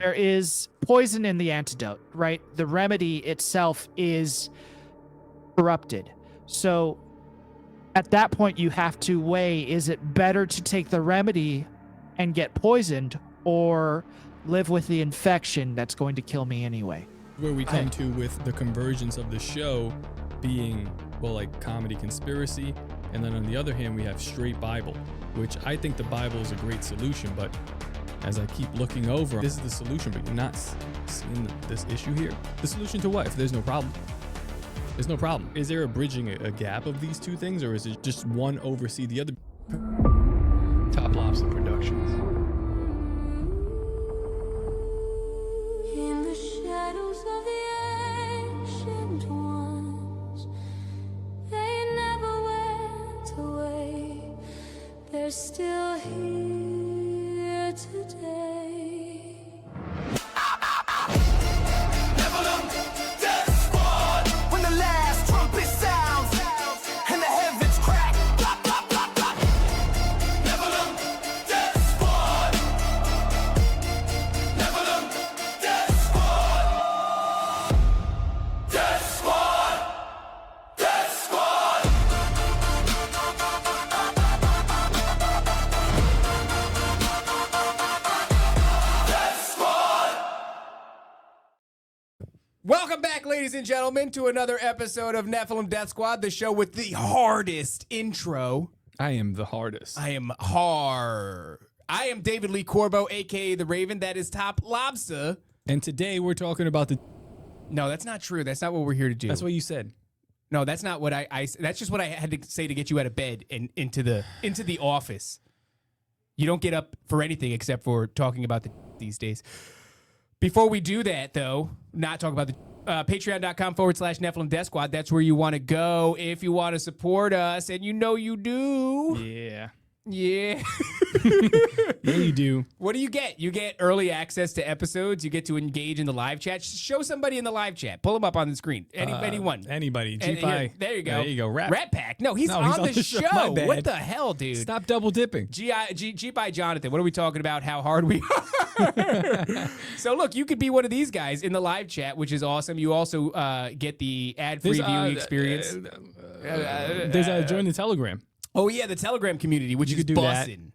there is poison in the antidote, right? The remedy itself is corrupted. So at that point, you have to weigh, is it better to take the remedy and get poisoned or live with the infection that's going to kill me anyway? Where we come to with the convergence of the show being, well, like comedy conspiracy. And then on the other hand, we have straight Bible, which I think the Bible is a great solution. But as I keep looking over, this is the solution, but you're not seeing this issue here. The solution to what? If there's no problem. There's no problem. Is there a bridging a gap of these two things, or is it just one oversee the other? Top Lobster Productions. In the shadows of the ancient ones, they never went away. They're still here today. Nephilim Death Squad. When the last trumpet sounds and the heavens crack, plop, plop, plop, plop. Nephilim Death Squad. Nephilim Death Squad. Death Squad. Death Squad. Death Squad. Welcome back, ladies and gentlemen, to another episode of Nephilim Death Squad, the show with the hardest intro. I am the hardest. I am David Lee Corbo, aka the Raven. That is Top Lobster. And today we're talking about the. No, that's not true. That's not what we're here to do. That's what you said. No, that's not what I that's just what I had to say to get you out of bed and into the office. You don't get up for anything except for talking about these days. Before we do that, though, not talk about the patreon.com/Nephilim Death Squad. That's where you want to go if you want to support us, and you know you do. Yeah. Yeah. Yeah, you do. What do you get? You get early access to episodes. You get to engage in the live chat. Show somebody in the live chat. Pull them up on the screen. Anyone. Anybody. And G5. here, there you go. There you go. Rat Pack. No, he's on the show. My bad. What the hell, dude? Stop double dipping. G by Jonathan. What are we talking about? How hard we are. So look, you could be one of these guys in the live chat, which is awesome. You also get the ad-free viewing experience. There's join the Telegram. Oh yeah, the Telegram community, which You is could do that. bussin'.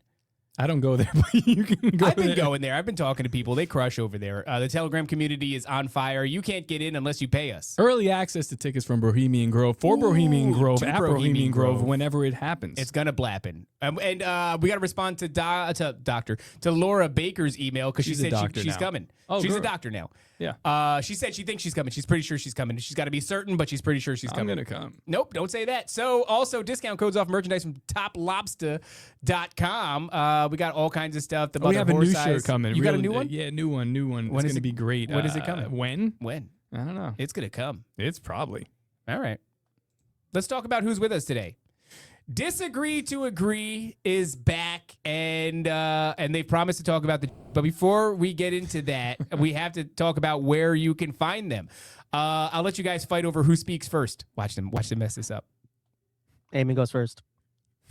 I don't go there, but you can go I've been there. going there. I've been talking to people. They crush over there. The Telegram community is on fire. You can't get in unless you pay us. Early access to tickets from Bohemian Grove for Bohemian Grove to at Bohemian Bohemian Grove Grove. whenever it happens. It's gonna blappen. And we got to respond to Laura Baker's email because she She's a said doctor she's now. coming. Oh, she's a good. doctor now. Yeah. She said she thinks she's coming. She's pretty sure she's coming. She's got to be certain, but she's pretty sure she's I'm coming. going to come. Nope, don't say that. So also discount codes off merchandise from toplobster.com. We got all kinds of stuff. The We have a horse new size. shirt coming. You got a Really- new one? Yeah, new one. When It's is going to it- be great. when is it coming? When? When? I don't know. It's going to come. It's probably. All right. Let's talk about who's with us today. Disagree to Agree is back, and they promised to talk about the. But before we get into that, we have to talk about where you can find them. I'll let you guys fight over who speaks first. Watch them mess this up. Eamon goes first.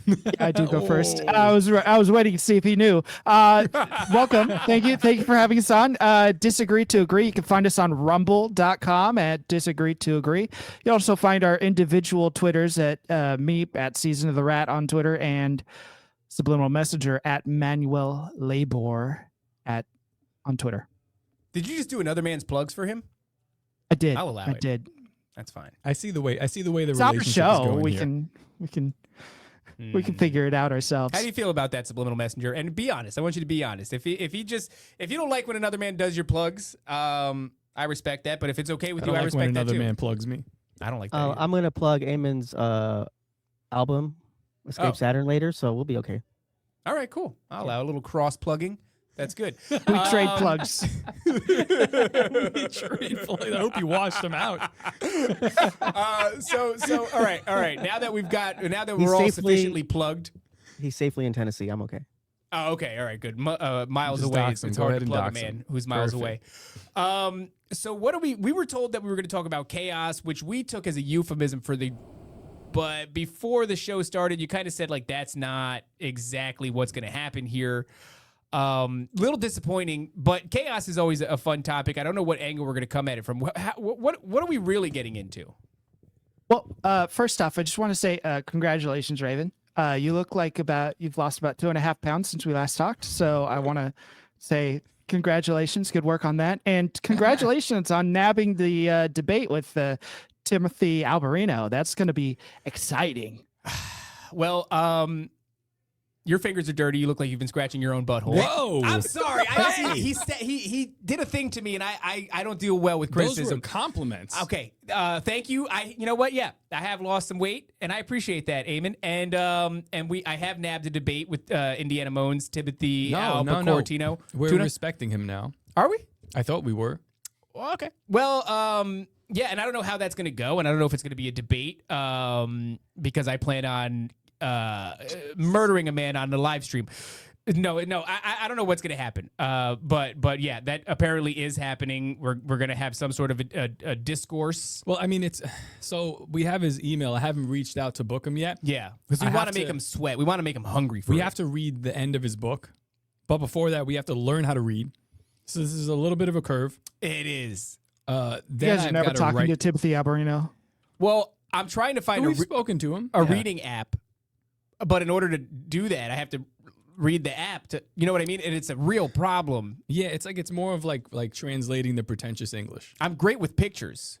Yeah, I do go first. I was waiting to see if he knew. Welcome. Thank you for having us on. Disagree to Agree. You can find us on rumble.com at Disagree to Agree. You also find our individual Twitters at me at Season of the Rat on Twitter and Subliminal Messenger at Manuel Labor on Twitter. Did you just do another man's plugs for him? I did. I'll allow I it. did. That's fine. I see the way the It's our relationship is show. going We here. can figure it out ourselves. How do you feel about that, Subliminal Messenger? And be honest. I want you to be honest. If you don't like when another man does your plugs, I respect that. But if it's okay with I you, don't I like when respect that another too. man plugs me. I don't like that. either. I'm gonna plug Eamon's album, Escape Oh. Saturn, later, so we'll be okay. All right, cool. I'll allow a little cross plugging. That's good. We trade plugs. We trade plugs. I hope you washed them out. So all right. Now that He's we're all safely- sufficiently plugged. He's safely in Tennessee. I'm okay. Oh, okay. All right, good. Miles Just away. dox It's him. Go hard ahead to and plug a dox man him. who's miles Perfect. away. So what do we were told that we were going to talk about chaos, which we took as a euphemism for but before the show started, you kind of said like that's not exactly what's going to happen here. Little disappointing, but chaos is always a fun topic. I don't know what angle we're going to come at it from. What are we really getting into? Well, first off, I just want to say congratulations, Raven. You look like you've lost about 2.5 pounds since we last talked. So I want to say congratulations. Good work on that. And congratulations on nabbing the debate with Timothy Alberino. That's going to be exciting. Well, your fingers are dirty. You look like you've been scratching your own butthole. Whoa. I'm sorry. He did a thing to me, and I don't deal well with Those criticism. were compliments. Okay. Thank you. You know what? Yeah, I have lost some weight, and I appreciate that, Eamon. And I have nabbed a debate with Indiana Moans, Timothy Albertino. We're respecting him now. Are we? I thought we were. Well, okay. Well, yeah, and I don't know how that's going to go, and I don't know if it's going to be a debate because I plan on murdering a man on the live stream. No, I don't know what's going to happen. But yeah, that apparently is happening. We're going to have some sort of a discourse. Well, I mean, so we have his email. I haven't reached out to book him yet. Yeah, because we want to make him sweat. We want to make him hungry for it. We have to read the end of his book, but before that, we have to learn how to read. So this is a little bit of a curve. It is. You guys are never talking to Timothy Alberino. Well, I'm trying to find We've spoken to him. a reading app, but in order to do that, I have to read the app to, you know what I mean? And it's a real problem. Yeah, it's more of like translating the pretentious English. I'm great with pictures.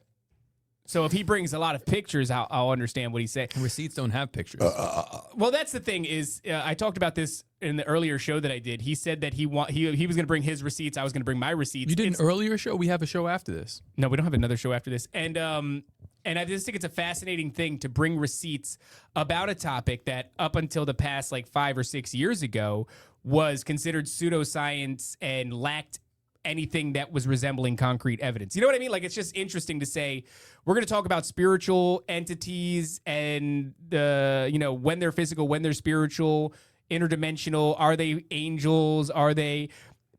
So if he brings a lot of pictures, I'll understand what he's saying. Receipts don't have pictures. Well, that's the thing is, I talked about this in the earlier show that I did. He said that he was going to bring his receipts. I was going to bring my receipts. You did an earlier show? We have a show after this. No, we don't have another show after this. And I just think it's a fascinating thing to bring receipts about a topic that up until the past 5 or 6 years ago was considered pseudoscience and lacked anything that was resembling concrete evidence. You know what I mean? It's just interesting to say, we're going to talk about spiritual entities and when they're physical, when they're spiritual, interdimensional. Are they angels? Are they?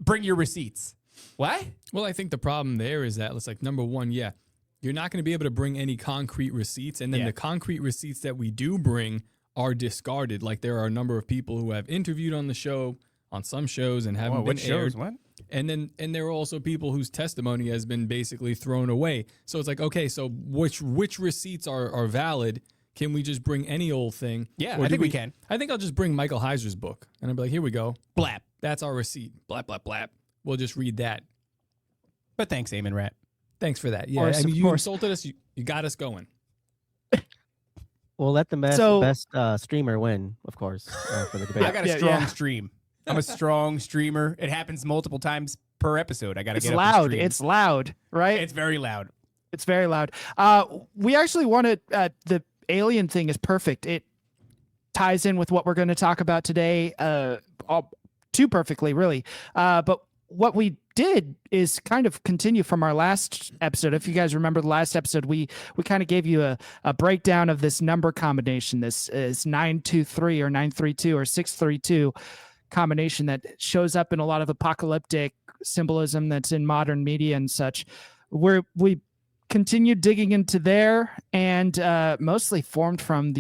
Bring your receipts. What? Well, I think the problem there is that it's number one, yeah, you're not going to be able to bring any concrete receipts. And then the concrete receipts that we do bring are discarded. There are a number of people who have interviewed on the show, on some shows, and haven't been aired. What? And there are also people whose testimony has been basically thrown away. So it's okay, so which receipts are valid? Can we just bring any old thing? Yeah, I think we can. I think I'll just bring Michael Heiser's book. And I'll be like, here we go. Blap. That's our receipt. Blap, blap, blap. We'll just read that. But thanks, Eamon Rat. Thanks for that. Yeah, you insulted us. You got us going. We'll let the best streamer win, of course, for the debate. I got a strong stream. I'm a strong streamer. It happens multiple times per episode. I got to get loud. up and stream. It's loud, right? It's very loud. It's very loud. We actually wanted the alien thing is perfect. It ties in with what we're going to talk about today too perfectly, really. But what we did is kind of continue from our last episode. If you guys remember the last episode, we kind of gave you a breakdown of this number combination. This is 923 or 932 or 632 combination that shows up in a lot of apocalyptic symbolism that's in modern media and such. We continued digging into there, and mostly formed from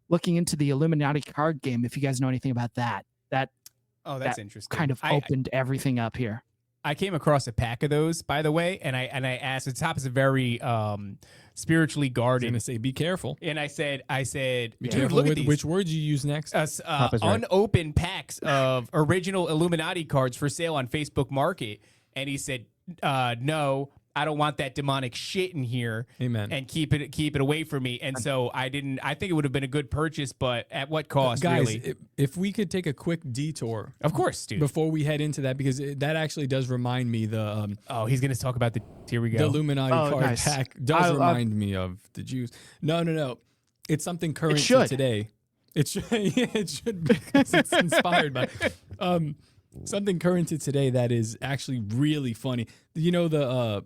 looking into the Illuminati card game. If you guys know anything about that, that's interesting. Kind of opened everything up here. I came across a pack of those, by the way, and I asked. The top is a very spiritually guarded. I'm gonna say, be careful. And I said, Be dude, careful look with at these. which words you use next. Unopened packs of original Illuminati cards for sale on Facebook Market. And he said, no, I don't want that demonic shit in here. Amen. And keep it away from me. And so I didn't. I think it would have been a good purchase, but at what cost, guys? Really? If we could take a quick detour, of course, dude. Before we head into that, because that actually does remind me he's going to talk about the. Here we go. The Illuminati card nice. pack does remind me of the Jews. No. It's something current to today. It should. It should be, because it's inspired by. Something current to today that is actually really funny. You know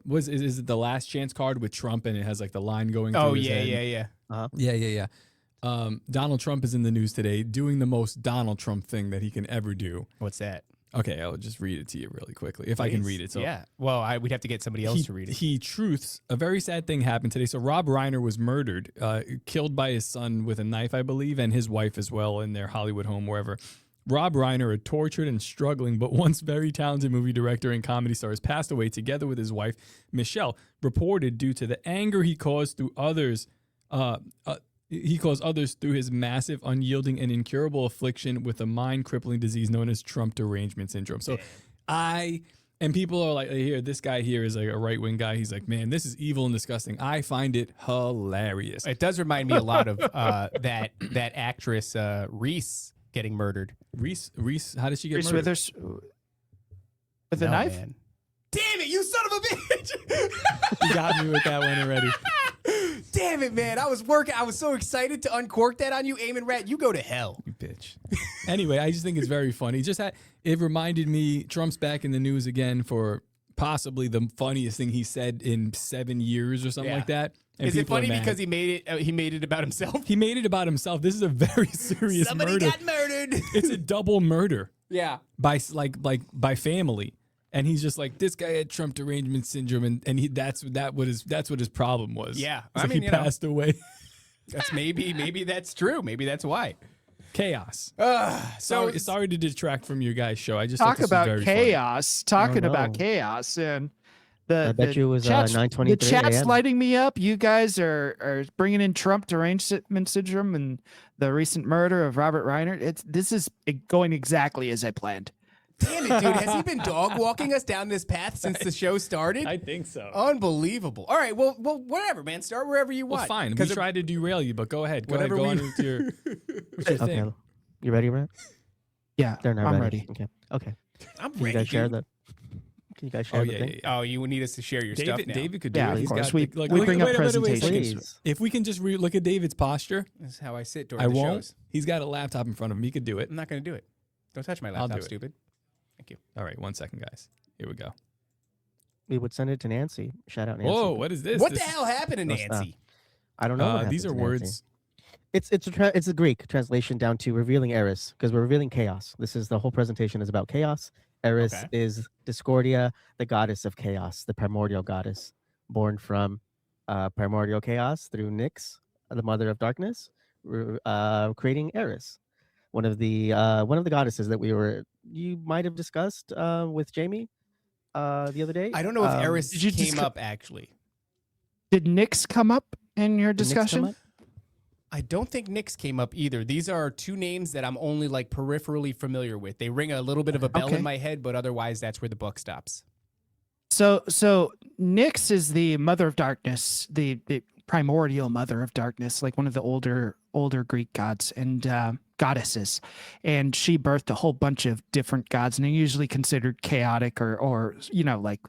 is it the Last Chance card with Trump, and it has the line going through his head? Yeah. Uh-huh. Yeah. Donald Trump is in the news today doing the most Donald Trump thing that he can ever do. What's that? Okay, I'll just read it to you really quickly if I can read it. So yeah. Well, we'd have to get somebody else to read it. He truths a very sad thing happened today. So Rob Reiner was murdered, killed by his son with a knife, I believe, and his wife as well in their Hollywood home, wherever. Rob Reiner, a tortured and struggling but once very talented movie director and comedy star, has passed away together with his wife, Michelle, reported due to the anger he caused through others. He caused others through his massive, unyielding, and incurable affliction with a mind-crippling disease known as Trump derangement syndrome. So and people are like, here, this guy here is like a right-wing guy. He's like, man, this is evil and disgusting. I find it hilarious. It does remind me a lot of that actress Reese getting murdered. Reese, how did she get Reese murdered? Withers with a knife? Man. Damn it, you son of a bitch! You got me with that one already. Damn it, man. I was so excited to uncork that on you, Eamon Rat. You go to hell. You bitch. Anyway, I just think it's very funny. It reminded me, Trump's back in the news again for possibly the funniest thing he said in 7 years or something like that. And Is it people are funny mad. because he made it about himself? He made it about himself? This is a very serious Somebody murder. got murdered. It's a double murder Yeah. by family. And he's just like, this guy had Trump derangement syndrome, and that's what his problem was. Yeah. It's I like mean, he you know. passed away. That's maybe that's true. Maybe that's why. Chaos. So Sorry to detract from your guys' show. I just Talk thought this was about very chaos. Talking Oh, about no. chaos, and I bet you it was chat's- 9:23 The chat's a.m. lighting me up. You guys are bringing in Trump derangement syndrome and the recent murder of Robert Reiner. This is going exactly as I planned. damn it, dude. Has he been dog walking us down this path since the show started? I think so. Unbelievable. All right, well, whatever, man. Start wherever you Well, want. fine. We 'Cause tried to derail you, but go ahead. Go Whatever on we- with your, what's your Okay, thing. you ready, Rant? Yeah, They're not I'm ready. ready. Okay. I'm Can you ready. guys share dude. the? Can you guys share Oh, the yeah, thing? yeah, yeah. Oh, you need us to share your stuff now. David could do Yeah, it. of He's course. got We bring up presentations. Please. If we can just look at David's posture, This is how I sit during I the won't. shows. He's got a laptop in front of him. He could do it. I'm not going to do it. Don't touch my I'll laptop, do it. stupid. Thank you. All right, 1 second, guys. Here we go. We would send it to Nancy. Shout out Nancy. Whoa, what is this? What This the hell happened to No, stop. Nancy? I don't know. what These happened are to Nancy. words. It's a Greek translation down to revealing Eris because we're revealing chaos. This is the whole presentation is about chaos. Eris Okay. is Discordia, the goddess of chaos, the primordial goddess, born from primordial chaos through Nyx, the mother of darkness, creating Eris, one of the goddesses that you might have discussed with Jamie the other day. I don't know if Eris did you came up, actually. Did Nyx come up in your Did Nyx come discussion? up? I don't think Nyx came up either. These are two names that I'm only like peripherally familiar with. They ring a little bit of a bell Okay. in my head, but otherwise that's where the book stops. So Nyx is the mother of darkness, the primordial mother of darkness, like one of the older Greek gods and goddesses, and she birthed a whole bunch of different gods, and they're usually considered chaotic or like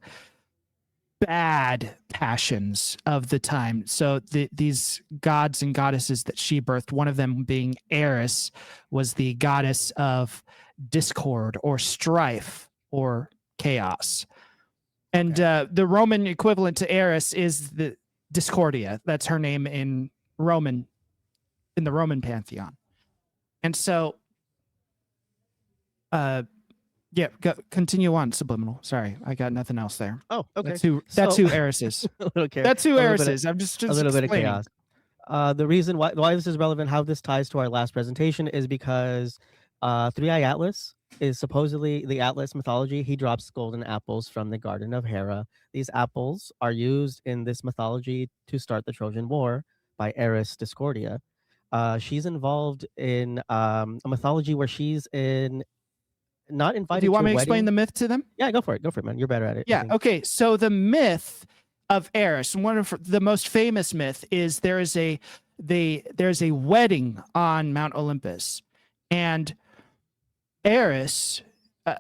bad passions of the time. So these gods and goddesses that she birthed, one of them being Eris, was the goddess of discord or strife or chaos. And the Roman equivalent to Eris is the Discordia. That's her name in the Roman pantheon. And so, continue on, Subliminal. Sorry, I got nothing else there. Oh, okay. That's who Eris is. a little chaos. That's who a little Eris bit of- is. I'm just a little bit of explaining. chaos. The reason why this is relevant, how this ties to our last presentation, is because Three-Eye Atlas is supposedly the Atlas mythology. He drops golden apples from the Garden of Hera. These apples are used in this mythology to start the Trojan War by Eris Discordia. She's involved in a mythology where she's not invited. Do you want to me a to explain wedding. the myth to them? Yeah, go for it, man. You're better at it. I Yeah. think. Okay. So the myth of Eris, one of the most famous myth, is there's a wedding on Mount Olympus, and Eris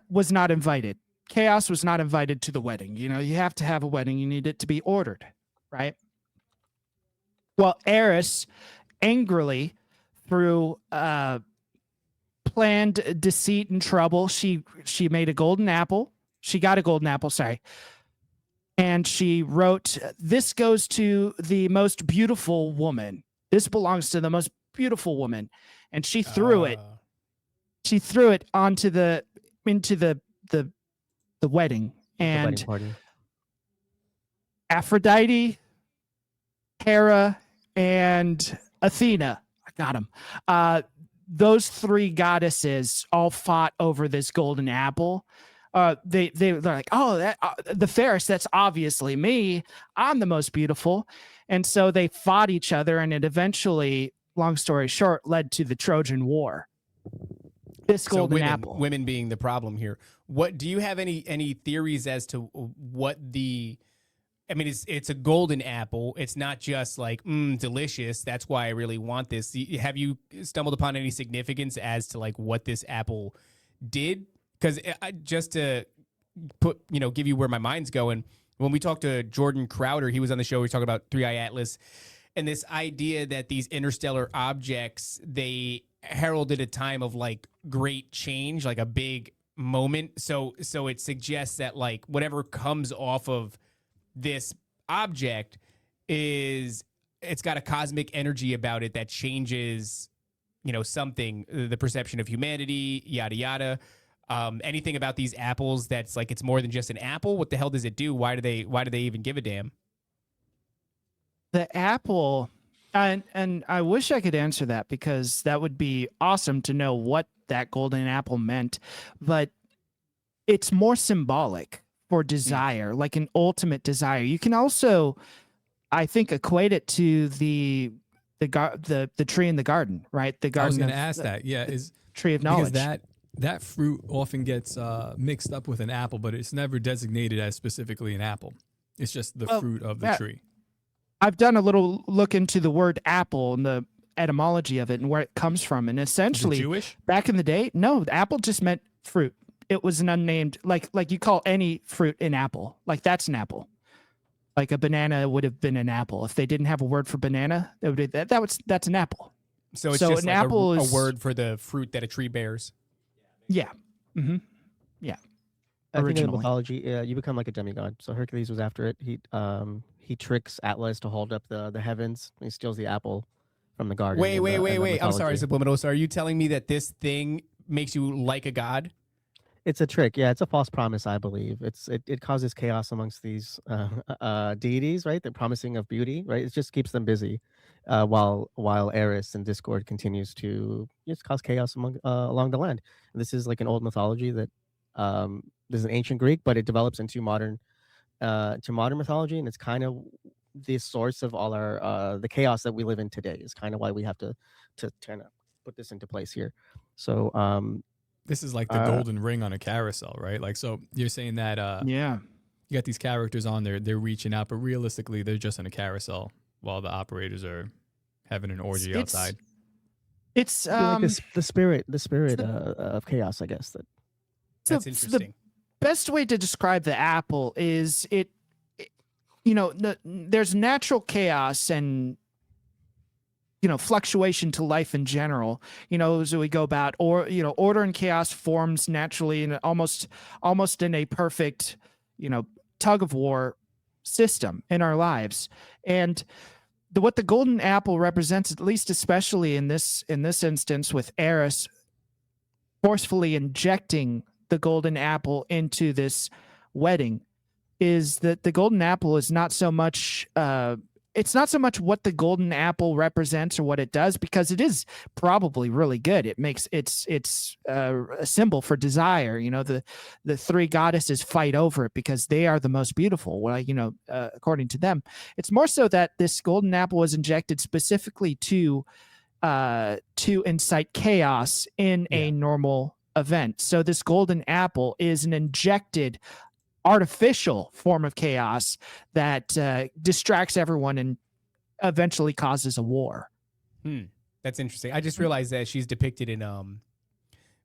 was not invited. Chaos was not invited to the wedding. You have to have a wedding. You need it to be ordered, right? Well, Eris angrily, through planned deceit and trouble, she made a golden apple. She got a golden apple, sorry. And she wrote, "This goes to the most beautiful woman. This belongs to the most beautiful woman." And she threw it. She threw it into the wedding. The And wedding party. Aphrodite, Hera, and Athena, I got them. those three goddesses all fought over this golden apple. They're like, oh, that the fairest, that's obviously me. I'm the most beautiful. And so they fought each other, and it eventually, long story short, led to the Trojan War. This golden apple. Women being the problem here. What do you have any theories as to what the? I mean, it's a golden apple. It's not just like delicious. That's why I really want this. Have you stumbled upon any significance as to like what this apple did? Because just to give you where my mind's going. When we talked to Jordan Crowder, he was on the show. We talked about Three Eye Atlas, and this idea that these interstellar objects, they heralded a time of like great change, like a big moment. So it suggests that like whatever comes off of this object it's got a cosmic energy about it that changes, something, the perception of humanity, yada yada. Anything about these apples that's like it's more than just an apple? What the hell does it do? Why do they even give a damn? The apple, and I wish I could answer that, because that would be awesome to know what that golden apple meant, but it's more symbolic for desire, like an ultimate desire. You can also, I think, equate it to the tree in the garden, right? The garden. I was going to ask that. Yeah, is tree of knowledge. Because that fruit often gets mixed up with an apple, but it's never designated as specifically an apple. It's just the fruit of the tree. I've done a little look into the word apple and the etymology of it and where it comes from. And essentially, Jewish? Back in the day, no, the apple just meant fruit. It was an unnamed, like you call any fruit an apple. Like that's an apple. Like a banana would have been an apple. If they didn't have a word for banana, it would be that's an apple. So it's just an like apple a is word for the fruit that a tree bears. Yeah. Mm-hmm. Yeah. I think in Originally. mythology, you become like a demigod. So Hercules was after it. He tricks Atlas to hold up the heavens. He steals the apple from the garden. Wait. I'm sorry, Subliminal. So are you telling me that this thing makes you like a god? It's a trick. Yeah, it's a false promise, I believe. It causes chaos amongst these deities, right? They're promising of beauty, right? It just keeps them busy, while Eris and discord continues to just cause chaos along the land. And this is like an old mythology that this is an ancient Greek, but it develops into modern mythology, and it's kind of the source of all our the chaos that we live in today. Is kind of why we have to kind of put this into place here. So this is like the golden ring on a carousel, right? Like, so you're saying that Yeah. you got these characters on there, they're reaching out, but realistically they're just in a carousel while the operators are having an orgy outside. It's like the spirit of chaos, I guess. That's interesting. The best way to describe the apple is there's natural chaos and fluctuation to life in general, as we go about, or order and chaos forms naturally in almost in a perfect tug of war system in our lives. And what the golden apple represents, at least especially in this instance with Eris forcefully injecting the golden apple into this wedding, is that the golden apple is not so much it's not so much what the golden apple represents or what it does, because it is probably really good. It makes it's a symbol for desire. The three goddesses fight over it because they are the most beautiful. Well, according to them, it's more so that this golden apple was injected specifically to incite chaos in a normal event. So this golden apple is an injected artificial form of chaos that distracts everyone and eventually causes a war. That's interesting. I just realized that she's depicted in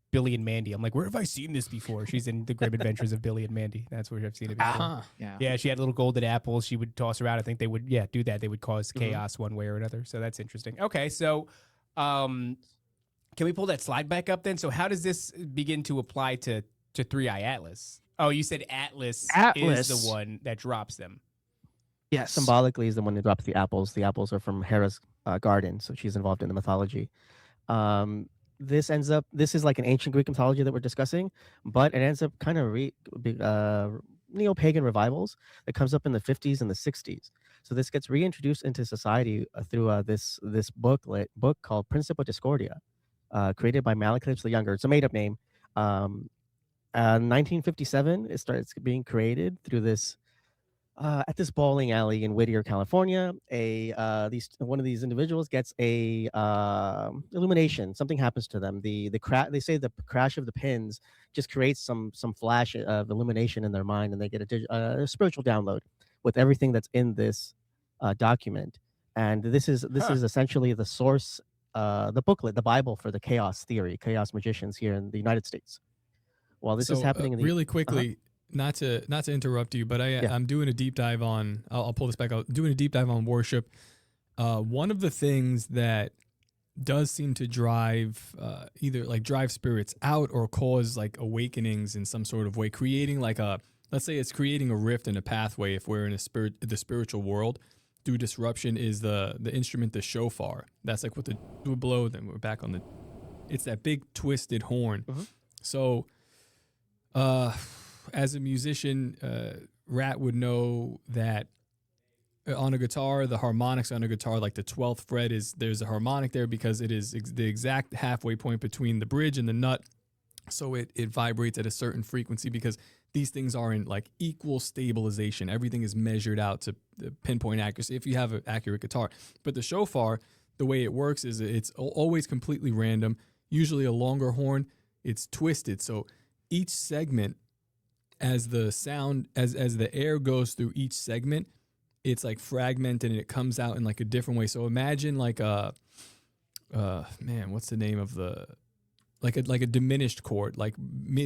Billy and Mandy. I'm like, where have I seen this before? She's in The Grim Adventures of Billy and Mandy. That's where I've seen it before. Yeah, she had little golden apples she would toss around. I think they would do that. They would cause chaos one way or another. So that's interesting. Okay, so can we pull that slide back up then? So how does this begin to apply to Three Eye Atlas? Oh, you said Atlas is the one that drops them. Yes. Symbolically is the one that drops the apples. The apples are from Hera's garden, so she's involved in the mythology. This is like an ancient Greek mythology that we're discussing, but it ends up kind of Neopagan revivals that comes up in the 50s and the 60s. So this gets reintroduced into society through this book called Principia Discordia. created by Malekith the Younger. It's a made-up name. 1957, it starts being created through this at this bowling alley in Whittier, California. One of these individuals gets a illumination. Something happens to them. They say the crash of the pins just creates some flash of illumination in their mind, and they get a spiritual download with everything that's in this document. And this is essentially the source, the booklet, the Bible for the chaos theory, chaos magicians here in the United States. While this is happening in the really quickly, not to interrupt you, but I'm doing a deep dive on. I'll pull this back out. Doing a deep dive on worship. One of the things that does seem to drive either like drive spirits out or cause like awakenings in some sort of way, creating like let's say it's creating a rift in a pathway. If we're in the spiritual world, through disruption, is the instrument, the shofar. That's like what the would blow. Then we're back on it's that big twisted horn. So. As a musician, Rat would know that on a guitar, the harmonics on a guitar, like the 12th fret, there's a harmonic there because it is the exact halfway point between the bridge and the nut. So it vibrates at a certain frequency because these things are in like equal stabilization. Everything is measured out to pinpoint accuracy if you have an accurate guitar. But the shofar, the way it works is it's always completely random, usually a longer horn. It's twisted. So each segment, as the sound, as the air goes through each segment, it's like fragmented and it comes out in like a different way. So imagine like what's the name of like a diminished chord, like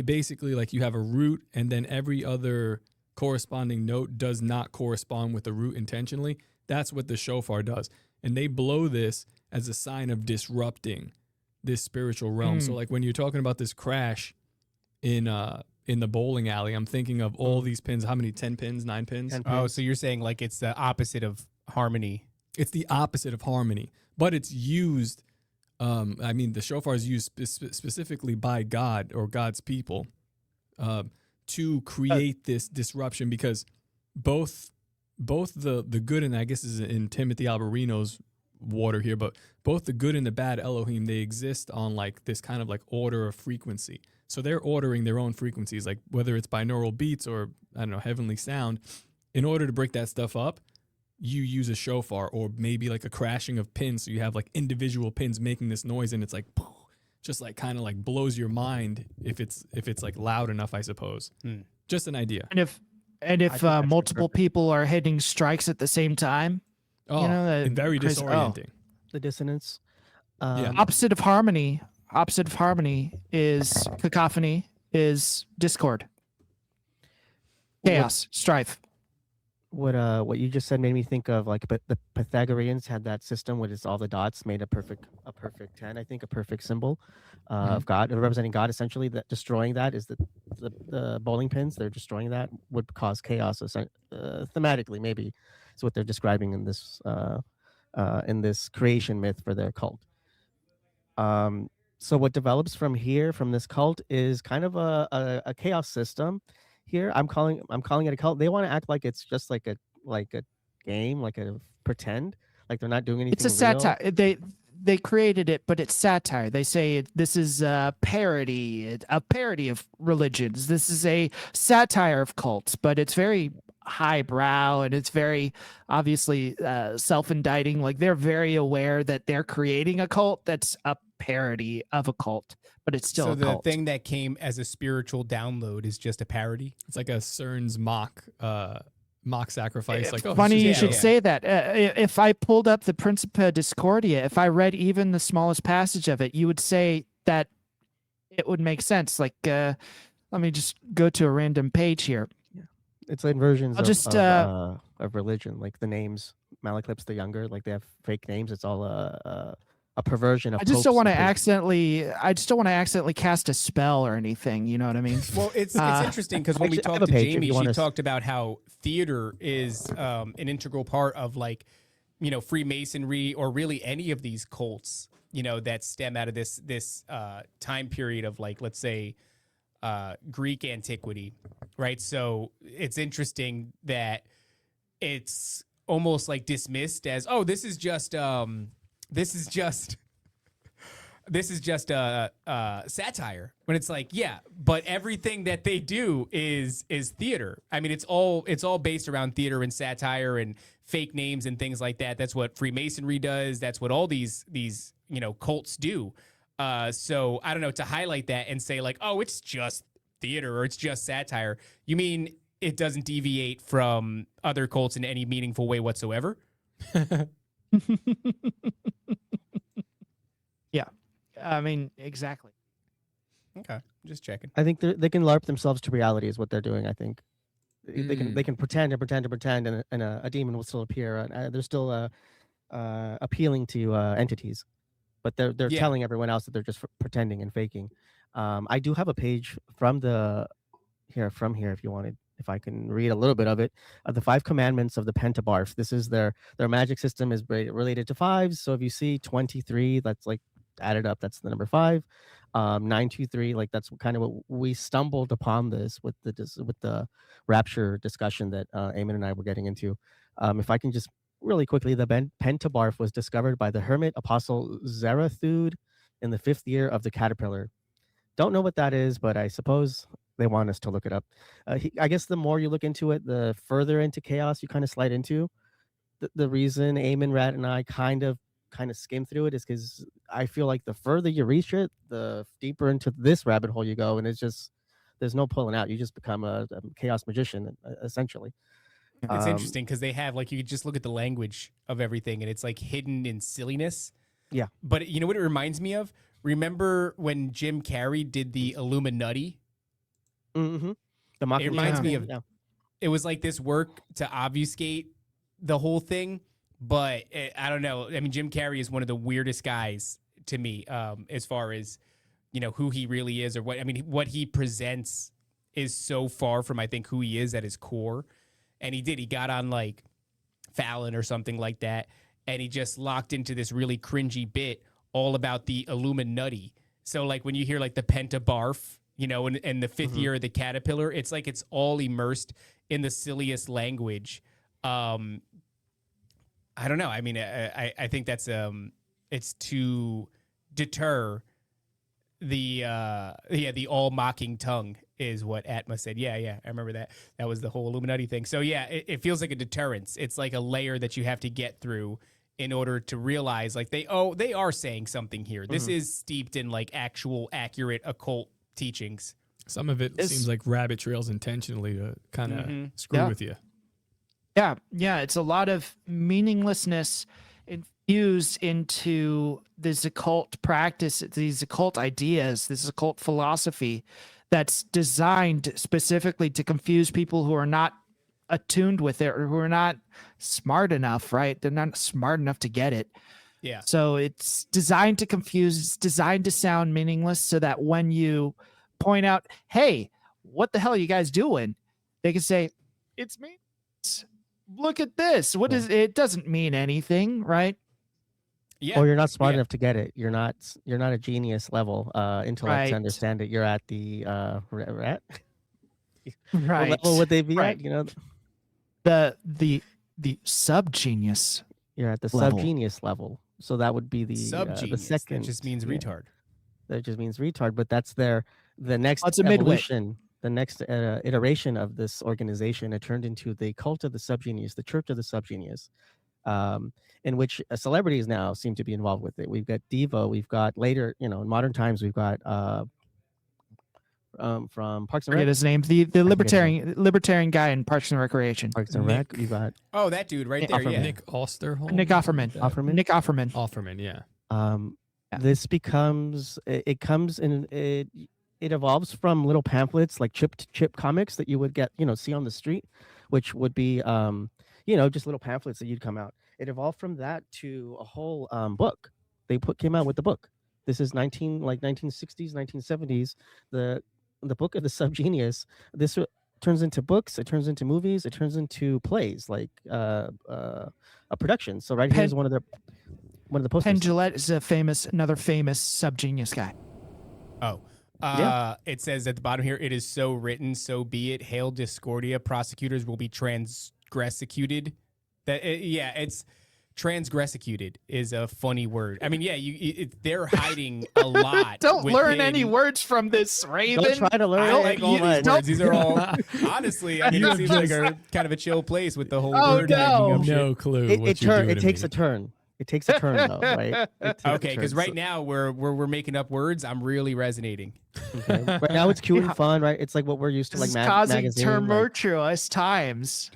basically like you have a root and then every other corresponding note does not correspond with the root intentionally. That's what the shofar does. And they blow this as a sign of disrupting this spiritual realm. So like when you're talking about this crash in the bowling alley, I'm thinking of all these pins. How many? 10 pins? 9 pins? 10 Oh, so you're saying like it's the opposite of harmony. It's the opposite of harmony, but it's used. The shofar is used specifically by God or God's people to create this disruption, because both the good, and I guess this is in Timothy Alberino's water here, but both the good and the bad Elohim, they exist on like this kind of like order of frequency. So they're ordering their own frequencies, like whether it's binaural beats or, I don't know, heavenly sound. In order to break that stuff up, you use a shofar or maybe like a crashing of pins. So you have like individual pins making this noise, and it's like just like kind of like blows your mind if it's like loud enough, I suppose. Just an idea. And if multiple people are hitting strikes at the same time, and very disorienting. The dissonance. Opposite of harmony is cacophony, is discord, chaos, strife. What you just said made me think of like, but the Pythagoreans had that system where it's all the dots made a perfect 10. I think a perfect symbol of God, representing God. Essentially, that destroying that is the bowling pins. They're destroying that would cause chaos. Thematically, maybe is what they're describing in this creation myth for their cult. So what develops from this cult is kind of a chaos system. Here, I'm calling it a cult. They want to act like it's just like a game, like a pretend, like they're not doing anything. It's a satire. They created it, but it's satire. They say this is a parody of religions. This is a satire of cults, but it's very highbrow and it's very obviously self-indicting. Like they're very aware that they're creating a cult that's a parody of a cult, but it's still a cult. So the thing that came as a spiritual download is just a parody? It's like a CERN's mock sacrifice. Like, funny you should say that. If I pulled up the Principia Discordia, if I read even the smallest passage of it, you would say that it would make sense. Like, let me just go to a random page here. It's like versions of religion, like the names Malekith the Younger, like they have fake names. It's all a perversion of. I just don't want to accidentally cast a spell or anything. You know what I mean? Well, it's interesting because when we talked to Jamie, she talked about how theater is an integral part of like, Freemasonry or really any of these cults, that stem out of this time period of like, let's say, Greek antiquity, right? So it's interesting that it's almost like dismissed as, oh, this is just this is just a satire. When it's like, yeah, but everything that they do is theater. I mean, it's all based around theater and satire and fake names and things like that. That's what Freemasonry does. That's what all these cults do. So I don't know, to highlight that and say like, oh, it's just theater or it's just satire. You mean it doesn't deviate from other cults in any meaningful way whatsoever? Yeah, I mean, exactly. Okay, just checking. I think they can LARP themselves to reality is what they're doing. I think they can pretend and pretend and pretend, and a demon will still appear. They're still appealing to entities, but they're Yeah. telling everyone else that they're just pretending and faking. I do have a page from here if you wanted, if I can read a little bit of it, the 5 commandments of the Pentabarf. This is their magic system is related to fives. So if you see 23, that's like added up, that's the number 5. 923, like that's kind of what we stumbled upon this with the rapture discussion that Eamon and I were getting into. If I can just really quickly, the Pentabarf was discovered by the hermit apostle Zarathustra in the 5th year of the caterpillar. Don't know what that is, but I suppose they want us to look it up. I guess the more you look into it, the further into chaos you kind of slide into. The reason Eamon, Rat, and I kind of skim through it is because I feel like the further you reach it, the deeper into this rabbit hole you go, and it's just there's no pulling out. You just become a chaos magician, essentially. It's interesting because they have, like, you could just look at the language of everything and it's like hidden in silliness. Yeah. But you know what it reminds me of? Remember when Jim Carrey did the Illuminati? Mm-hmm. It reminds me of, yeah. it was like this work to obfuscate the whole thing. But I don't know. I mean, Jim Carrey is one of the weirdest guys to me, as far as, who he really is or what. I mean, what he presents is so far from, I think, who he is at his core. And he got on like Fallon or something like that. And he just locked into this really cringy bit all about the Illuminati. So like when you hear like the Pentabarf, and the 5th year of the caterpillar, it's like it's all immersed in the silliest language. I don't know. I mean, I think that's it's to deter the all mocking tongue is what Atma said. Yeah, I remember that. That was the whole Illuminati thing. So yeah, it feels like a deterrence. It's like a layer that you have to get through in order to realize like they are saying something here. This is steeped in like actual accurate occult teachings. Some of it seems like rabbit trails intentionally to kind of screw Yeah. with you. Yeah, it's a lot of meaninglessness infused into this occult practice, these occult ideas, this occult philosophy that's designed specifically to confuse people who are not attuned with it or who are not smart enough, right? They're not smart enough to get it. Yeah. So it's designed to confuse, it's designed to sound meaningless so that when you point out, hey, what the hell are you guys doing? They can say, it's me. Look at this. What is it? Doesn't mean anything, right? Yeah. Or you're not smart enough to get it. You're not a genius level intellect Right. to understand it. You're at the rat. Right. What level would they be Right. at? The SubGenius. You're at the Level. SubGenius level. So that would be the SubGenius. second. That just means yeah. retard. That just means retard. But that's the next Oh, it's a midway. evolution. The next iteration of this organization, it turned into the cult of the SubGenius, the Church of the SubGenius, in which celebrities now seem to be involved with it. We've got Devo. We've got later, in modern times, we've got from Parks and Forget Rec. his name. The forget his libertarian guy in Parks and Recreation. Parks and Rec. We've got Oh, that dude right there. Offerman. Yeah. Nick Osterholm? Nick Offerman. Offerman. Nick Offerman. Offerman, yeah. Yeah. This becomes it comes in it evolves from little pamphlets like chip comics that you would get see on the street, which would be just little pamphlets that you'd come out. It evolved from that to a whole book. They came out with the book. This is 1960s 1970s. The book of the SubGenius. This turns into books. It turns into movies. It turns into plays, like a production. So here's one of the posters. Penn Jillette is another famous SubGenius guy. Oh. It says at the bottom here, it is so written, so be it. Hail Discordia. Prosecutors will be transgressicuted. It's Transgressicuted is a funny word. I mean, yeah, they're hiding a lot. Don't learn within- any words from this, Raven. Don't try to learn. I it. don't like all these don't- words. These are all honestly. I mean, You it seems just- like a kind of a chill place with the whole Oh, word no. hanging up shit. No clue. It, what it you're turn. doing It to takes me. a turn. It takes a turn though, right? It takes a Okay, because turn. right now we're making up words. I'm really resonating. Okay. Right now it's cute and fun, right? It's like what we're used to, This like is causing magazine. like- tumultuous times.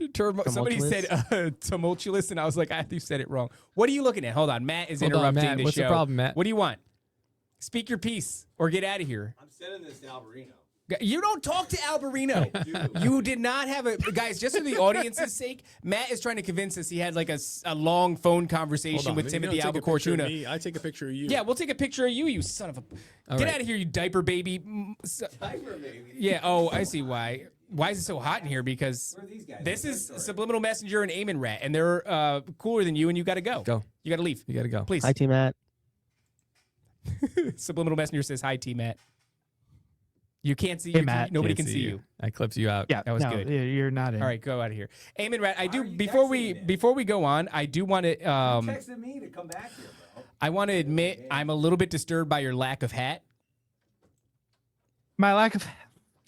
Somebody said tumultuous, and I was like, I think you said it wrong. What are you looking at? Hold on, Matt is Hold on, interrupting Matt. the What's show. the problem, Matt? What do you want? Speak your piece or get out of here. I'm sending this to Alberino. You don't talk to Alberino. You did not have a guys. Just for the audience's sake, Matt is trying to convince us he had like a long phone conversation Hold on. with You Timothy don't take a picture of Albuquerque. me, I take a picture of you. Yeah, we'll take a picture of you, you son of a. Get right. out of here, you diaper baby. Diaper baby. Yeah. Oh, I see why. Why is it so hot in here? Because Where are these guys? this is Subliminal Messenger and Amen Rat, and they're cooler than you, and you got to go. Go. You got to leave. You got to go. Please. Hi, T Matt. Subliminal Messenger says hi, T Matt. You can't see Hey, you. Matt. Nobody Can't can see you. I clipped you out. Yeah, That was no, good. You're not in. All right, go out of here. Amen Rat, I do are you before texting we go on, I do want to Texted me to come back here, bro. I want to admit I'm a little bit disturbed by your lack of hat. My lack of.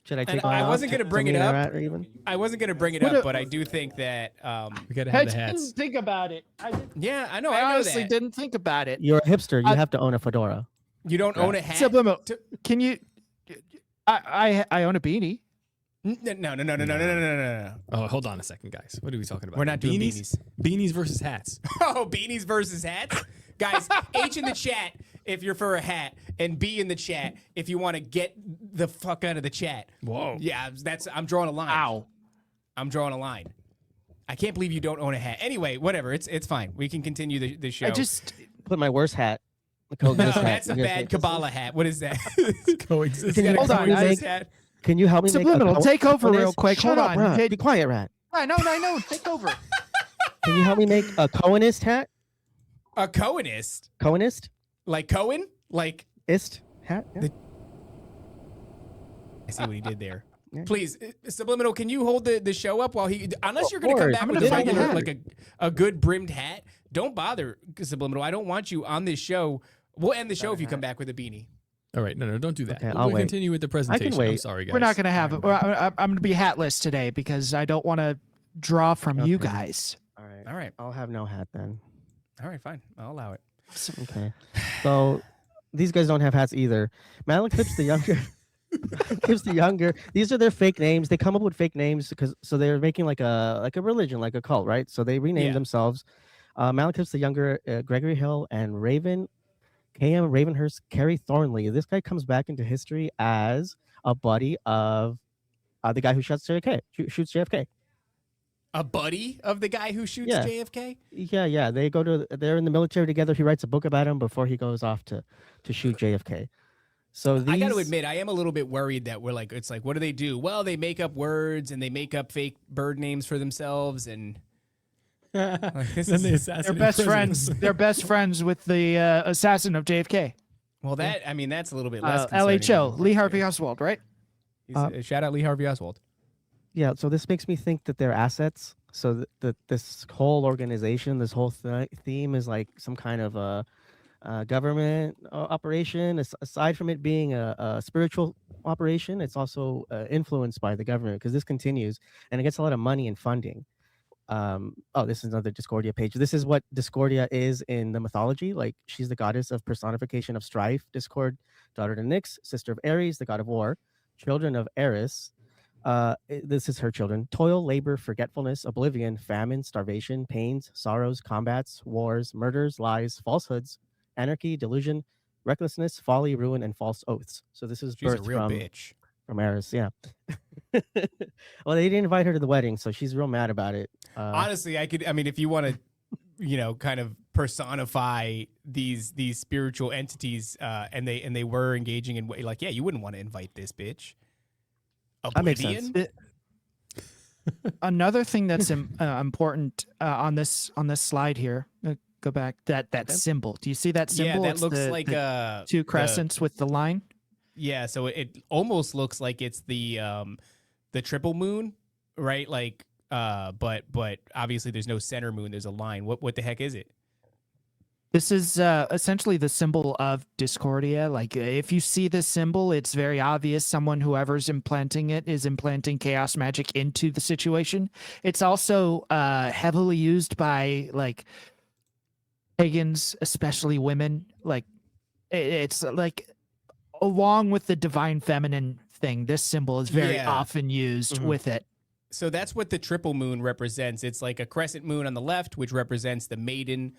Should I And take I mine off? wasn't gonna bring Tell it me up. that, Raven? I wasn't going to bring it What up, a- but I do think that We got to I have the didn't hats. think about it. I I know honestly that. didn't think about it. You're a hipster. You I- have to own a fedora. You don't own a hat. Subliminal. to- Can you? I own a beanie. No. Oh, hold on a second, guys. What are we talking about? We're not doing beanies. Beanies versus hats. Oh, beanies versus hats? Guys, H in the chat if you're for a hat, and B in the chat if you want to get the fuck out of the chat. Whoa. Yeah, I'm drawing a line. Ow. I'm drawing a line. I can't believe you don't own a hat. Anyway, whatever. It's fine. We can continue the show. I just. Put my worst hat. The no, coexist hat. that's a You guys bad think this is- Kabbalah hat. What is that? Coexist. Can you- Hold on, Coexist I- hat. Can you help me Subliminal, make a take over What real is- quick. Shut Hold up, on. Rat. Hey, Be quiet, Rat. I know. Take over. Can you help me make a Cohenist hat? A Cohenist? Cohenist? Like Cohen? Like Ist hat? Yeah. I see what he did there. Yeah. Please, Subliminal, can you hold the show up while he? Unless you're going to come course. back I'm with gonna a find a regular, hat. like a good brimmed hat, don't bother, Subliminal. I don't want you on this show. We'll end the show if you come back with a beanie. All right. No, don't do that. Okay, I'll we'll wait. continue with the presentation. I'm wait. sorry, guys. We're not gonna have it. I'm gonna be hatless today because I don't want to draw from you Okay. guys. All right. All right, I'll have no hat then. all right, fine. I'll allow it. Okay. So these guys don't have hats either. Malik Clips the younger. Clips the younger. These are their fake names. They come up with fake names because so they're making like a religion, like a cult, right? So they renamed Yeah. themselves. Malik Clips the younger, Gregory Hill, and Raven, K.M. Ravenhurst, Carrey Thornley. This guy comes back into history as a buddy of the guy who shoots JFK. Shoots JFK. A buddy of the guy who shoots Yeah. JFK. Yeah. They're in the military together. He writes a book about him before he goes off to shoot JFK. So I got to these- admit, I am a little bit worried that we're like, it's like, what do they do? Well, they make up words and they make up fake bird names for themselves, and like, this Then is- they They're assassinate best presidents. friends. They're best friends with the assassin of JFK. well, that I mean, that's a little bit less. LHO, concerning. Lee Harvey Oswald, right? Shout out Lee Harvey Oswald. Yeah, so this makes me think that they're assets. So that this whole organization, this whole theme is like some kind of a government operation. Aside from it being a spiritual operation, it's also influenced by the government because this continues and it gets a lot of money and funding. This is another Discordia page. This is what Discordia is in the mythology. Like she's the goddess of personification of strife. Discord, daughter to Nyx, sister of Ares, the god of war, children of Eris. This is her children: toil, labor, forgetfulness, oblivion, famine, starvation, pains, sorrows, combats, wars, murders, lies, falsehoods, anarchy, delusion, recklessness, folly, ruin, and false oaths. So this is She's a birthed real from bitch. Eris. Yeah. Well, they didn't invite her to the wedding, so she's real mad about it. Honestly, I mean, if you want to, kind of personify these spiritual entities, and they were engaging in like, yeah, you wouldn't want to invite this bitch. That makes sense. Oblivion? Another thing that's important on this slide here. Go back. That symbol. Do you see that Yeah, symbol? that It's looks the- like the two crescents with the line. Yeah, so it almost looks like it's the triple moon, right? Like, but obviously there's no center moon. There's a line. What the heck is it? This is essentially the symbol of discordia. Like, if you see this symbol, it's very obvious someone, whoever's implanting it, is implanting chaos magic into the situation. It's also heavily used by like pagans, especially women. Like, it's like along with the divine feminine thing, this symbol is very Yeah. often used Mhm. with it. So that's what the triple moon represents. It's like a crescent moon on the left, which represents the maiden,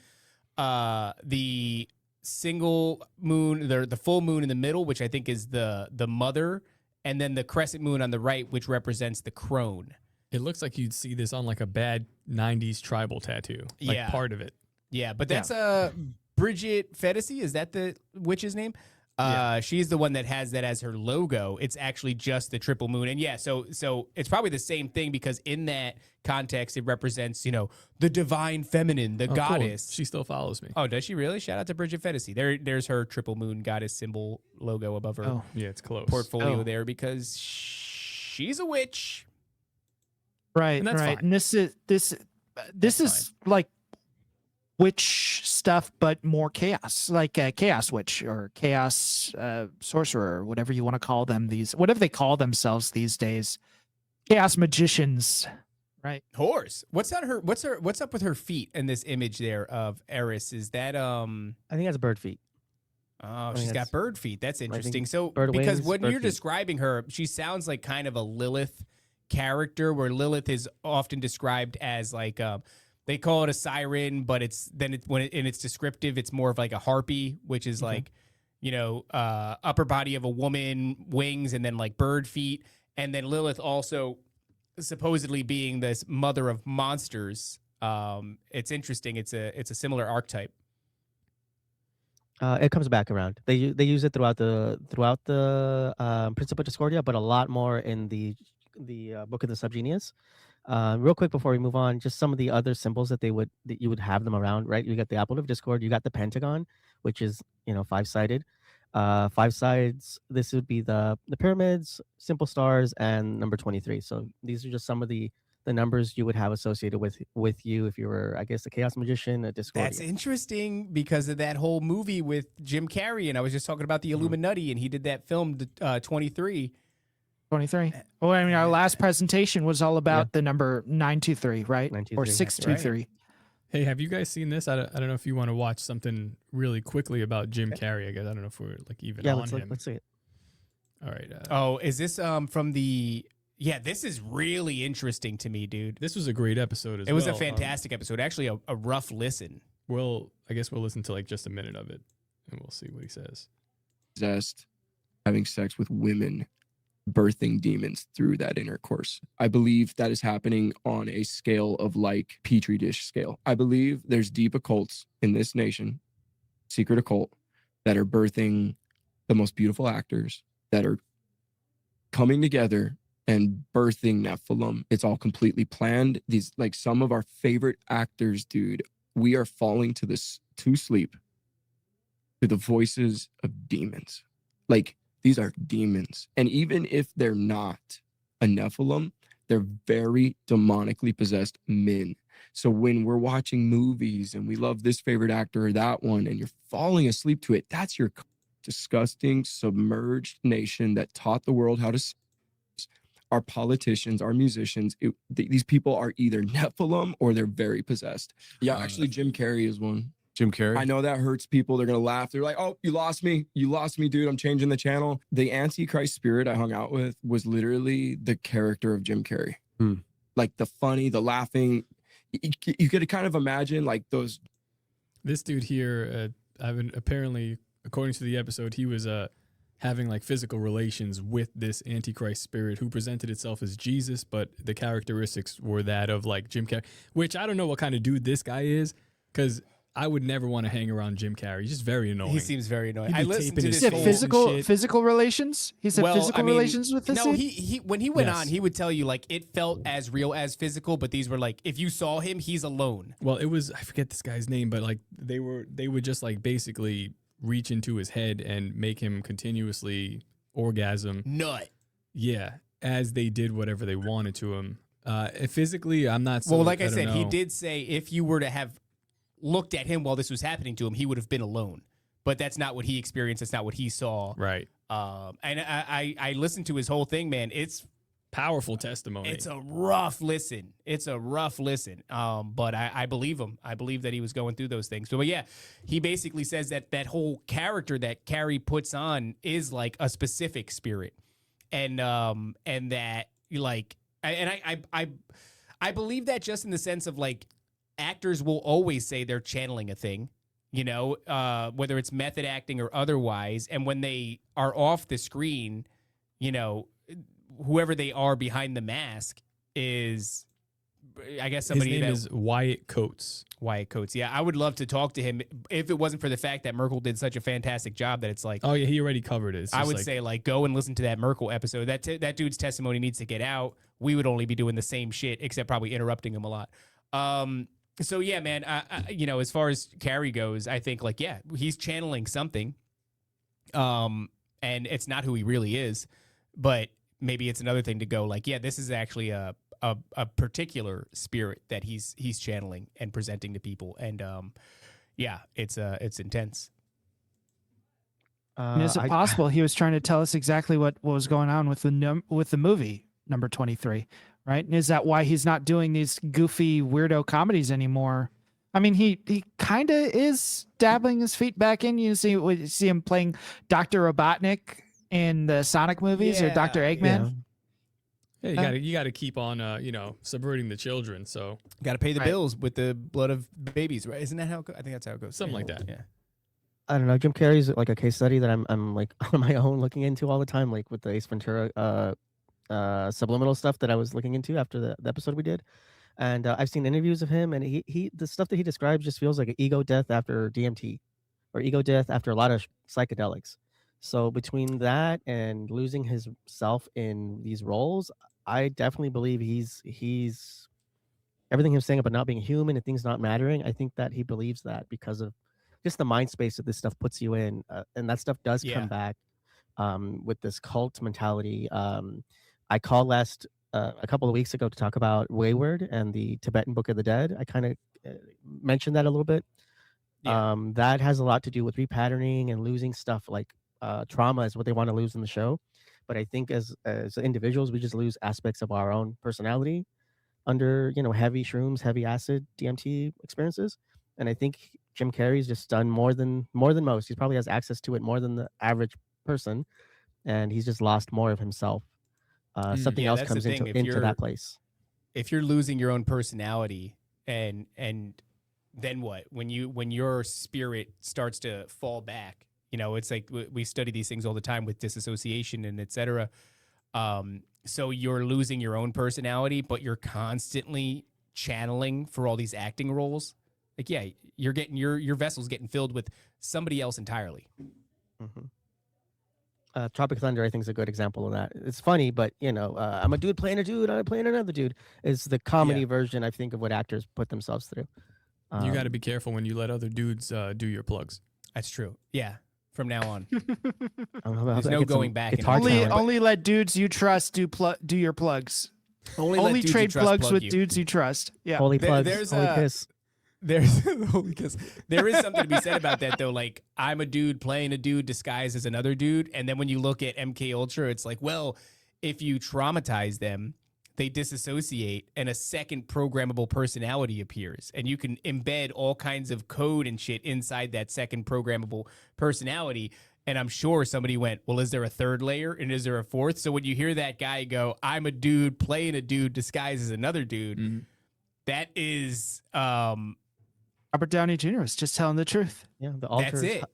the single moon, the full moon in the middle, which I think is the mother, and then the crescent moon on the right, which represents the crone. It looks like you'd see this on like a bad 90s tribal tattoo. Like Yeah. part of it. Yeah, but that's Bridget Fedesi. Is that the witch's name? Yeah. She's the one that has that as her logo. It's actually just the triple moon, and yeah, so it's probably the same thing because in that context, it represents the divine feminine, the Oh, cool. goddess. She still follows me. Oh, does she really? Shout out to Bridget Fedesi. There's her triple moon goddess symbol logo above her Oh, Yeah, it's close. portfolio Oh. there because she's a witch. right, And that's right. fine. And this is like witch stuff, but more chaos, like a chaos witch or chaos sorcerer, whatever you want to call them. Whatever they call themselves these days, chaos magicians, right? Horse. What's up with her feet in this image there of Eris? Is that I think that's bird feet. Oh, think she's got that's- bird feet. That's interesting. So bird because wings, when bird you're feet. describing her, she sounds like kind of a Lilith character, where Lilith is often described as like they call it a siren, but in its descriptive, it's more of like a harpy, which is like upper body of a woman, wings, and then like bird feet, and then Lilith also supposedly being this mother of monsters. It's interesting. It's a similar archetype. It comes back around. They use it throughout the Principle Discordia, but a lot more in the book of the SubGenius. Real quick before we move on, just some of the other symbols that you would have them around, right? You got the Apple of Discord, you got the Pentagon, which is 5-sided. 5 sides. This would be the pyramids, simple stars, and number 23. So these are just some of the numbers you would have associated with you if you were, I guess, a chaos magician, a Discordian. That's interesting because of that whole movie with Jim Carrey, and I was just talking about the Illuminati, and he did that film 23. 23. Well, I mean, our last presentation was all about the number 923, right? 923, Or that's 623. Hey, have you guys seen this? I don't know if you want to watch something really quickly about Jim Carrey. I guess I don't know if we're like even Yeah, on him. let's see it. All right. Oh, is this from the? Yeah, this is really interesting to me, dude. This was a great episode as well. It was a fantastic episode. Actually, a rough listen. I guess we'll listen to like just a minute of it, and we'll see what he says. Possessed, having sex with women, birthing demons through that intercourse. I believe that is happening on a scale of like Petri dish scale. I believe there's deep occults in this nation, secret occult, that are birthing the most beautiful actors, that are coming together and birthing Nephilim. It's all completely planned. These, like, some of our favorite actors, dude, we are falling to sleep to the voices of demons. Like, these are demons. And even if they're not a Nephilim, they're very demonically possessed men. So when we're watching movies and we love this favorite actor or that one, and you're falling asleep to it, that's your disgusting, submerged nation that taught the world how to. Our politicians, our musicians, these people are either Nephilim or they're very possessed. Yeah, actually, Jim Carrey is one. Jim Carrey. I know that hurts people. They're going to laugh. They're like, oh, you lost me. You lost me, dude. I'm changing the channel. The Antichrist spirit I hung out with was literally the character of Jim Carrey. Like the funny, the laughing. You could kind of imagine like those. This dude here, apparently, according to the episode, he was having like physical relations with this Antichrist spirit who presented itself as Jesus, but the characteristics were that of like Jim Carrey, which I don't know what kind of dude this guy is, because I would never want to hang around Jim Carrey. He's just very annoying. He seems very annoying. He'd be I listened taping to his this He face said whole- and shit. physical relations? He said Well, physical I mean, relations with this No, dude? he when he went Yes. on, he would tell you like it felt as real as physical, but these were like if you saw him, he's alone. Well, it was, I forget this guy's name, but like they would just like basically reach into his head and make him continuously orgasm. Nut. Yeah, as they did whatever they wanted to him. Physically, I'm not. Well, like I don't said, he know. did say if you were to have looked at him while this was happening to him, he would have been alone. But that's not what he experienced. That's not what he saw. Right. And I listened to his whole thing, man. It's Powerful testimony. It's a rough listen. But I believe him. I believe that he was going through those things. So, but yeah, he basically says that whole character that Carrey puts on is like a specific spirit, and that like, I believe that just in the sense of like, actors will always say they're channeling a thing, you know, whether it's method acting or otherwise, and when they are off the screen, you know, whoever they are behind the mask is, I guess, somebody. His name is Wyatt Coates. Wyatt Coates. Yeah, I would love to talk to him if it wasn't for the fact that Merkel did such a fantastic job that it's like. Oh yeah, he already covered it. I would say like go and listen to that Merkel episode. That dude's testimony needs to get out. We would only be doing the same shit, except probably interrupting him a lot. So yeah, man. You know, as far as Carrey goes, I think like yeah, he's channeling something. And it's not who he really is, but maybe it's another thing to go like, yeah, this is actually a particular spirit that he's channeling and presenting to people, and yeah, it's intense. And is it possible he was trying to tell us exactly what was going on with the movie number 23, right? And is that why he's not doing these goofy weirdo comedies anymore? I mean, he kind of is dabbling his feet back in. You see him playing Dr. Robotnik in the Sonic movies, or Dr. Eggman. Yeah, you got to keep on, you know, subverting the children. So Got to pay the bills with the blood of babies, right? Isn't that how it goes? I think that's how it goes. something like that. Yeah. I don't know. Jim Carrey's like a case study that I'm like on my own looking into all the time, like with the Ace Ventura Subliminal stuff that I was looking into after the episode we did. And I've seen interviews of him, and he the stuff that he describes just feels like an ego death after DMT, or ego death after a lot of psychedelics. So between that and losing his self in these roles, I definitely believe he's everything he was saying about not being human and things not mattering. I think that he believes that because of just the mind space that this stuff puts you in, and that stuff does come back with this cult mentality. I called a couple of weeks ago to talk about Wayward and the Tibetan Book of the Dead. I kind of mentioned that a little bit. That has a lot to do with repatterning and losing stuff like trauma is what they want to lose in the show. But I think as individuals, we just lose aspects of our own personality under, you know, heavy shrooms, heavy acid, DMT experiences. And I think Jim Carrey's just done more than most. He probably has access to it more than the average person, and he's just lost more of himself. Something else comes into that place. If you're losing your own personality, and then what? When your spirit starts to fall back, you know, it's like we study these things all the time with disassociation and et cetera. So you're losing your own personality, but you're constantly channeling for all these acting roles. Like, yeah, you're getting your vessel's getting filled with somebody else entirely. Mm-hmm. Tropic Thunder, I think, is a good example of that. It's funny, but you know, I'm a dude playing a dude, I'm playing another dude. Is the comedy version, I think, of what actors put themselves through. You got to be careful when you let other dudes do your plugs. That's true. Yeah. From now on, There's no going back. Only let dudes you trust do your plugs. Only trade plugs with dudes you trust. Yeah. Holy plugs. Holy kiss. There is something to be said about that though. Like, I'm a dude playing a dude disguised as another dude, and then when you look at MK Ultra, it's like, well, if you traumatize them, they disassociate, and a second programmable personality appears, and you can embed all kinds of code and shit inside that second programmable personality. And I'm sure somebody went, well, is there a third layer and is there a fourth? So when you hear that guy go, I'm a dude playing a dude disguised as another dude, that is Robert Downey Jr. was just telling the truth. Yeah, the altar. That's it.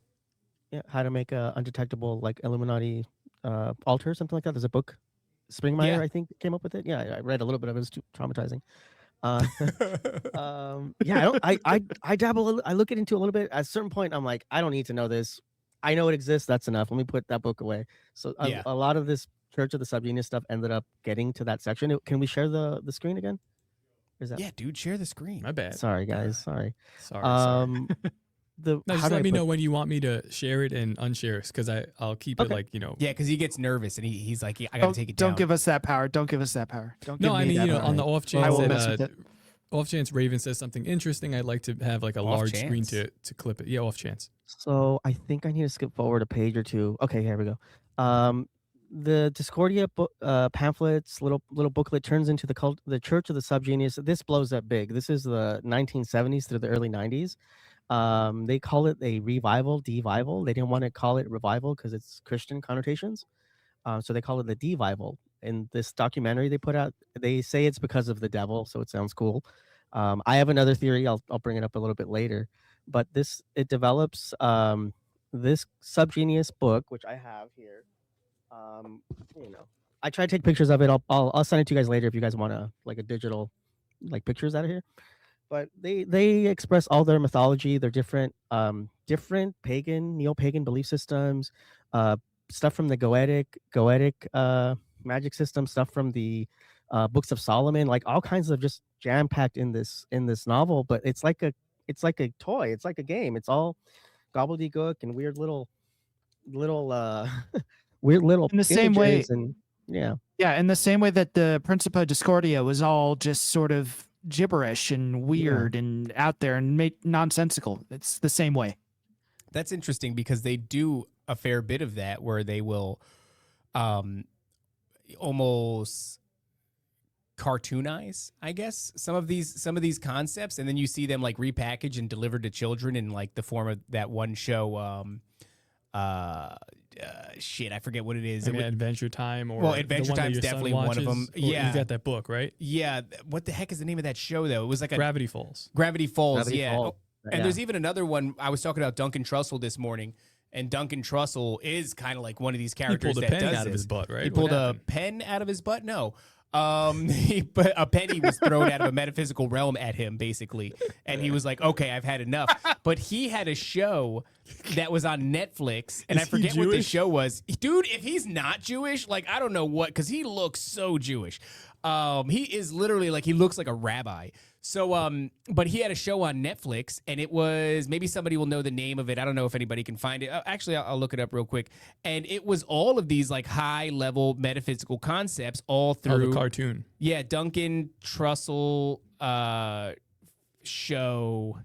Yeah, how to make a undetectable like Illuminati altar, something like that. There's a book. Springmeyer, I think, came up with it. Yeah, I read a little bit of it. It was too traumatizing. I dabble. I look into a little bit. At a certain point, I'm like, I don't need to know this. I know it exists. That's enough. Let me put that book away. So a lot of this Church of the SubGenius stuff ended up getting to that section. Can we share the screen again? Is that... Yeah, dude, share the screen. My bad. Sorry, guys. Sorry. Sorry. Just let me know when you want me to share it and unshare it, because I'll keep it like, you know. Yeah, because he gets nervous and he's like, I gotta take it down. Don't give us that power. Don't give us that power. Don't. No, give I me mean, that you know, power. on the off I chance will mess that with it. Off chance Raven says something interesting, I'd like to have like a large screen chance. to clip it. Yeah, off chance. So I think I need to skip forward a page or two. Okay, here we go. The Discordia pamphlets, little booklet turns into the Church of the Subgenius. This blows up big. This is the 1970s through the early 90s. They call it a revival, devival. They didn't want to call it revival because it's Christian connotations. So they call it the devival. In this documentary they put out, they say it's because of the devil, so it sounds cool. I have another theory. I'll bring it up a little bit later. But it develops this SubGenius book, which I have here. I try to take pictures of it. I'll send it to you guys later if you guys want to like a digital pictures out of here. But they express all their mythology, their different pagan, neo-pagan belief systems, stuff from the Goetic magic system, stuff from the books of Solomon, like all kinds of just jam-packed in this novel. But it's like a toy, it's like a game. It's all gobbledygook and weird little weird little In the same way- images and Yeah, in the same way that the Principia Discordia was all just sort of gibberish and weird and out there and nonsensical. It's the same way. That's interesting because they do a fair bit of that where they will almost cartoonize, I guess, some of these concepts, and then you see them like repackaged and delivered to children in like the form of that one show shit, I forget what it is. Like Adventure Time, or Adventure Time is definitely one of them. Yeah, you got that book, right? Yeah, what the heck is the name of that show though? It was like Gravity Falls. Gravity Falls. Gravity Yeah. Falls. And there's even another one. I was talking about Duncan Trussell this morning, and Duncan Trussell is kind of like one of these He characters pulled a that pen does out of this. his butt, right? He What pulled a happened? pen out of his butt. No. But a penny was thrown out of a metaphysical realm at him, basically, and he was like, "Okay, I've had enough." But he had a show that was on Netflix, and Is I he forget what the Jewish? show was. Dude, if he's not Jewish, like I don't know what, because he looks so Jewish. He is literally like he looks like a rabbi. So, but he had a show on Netflix, and it was, maybe somebody will know the name of it. I don't know if anybody can find it. Actually, I'll look it up real quick. And it was all of these like high level metaphysical concepts all through the cartoon. Yeah, Duncan Trussell show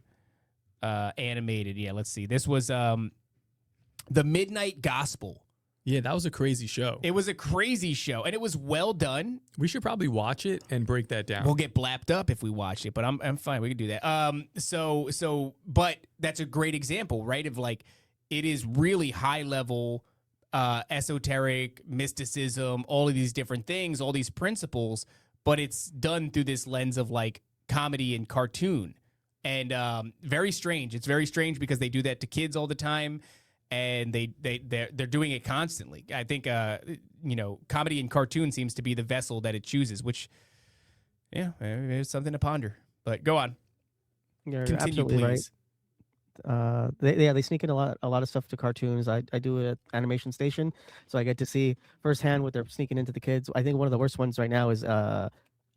animated. Yeah, let's see. This was The Midnight Gospel. Yeah, that was a crazy show. It was a crazy show, and it was well done. We should probably watch it and break that down. We'll get blapped up if we watch it, but I'm fine. We can do that. But that's a great example, right? Of like, it is really high level, esoteric mysticism, all of these different things, all these principles, but it's done through this lens of like comedy and cartoon, and very strange. It's very strange because they do that to kids all the time. And they're doing it constantly. I think comedy and cartoon seems to be the vessel that it chooses, which there's something to ponder. But go on. You're Continue, absolutely please. right. They sneak in a lot of stuff to cartoons. I do an animation station, so I get to see firsthand what they're sneaking into the kids. I think one of the worst ones right now is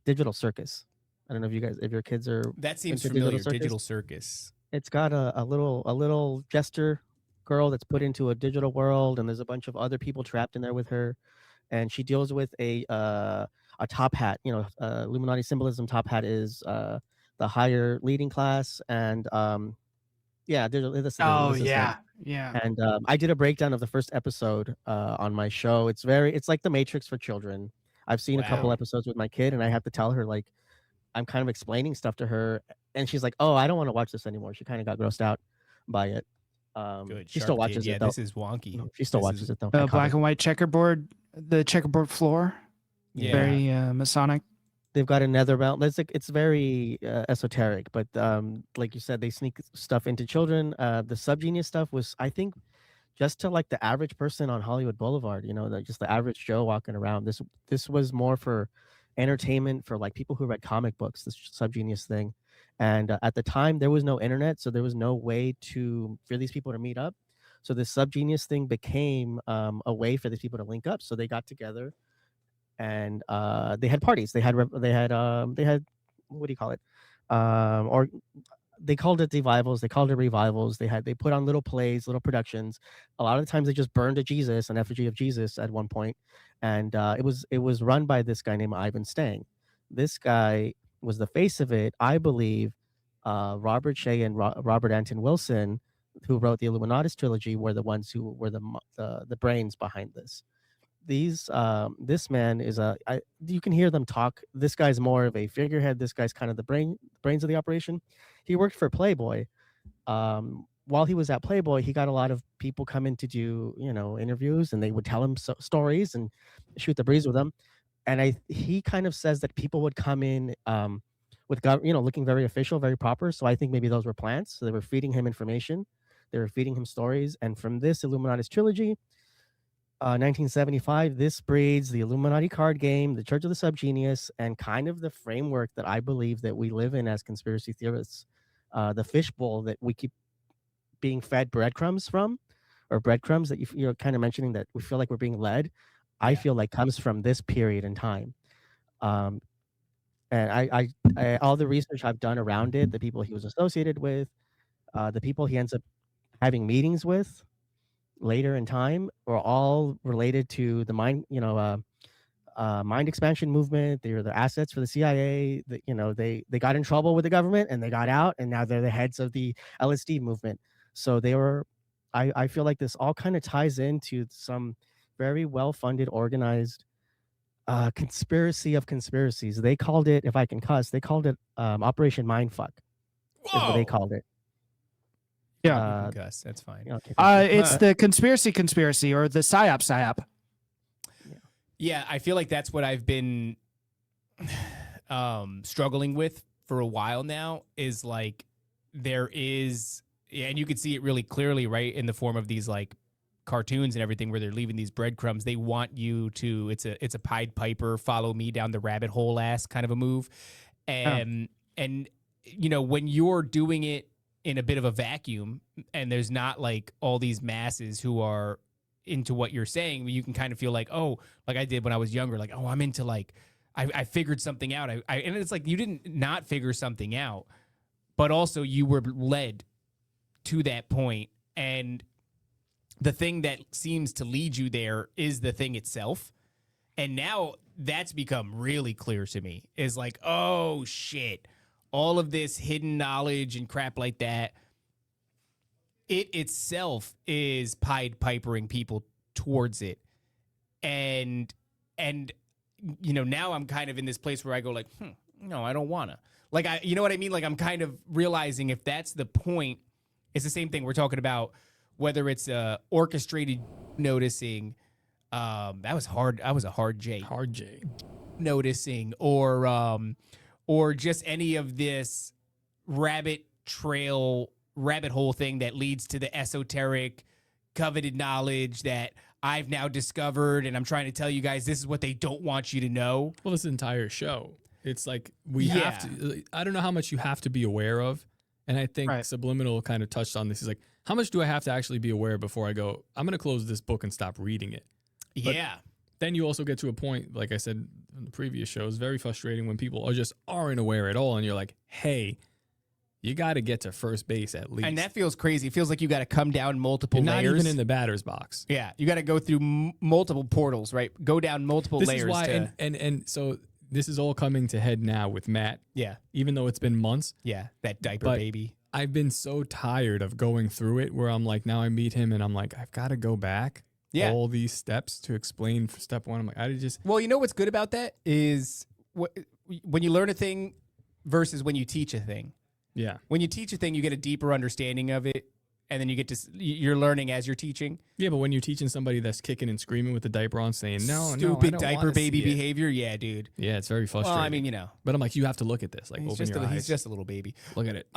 Digital Circus. I don't know if your kids are. That seems into familiar. Digital Circus. Digital Circus. It's got a little jester girl that's put into a digital world, and there's a bunch of other people trapped in there with her, and she deals with a top hat. Illuminati symbolism top hat is the higher leading class, and Yeah. And I did a breakdown of the first episode on my show. It's like the Matrix for children. I've seen a couple Wow. episodes with my kid, and I have to tell her, like, I'm kind of explaining stuff to her, and she's like, "Oh, I don't want to watch this anymore." She kind of got grossed out by it. Good. She Shark still Kid. watches Yeah, it though. this is wonky. She still This watches is- it though. Black and white checkerboard, the checkerboard floor. Yeah. Very Masonic. They've got a nether realm. It's very esoteric, but like you said, they sneak stuff into children. The SubGenius stuff was, I think, just to like the average person on Hollywood Boulevard. Just the average Joe walking around. This was more for entertainment for like people who read comic books. This SubGenius thing. And at the time, there was no internet, so there was no way for these people to meet up. So this SubGenius thing became a way for these people to link up. So they got together, and they had parties. They had what do you call it? Or they called it revivals. They called it revivals. They put on little plays, little productions. A lot of the times they just burned a Jesus, an effigy of Jesus, at one point, and it was run by this guy named Ivan Stang. This guy was the face of it, I believe Robert Shea and Robert Anton Wilson, who wrote the Illuminatus trilogy, were the ones who were the brains behind this. This man is you can hear them talk. This guy's more of a figurehead. This guy's kind of the brains of the operation. He worked for Playboy. While he was at Playboy, he got a lot of people come in to do, interviews, and they would tell him stories and shoot the breeze with them. And he kind of says that people would come in with looking very official, very proper. So I think maybe those were plants. So they were feeding him information, they were feeding him stories. And from this Illuminatus trilogy, 1975, this breeds the Illuminati card game, the Church of the SubGenius, and kind of the framework that I believe that we live in as conspiracy theorists. The fishbowl that we keep being fed breadcrumbs from, or breadcrumbs that you're kind of mentioning that we feel like we're being led, I feel like comes from this period in time. And I all the research I've done around it, the people he was associated with, the people he ends up having meetings with later in time, are all related to the mind expansion movement. They were the assets for the CIA. They got in trouble with the government and they got out, and now they're the heads of the LSD movement. So they were. I feel like this all kind of ties into some very well-funded, organized conspiracy of conspiracies. They called it, if I can cuss, they called it Operation Mindfuck. Is what they called it. Yeah. Gus, that's fine. Okay, It's the conspiracy or the psyop. Yeah, I feel like that's what I've been struggling with for a while now, is like there is, and you can see it really clearly, right, in the form of these like cartoons and everything where they're leaving these breadcrumbs. They want you to, it's a Pied Piper, follow me down the rabbit hole ass kind of a move. And when you're doing it in a bit of a vacuum and there's not like all these masses who are into what you're saying, you can kind of feel like, oh, like I did when I was younger, like, oh, I'm into like, I figured something out. And it's like, you didn't not figure something out, but also you were led to that point. And the thing that seems to lead you there is the thing itself. And now that's become really clear to me, is like, oh shit, all of this hidden knowledge and crap like that, it itself is Pied Pipering people towards it. And now I'm kind of in this place where I go like, no, I don't wanna. Like, you know what I mean? Like, I'm kind of realizing if that's the point, it's the same thing we're talking about, whether it's orchestrated noticing, that was hard. I was a hard J. Hard J. Noticing, or just any of this rabbit hole thing that leads to the esoteric, coveted knowledge that I've now discovered, and I'm trying to tell you guys this is what they don't want you to know. Well, this entire show, it's like we have to. I don't know how much you have to be aware of, and I think Subliminal kind of touched on this. He's like, how much do I have to actually be aware before I go, I'm going to close this book and stop reading it? But then you also get to a point, like I said in the previous show, it's very frustrating when people aren't aware at all, and you're like, hey, you got to get to first base at least. And that feels crazy. It feels like you got to come down multiple you're layers. Not even in the batter's box. Yeah, you got to go through multiple portals, right? Go down multiple layers. This is why, and so this is all coming to head now with Matt. Yeah. Even though it's been months. Yeah, that diaper baby. I've been so tired of going through it where I'm like, now I meet him and I'm like, I've got to go back all these steps to explain for step one. I'm like, I just. Well, you know what's good about that is when you learn a thing versus when you teach a thing. Yeah. When you teach a thing, you get a deeper understanding of it, and then you're learning as you're teaching. Yeah, but when you're teaching somebody that's kicking and screaming with the diaper on, saying stupid diaper baby behavior, yeah, dude. Yeah, it's very frustrating. Well, I mean, But I'm like, you have to look at this. Like, open your eyes. He's just a little baby. Look at it.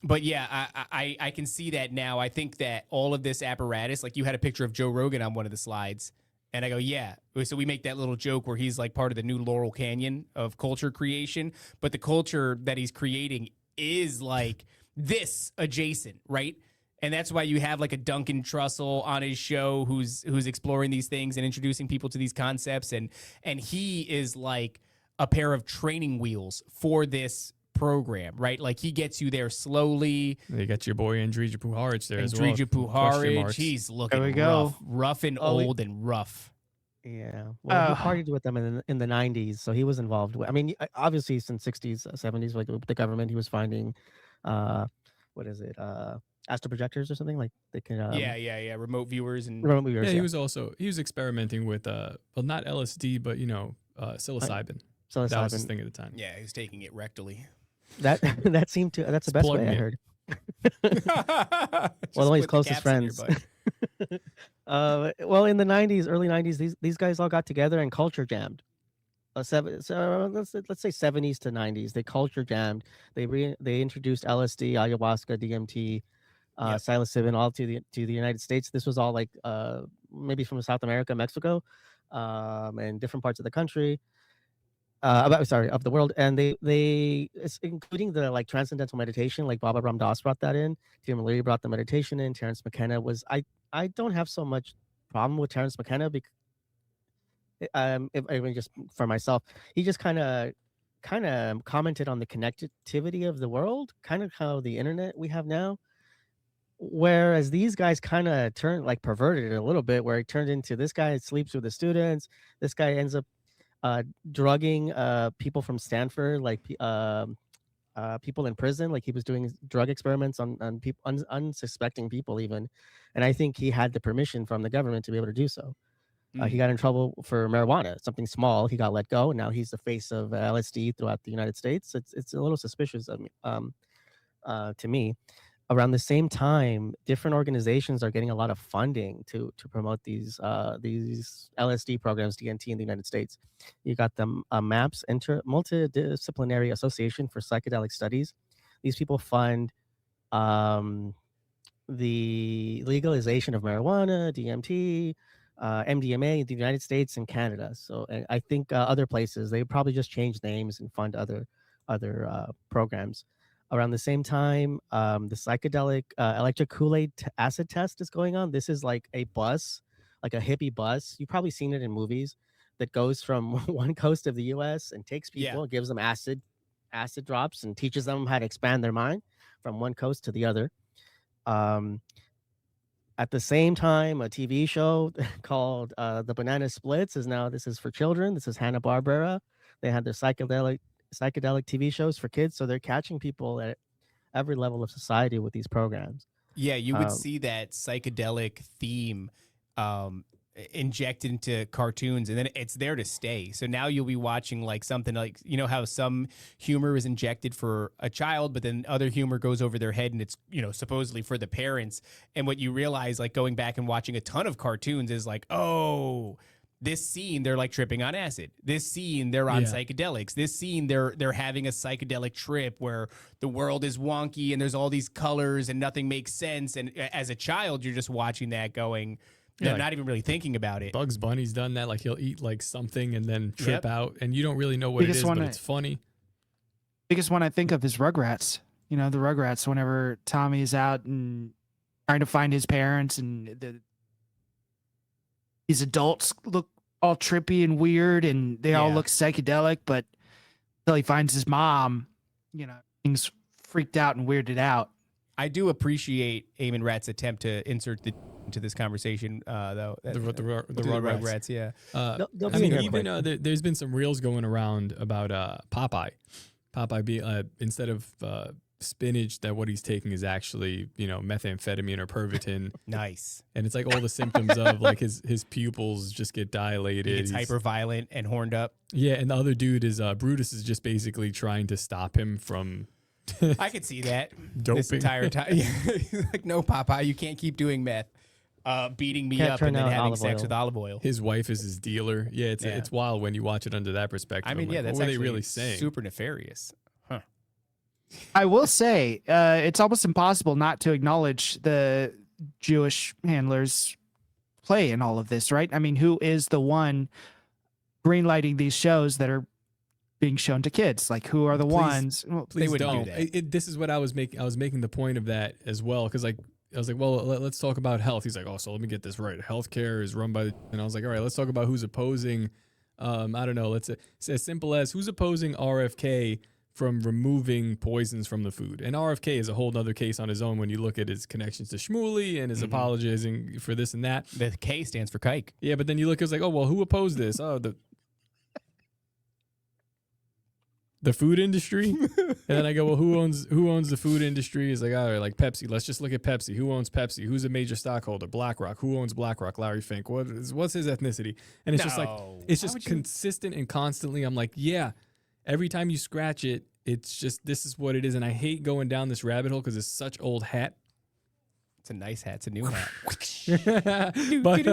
But yeah, I can see that now. I think that all of this apparatus, like you had a picture of Joe Rogan on one of the slides, and I go, yeah. So we make that little joke where he's like part of the new Laurel Canyon of culture creation, but the culture that he's creating is like this adjacent, right? And that's why you have like a Duncan Trussell on his show who's exploring these things and introducing people to these concepts, and he is like a pair of training wheels for this program, right? Like he gets you there slowly. You got your boy Andrija Puharic there as well. Andrija Puharic, he's looking rough and old and rough. Yeah. Well, he Oh. partied with them in the 90s, so he was involved with. I mean, obviously since 60s, 70s, like with the government, he was finding, what is it, astral projectors or something like they can. Yeah. Remote viewers and Remote viewers, Yeah, he was experimenting with well, not LSD, but psilocybin. So That was his thing at the time. yeah, he was taking it rectally. that that seemed to that's the best Plug way I me. heard. Just One of his put the closest caps in your friends. butt. Well, in the 90s, early 90s, these guys all got together and culture jammed. Let's say 70s to 90s, they culture jammed. They introduced LSD, ayahuasca, DMT, Yep. psilocybin, all to the United States. This was all like maybe from South America, Mexico, and different parts of the country. Of the world, and it's including the like transcendental meditation, like Baba Ram Dass brought that in. Tim Leary brought the meditation in. Terrence McKenna was I don't have so much problem with Terrence McKenna because if I mean just for myself, he just kind of commented on the connectivity of the world, kind of how the internet we have now. Whereas these guys kind of perverted it a little bit, where it turned into this guy sleeps with the students, this guy ends up drugging people from Stanford, like people in prison, like he was doing drug experiments on people, unsuspecting people even, and I think he had the permission from the government to be able to do so. He got in trouble for marijuana, something small. He got let go, and now he's the face of LSD throughout the United States. It's a little suspicious of me, to me. Around the same time, different organizations are getting a lot of funding to promote these LSD programs, DNT in the United States. You got the MAPS, Multidisciplinary Association for Psychedelic Studies. These people fund the legalization of marijuana, DMT, MDMA in the United States and Canada. So and I think other places, they probably just change names and fund other programs. Around the same time, the psychedelic electric Kool-Aid acid test is going on. This is like a bus, like a hippie bus. You've probably seen it in movies that goes from one coast of the U.S. and takes people, and gives them acid drops and teaches them how to expand their mind from one coast to the other. At the same time, a TV show called The Banana Splits this is for children. This is Hanna-Barbera. They had their psychedelic TV shows for kids, so they're catching people at every level of society with these programs. Yeah, you would see that psychedelic theme injected into cartoons, and then it's there to stay. So now you'll be watching like something like, you know how some humor is injected for a child, but then other humor goes over their head and it's, supposedly for the parents. And what you realize, like going back and watching a ton of cartoons, is like, oh, this scene they're like tripping on acid. This scene they're on psychedelics. This scene they're having a psychedelic trip where the world is wonky and there's all these colors and nothing makes sense. And as a child, you're just watching that going, they're not even really thinking about it. Bugs Bunny's done that. Like he'll eat like something and then trip out, and you don't really know what it is, but it's funny. Biggest one I think of is Rugrats. The Rugrats, whenever Tommy is out and trying to find his parents, and these adults look all trippy and weird, and they all look psychedelic, but until he finds his mom, things freaked out and weirded out. I do appreciate Eamon Rat's attempt to insert into this conversation, though. The Rugrats, yeah. I mean, even there's been some reels going around about Popeye. Popeye being instead of spinach, that what he's taking is actually methamphetamine or Pervitin. Nice. And it's like all the symptoms of like his pupils just get dilated. He's hyper violent and horned up. Yeah, and the other dude is Brutus is just basically trying to stop him from. I could see that doping this entire time. He's like, no, Popeye, you can't keep doing meth. Beating me up and then having sex with olive oil. His wife is his dealer. Yeah, it's wild when you watch it under that perspective. I mean, like, that's what were actually they really saying? Super nefarious. Huh. I will say, it's almost impossible not to acknowledge the Jewish handlers' play in all of this, right? I mean, who is the one greenlighting these shows that are being shown to kids? Like, who are the ones? Well, Please wouldn't don't. do that. This is what I was making. I was making the point of that as well, because like I was like, well, let's talk about health. He's like, oh, so let me get this right. Healthcare is run by, and I was like, all right, let's talk about who's opposing. I don't know. Let's say as simple as who's opposing RFK from removing poisons from the food. And RFK is a whole other case on his own when you look at his connections to Shmuley and his apologizing for this and that. The K stands for kike. Yeah, but then you look, it's like, oh, well, who opposed this? Oh, the food industry. And then I go, well, who owns the food industry? It's like, all right, like Pepsi. Let's just look at Pepsi. Who owns Pepsi? Who's a major stockholder? BlackRock. Who owns BlackRock? Larry Fink. What's his ethnicity? And it's just like, it's just consistent and constantly. I'm like, yeah. Every time you scratch it, it's just, this is what it is. And I hate going down this rabbit hole because it's such old hat. It's a nice hat. It's a new hat. But,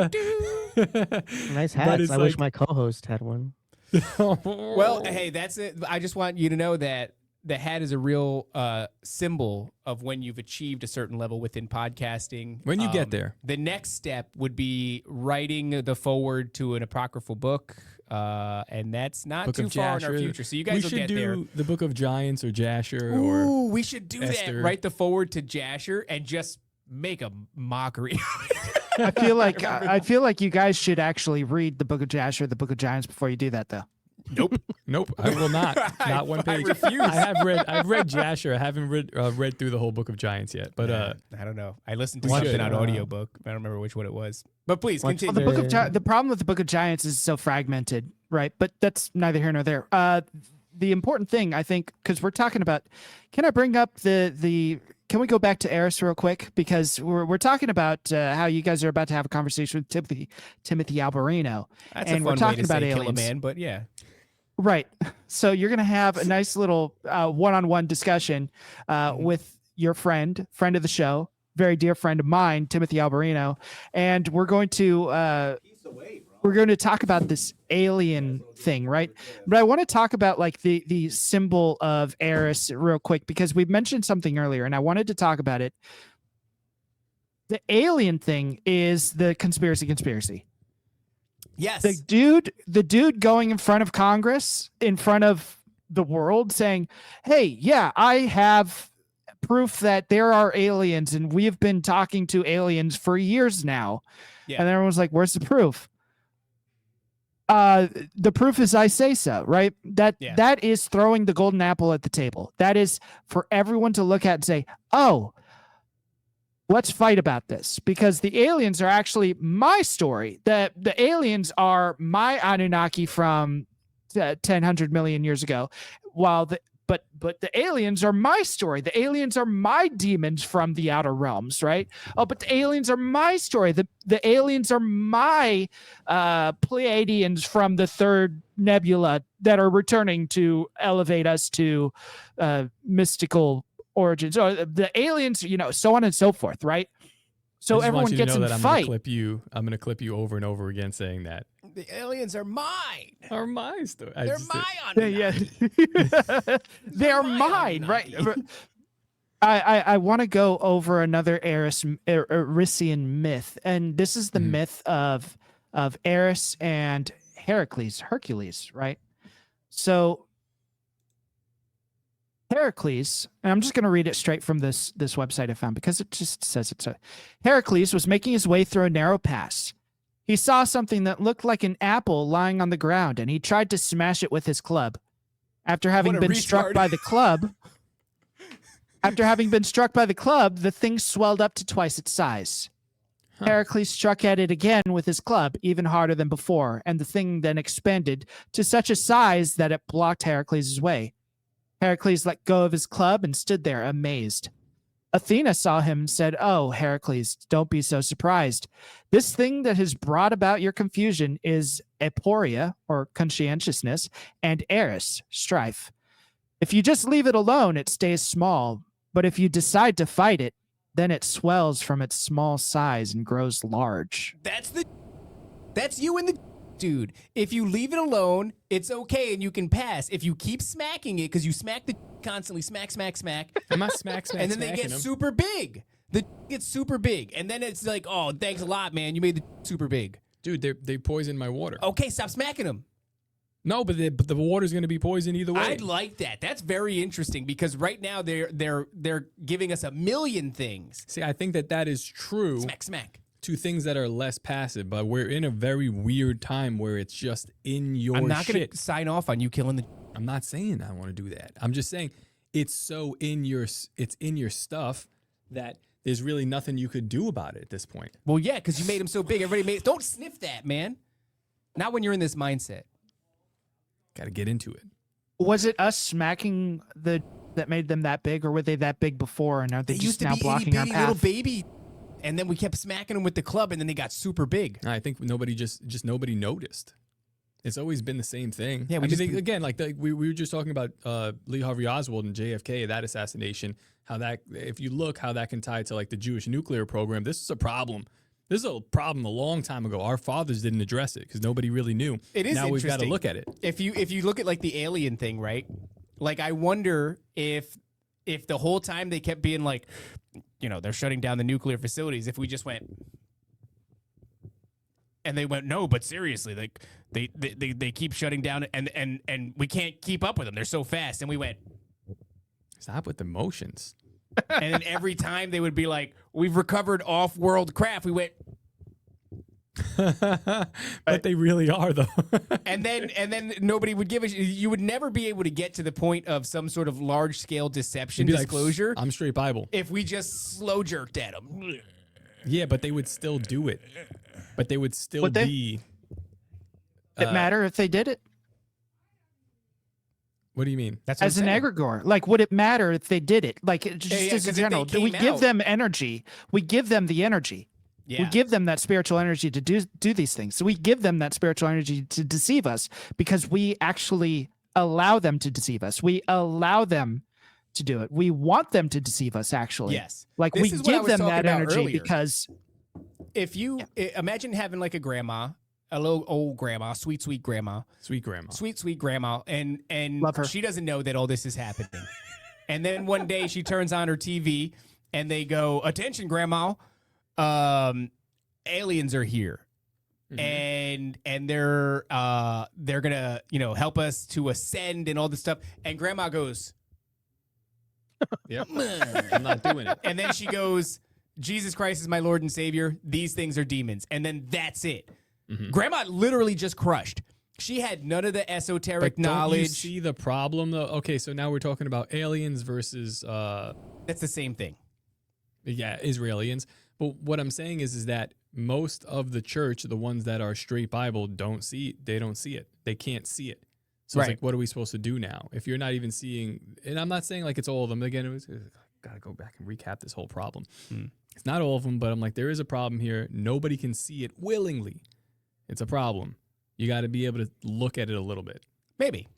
Nice But hats. it's I wish like- my co-host had one. Well, hey, that's it. I just want you to know that the hat is a real symbol of when you've achieved a certain level within podcasting. When you get there. The next step would be writing the forward to an apocryphal book. And that's not Book too of far in our Jasher. future. So you guys We will should get do there. the Book of Giants or Jasher or Ooh, we should do Esther. that. Write the forward to Jasher and just make a mockery. I feel like you guys should actually read the Book of Jasher, the Book of Giants before you do that, though. Nope, I will not. Not one page. refuse. I've read Jasher. I haven't read through the whole Book of Giants yet. But I don't know. I listened to We something should. on audiobook. I don't remember which one it was. But please Watch- continue. Well, the problem with the Book of Giants is so fragmented, right? But that's neither here nor there. The important thing, I think, because we're talking about, can I bring up the can we go back to Eris real quick? Because we're talking about how you guys are about to have a conversation with Timothy Alberino. That's and a we're fun talking way to about say kill a aliens. man, but yeah. Right. So you're going to have a nice little one-on-one discussion with your friend of the show, very dear friend of mine, Timothy Alberino, and we're going to talk about this alien thing, right? But I want to talk about like the symbol of Eris real quick because we mentioned something earlier, and I wanted to talk about it. The alien thing is the conspiracy. Yes. The dude going in front of Congress, in front of the world, saying, "Hey, yeah, I have proof that there are aliens, and we have been talking to aliens for years now." Yeah. And everyone's like, "Where's the proof?" The proof is I say so, right? That is throwing the golden apple at the table. That is for everyone to look at and say, "Oh, let's fight about this," because the aliens are actually my story. The aliens are my Anunnaki from 1,000 million years ago, while but the aliens are my story. The aliens are my demons from the outer realms, right? Oh, but the aliens are my story. The aliens are my Pleiadians from the third nebula that are returning to elevate us to mystical origins, or the aliens, so on and so forth, right? So I just everyone want you to gets know in that fight. I'm gonna clip you over and over again saying that. The aliens are mine. Are my story. They're my Yeah, Anunnaki. they're my mine, right? Anunnaki. I want to go over another Erisian myth, and this is the myth of Eris and Hercules, right? So Heracles, and I'm just going to read it straight from this website I found because it just says it. So Heracles was making his way through a narrow pass. He saw something that looked like an apple lying on the ground, and he tried to smash it with his club. After having What a been struck retard. by the club, the thing swelled up to twice its size. Huh. Heracles struck at it again with his club, even harder than before, and the thing then expanded to such a size that it blocked Heracles' way. Heracles let go of his club and stood there amazed. Athena saw him and said, "Oh, Heracles, don't be so surprised. This thing that has brought about your confusion is aporia, or conscientiousness, and eris, strife. If you just leave it alone, it stays small, but if you decide to fight it, then it swells from its small size and grows large." That's you and the dude. If you leave it alone, it's okay and you can pass. If you keep smacking it, because you smack the constantly, smack, I'm not smack, and then they get smacking them. super big. The gets super big, and then it's like, "Oh, thanks a lot, man. You made the super big." Dude, they poisoned my water. Okay, stop smacking them. No, but the water's gonna be poisoned either way. I'd like that. That's very interesting because right now they're giving us a million things. See, I think that is true Smack, smack. to things that are less passive, but we're in a very weird time where it's just in your I'm not going shit. to sign off on you killing the. I'm not saying I want to do that. I'm just saying it's so in your stuff that there's really nothing you could do about it at this point. Well, yeah, because you made him so big. Everybody made. Don't sniff that, man. Not when you're in this mindset. Got to get into it. Was it us smacking that made them that big, or were they that big before and are they They just used to now be blocking our itty bitty little path? baby, and then we kept smacking them with the club, and then they got super big. I think nobody nobody noticed. It's always been the same thing. Yeah, I mean, again, like we were just talking about Lee Harvey Oswald and JFK, that assassination. How that, if you look, how that can tie to like the Jewish nuclear program. This is a problem. This is a problem a long time ago. Our fathers didn't address it because nobody really knew. It is now we've got to interesting. look at it. If you look at like the alien thing, right? Like I wonder if the whole time they kept being like, you know, they're shutting down the nuclear facilities. If we just went, and they went, no, but seriously, like they keep shutting down, and we can't keep up with them. They're so fast, and we went. Stop with the motions. And then every time they would be like, we've recovered off-world craft. We went, But they really are, though. and then nobody would give a you would never be able to get to the point of some sort of large-scale deception You'd be like, disclosure I'm straight Bible. if we just slow jerked at them. Yeah, but they would still do it. But they would still Would they? be. Did it matter if they did it? What do you mean? That's what As I'm an saying. egregore, like, would it matter if they did it? Like, just Yeah, as 'cause a if they general, do we came give out- them energy? We give them the energy. Yeah. We give them that spiritual energy to do these things. So we give them that spiritual energy to deceive us because we actually allow them to deceive us. We allow them to do it. We want them to deceive us, actually. Yes. Like, This we is what I give was them talking that about energy earlier. because If you imagine having like a grandma, a little old grandma, sweet grandma, Sweet grandma. sweet grandma, and Love her. she doesn't know that all this is happening. And then one day she turns on her TV and they go, "Attention, grandma, aliens are here." And they're gonna help us to ascend and all this stuff. And grandma goes, Yep. I'm not doing it. and then she goes, "Jesus Christ is my Lord and Savior. These things are demons." And then that's it. Grandma literally just crushed. She had none of the esoteric But don't you knowledge. see the problem, though? Okay, so now we're talking about aliens versus, That's the same thing. Israelians. But what I'm saying is that most of the church, the ones that are straight Bible, don't see it. They don't see it. They can't see it. So Right. it's like, what are we supposed to do now? If you're not even seeing, and I'm not saying like it's all of them. Again, got to go back and recap this whole problem. It's not all of them, but I'm like, there is a problem here. Nobody can see it willingly. It's a problem. You got to be able to look at it a little bit. Maybe.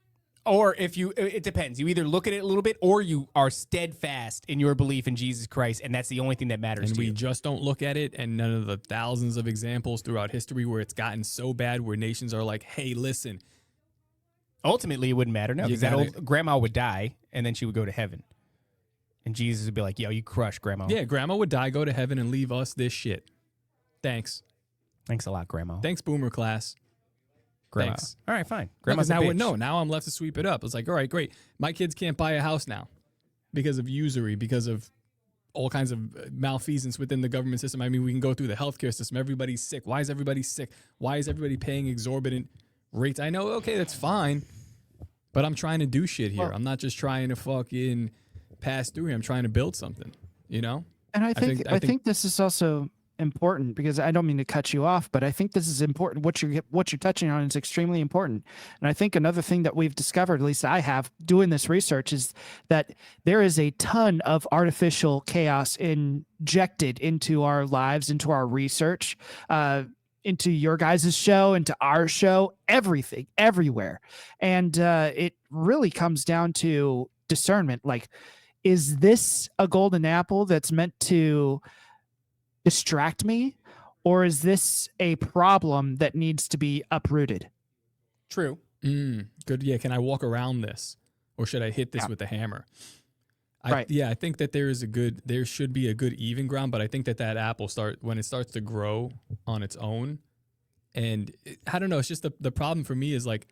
Or it depends. You either look at it a little bit or you are steadfast in your belief in Jesus Christ, and that's the only thing that matters And to we you. just don't look at it, and none of the thousands of examples throughout history where it's gotten so bad where nations are like, hey, listen. Ultimately, it wouldn't matter. No, You because that gotta- old grandma would die, and then she would go to heaven. And Jesus would be like, "Yo, you crushed, grandma." Yeah, grandma would die, go to heaven, and leave us this shit. Thanks. Thanks a lot, grandma. Thanks, boomer class. grandma. Thanks. All right, fine. Grandma's Grandma's a now, bitch. now I'm left to sweep it up. It's like, all right, great. My kids can't buy a house now because of usury, because of all kinds of malfeasance within the government system. I mean, we can go through the healthcare system. Everybody's sick. Why is everybody sick? Why is everybody paying exorbitant rates? I know, okay, that's fine, but I'm trying to do shit here. Well- I'm not just trying to fucking pass through here. I'm trying to build something, you know? And I think- think this is also important because I don't mean to cut you off, but I think this is important. What you're touching on is extremely important. And I think another thing that we've discovered, at least I have doing this research, is that there is a ton of artificial chaos injected into our lives, into our research, into your guys' show, into our show, everything, everywhere. And it really comes down to discernment. Like, is this a golden apple that's meant to distract me, or is this a problem that needs to be uprooted? True. Good. Yeah. Can I walk around this, or should I hit this Yeah. with a hammer? Right. Yeah. I think that there should be a good even ground, but I think that apple when it starts to grow on its own, and I don't know. It's just the problem for me is like,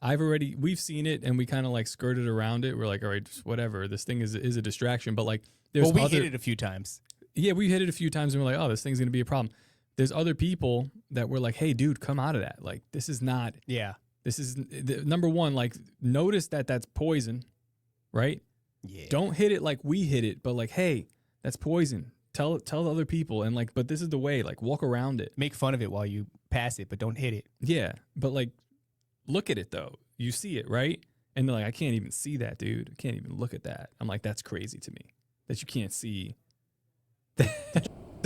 we've seen it and we kind of like skirted around it. We're like, all right, just whatever. This thing is a distraction, but like there's Well, we other, hit it a few times. yeah, we hit it a few times and we're like, oh, this thing's going to be a problem. There's other people that were like, hey, dude, come out of that. Like, this is not, Yeah. This is number one. Like, notice that that's poison, right? Yeah. Don't hit it like we hit it, but like, hey, that's poison. Tell other people, and like, but this is the way. Like, walk around it. Make fun of it while you pass it, but don't hit it. Yeah, but like, look at it though. You see it, right? And they're like, I can't even see that, dude. I can't even look at that. I'm like, that's crazy to me that you can't see.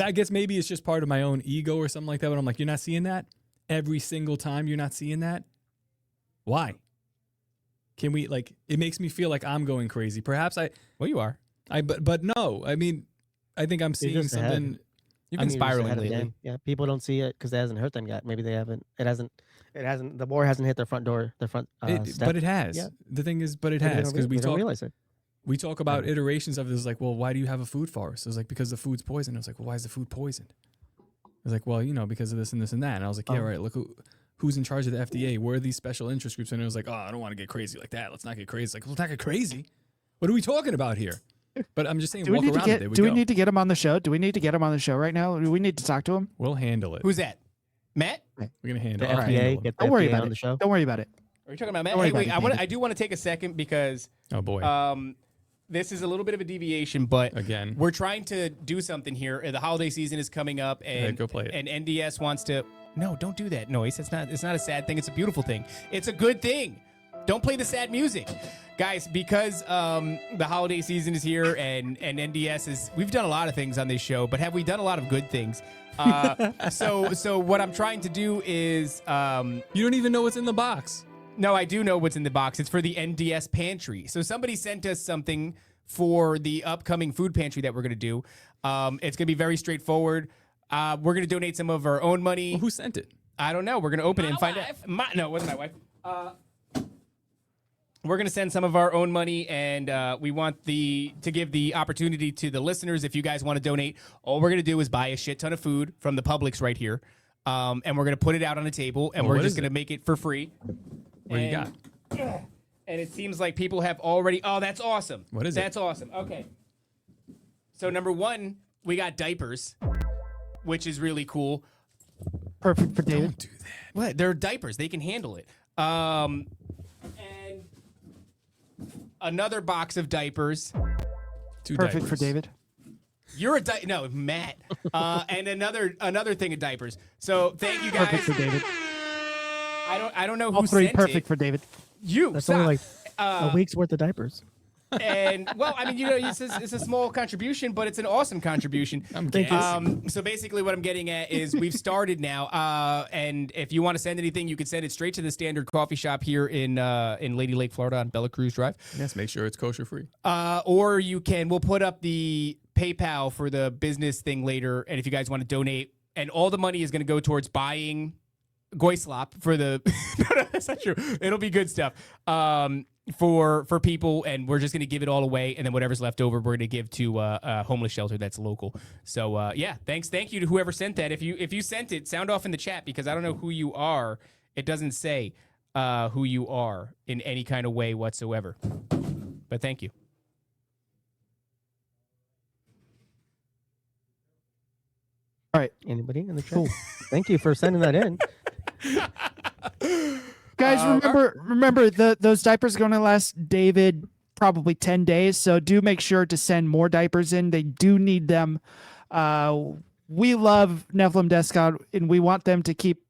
I guess maybe it's just part of my own ego or something like that. But I'm like, you're not seeing that every single time. You're not seeing that. Why? Can we like? It makes me feel like I'm going crazy. Perhaps Well, you are. But no. I mean, I think I'm seeing just ahead. something. You've I been mean, you're just spiraling ahead of the lately. game. Yeah, people don't see it because it hasn't hurt them yet. Maybe they haven't. It hasn't. The war hasn't hit their front door. Their front. Step. But it has. Yeah. The thing is, but it Maybe they has don't because rea- they don't we realize it. talk about iterations of this. Like, well, why do you have a food forest? I was like, because the food's poison. I was like, well, why is the food poisoned? I was like, well, because of this and this and that. And I was like, yeah, right. Look who's in charge of the FDA. Where are these special interest groups? And it was like, oh, I don't want to get crazy like that. Let's not get crazy. Like, let's not get crazy. What are we talking about here? But I'm just saying, Do we walk need to around it. There get? we Do we go. need to get him on the show? Do we need to get him on the show right now? Do we need to talk to him? We'll handle it. Who's that? Matt? We're gonna handle The it. I'll handle FDA it. get the Don't worry FDA about on it. the show. Don't worry about it. Are you talking about Matt? Don't worry Hey, wait, about it, I do want to take a second because Oh boy. this is a little bit of a deviation, but Again. we're trying to do something here. The holiday season is coming up, and go play it. And NDS wants to. No, don't do that noise. It's not a sad thing. It's a beautiful thing. It's a good thing. Don't play the sad music, guys, because the holiday season is here, and NDS is. We've done a lot of things on this show, but have we done a lot of good things? So what I'm trying to do is. You don't even know what's in the box. No, I do know what's in the box. It's for the NDS pantry. So somebody sent us something for the upcoming food pantry that we're going to do. It's going to be very straightforward. We're going to donate some of our own money. Well, who sent it? I don't know. We're going to open it and find out. No, it wasn't my wife. We're going to send some of our own money, and we want to give the opportunity to the listeners. If you guys want to donate, all we're going to do is buy a shit ton of food from the Publix right here, and we're going to put it out on a table, and Well, we're what just is going to it? make it for free. What do you got? And it seems like people have already. Oh, that's awesome. What is it? That's awesome. Okay. So number one, we got diapers, which is really cool. Perfect for David. Do that. What? They're diapers. They can handle it. And another box of diapers. Two Perfect for diapers. David. You're a no, Matt. And another thing of diapers. So thank you guys. Perfect for David. I don't know All who three sent perfect it. for David. You. That's stop. only like a week's worth of diapers. And well, I mean, it's a small contribution, but it's an awesome contribution. Thank you. So basically, what I'm getting at is we've started now, and if you want to send anything, you can send it straight to the Standard Coffee Shop here in Lady Lake, Florida, on Bella Cruz Drive. Yes, make sure it's kosher free. Or we'll put up the PayPal for the business thing later, and if you guys want to donate, and all the money is going to go towards buying Goislop for the. No, that's not true. It'll be good stuff. For people, and we're just going to give it all away, and then whatever's left over, we're going to give to a homeless shelter that's local. So yeah, thank you to whoever sent that. If you sent it, sound off in the chat, because I don't know who you are. It doesn't say who you are in any kind of way whatsoever. But thank you. All right, Anybody in the chat? Thank you for sending that in. guys. Remember those diapers are going to last David probably 10 days. So do make sure to send more diapers in. They do need them. We love Nephilim Death Squad, and we want them to keep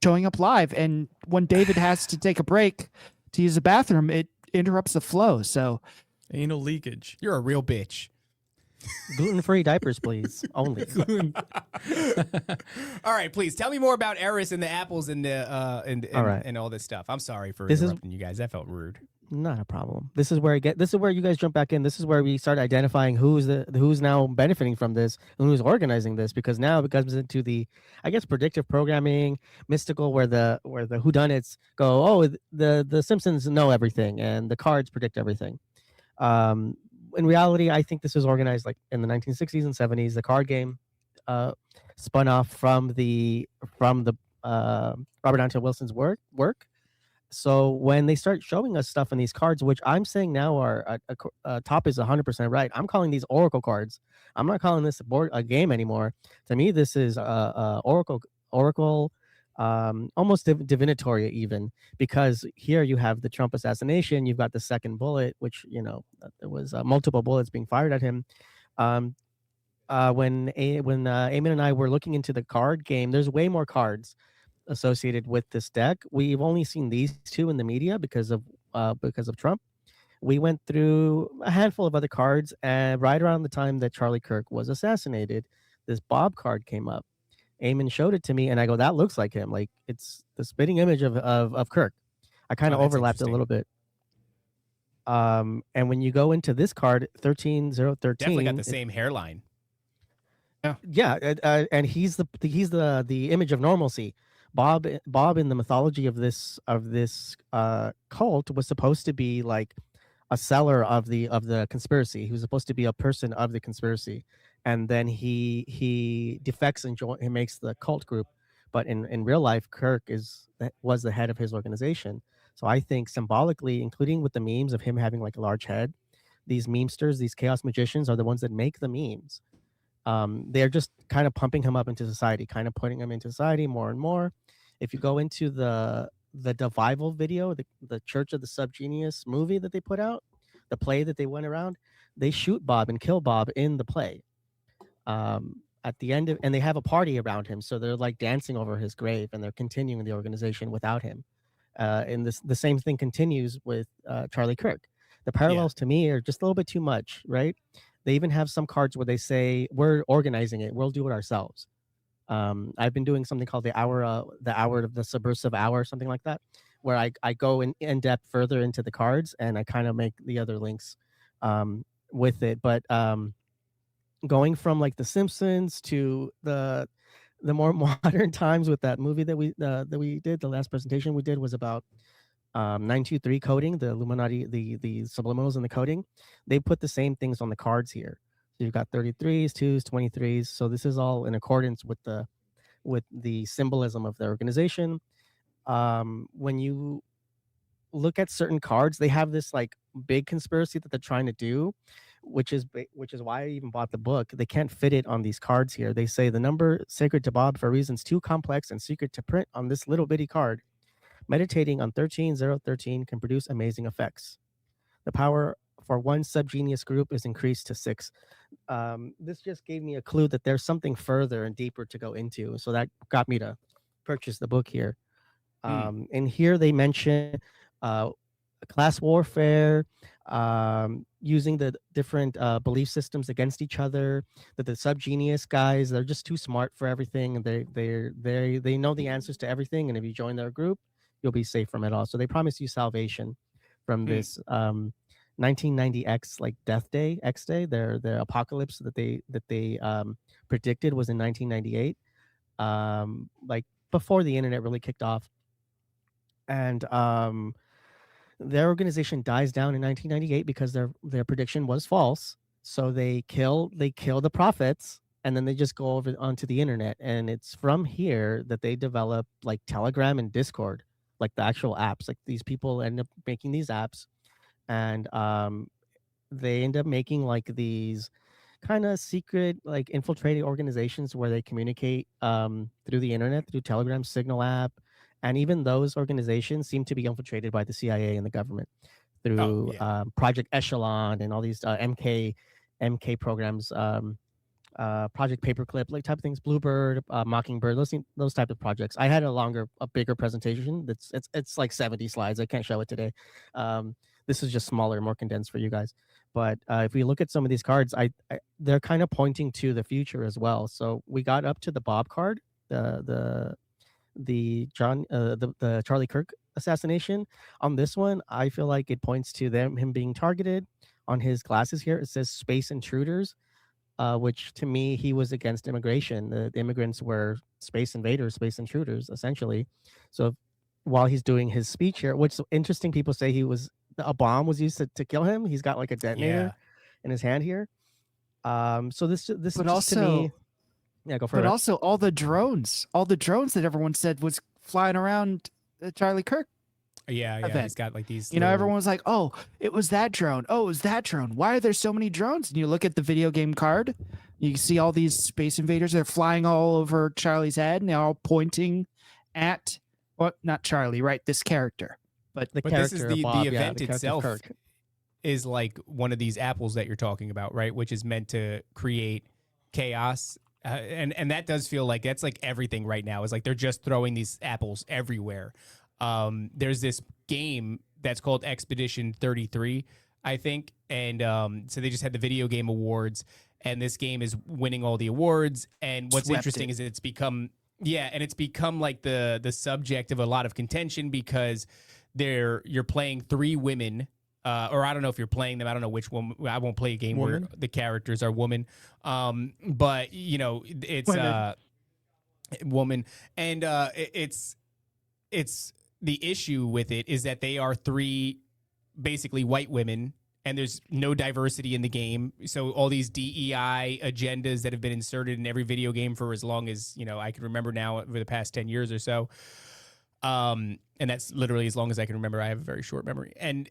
showing up live. And when David has to take a break to use the bathroom, it interrupts the flow. So Anal leakage. You're a real bitch. Gluten-free diapers, please. Only. All right, please tell me more about Eris and the apples and the All right. and all this stuff. I'm sorry for This is- interrupting you guys. That felt rude. Not a problem. This is where you guys jump back in. This is where we start identifying who's now benefiting from this and who's organizing this, because now it comes into the, I guess, predictive programming, mystical, where the whodunits go, oh, the Simpsons know everything and the cards predict everything. In reality, I think this was organized like in the 1960s and 70s. The card game spun off from the Robert Anton Wilson's work. So when they start showing us stuff in these cards, which I'm saying now are Top is 100% right. I'm calling these oracle cards. I'm not calling this a game anymore. To me, this is oracle almost divinatory even, because here you have the Trump assassination, you've got the second bullet, which there was multiple bullets being fired at him. When Eamon and I were looking into the card game, there's way more cards associated with this deck. We've only seen these two in the media because of Trump. We went through a handful of other cards, and right around the time that Charlie Kirk was assassinated, this Bob card came up. Eamon showed it to me, and I go, "That looks like him. Like, it's the spitting image of Kirk." I kind of that's overlapped a little bit. And when you go into this card, 13013, Definitely got the same hairline. Yeah, and he's the image of normalcy. Bob in the mythology of this cult was supposed to be like a seller of the conspiracy. He was supposed to be a person of the conspiracy, and then he defects and he makes the cult group. But in real life, Kirk was the head of his organization. So I think symbolically, including with the memes of him having like a large head, these memesters, these chaos magicians, are the ones that make the memes. They're just kind of pumping him up into society, kind of putting him into society more and more. If you go into the Devival video, the Church of the SubGenius movie that they put out, the play that they went around, they shoot Bob and kill Bob in the play. At the end and they have a party around him, so they're like dancing over his grave, and they're continuing the organization without him. And the same thing continues with Charlie Kirk. The parallels to me are just a little bit too much, right? They even have some cards where they say, "We're organizing it. We'll do it ourselves." I've been doing something called the hour of the subversive hour, something like that, where I go in depth further into the cards, and I kind of make the other links with it. But going from like The Simpsons to the more modern times with that movie that we did, the last presentation we did was about 923 coding, the Illuminati, the subliminals in the coding. They put the same things on the cards here. So you've got 33s, 2s, 23s. So this is all in accordance with the symbolism of the organization. When you look at certain cards, they have this like big conspiracy that they're trying to do, which is why I even bought the book. They can't fit it on these cards here. They say the number sacred to Bob for reasons too complex and secret to print on this little bitty card. Meditating on 13013 can produce amazing effects. The power for one SubGenius group is increased to 6. This just gave me a clue that there's something further and deeper to go into. So that got me to purchase the book here. And here they mention class warfare, using the different belief systems against each other. That the SubGenius guys, they're just too smart for everything, and they know the answers to everything. And if you join their group, you'll be safe from it all. So they promise you salvation from this 1990 X, like Death Day, X Day. Their apocalypse that they predicted was in 1998, like before the internet really kicked off. And their organization dies down in 1998 because their prediction was false. So they kill the prophets, and then they just go over onto the internet. And it's from here that they develop like Telegram and Discord, like the actual apps. Like these people end up making these apps, and they end up making like these kind of secret, like infiltrated organizations where they communicate through the internet, through Telegram, Signal app. And even those organizations seem to be infiltrated by the CIA and the government through Project Echelon and all these MK programs, Project Paperclip, like type of things, Bluebird, Mockingbird, those type of projects. I had a bigger presentation. It's like 70 slides. I can't show it today. This is just smaller, more condensed for you guys. But if we look at some of these cards, they're kind of pointing to the future as well. So we got up to the Bob card, the Charlie Kirk assassination. On this one, I feel like it points to him being targeted. On his glasses here, it says space intruders, which to me, he was against immigration. The immigrants were space invaders, space intruders, essentially. So while he's doing his speech here, which interesting, people say a bomb was used to kill him. He's got like a detonator in his hand here. So this But just also, to me, yeah, go for it. but also all the drones that everyone said was flying around the Charlie Kirk event. He's got like these. Everyone was like, "Oh, it was that drone. Oh, it was that drone. Why are there so many drones?" And you look at the video game card, you see all these space invaders. They're flying all over Charlie's head, and they're all pointing at, well, not Charlie, right? This character. The But character this is the Bob, event the character itself Kirk. is like one of these apples that you're talking about, right? Which is meant to create chaos. And that does feel like that's like everything right now is like they're just throwing these apples everywhere. There's this game that's called Expedition 33, I think. And so they just had the video game awards, and this game is winning all the awards. And what's Swept interesting it. is it's become it's become like the subject of a lot of contention because you're playing 3 women. Or I don't know if you're playing them. I don't know which one. I won't play a game where the characters are women. But you know, it's woman, and it's the issue with it is that they are 3 basically white women, and there's no diversity in the game. So all these DEI agendas that have been inserted in every video game for as long as I can remember now over the past 10 years or so. And that's literally as long as I can remember. I have a very short memory. And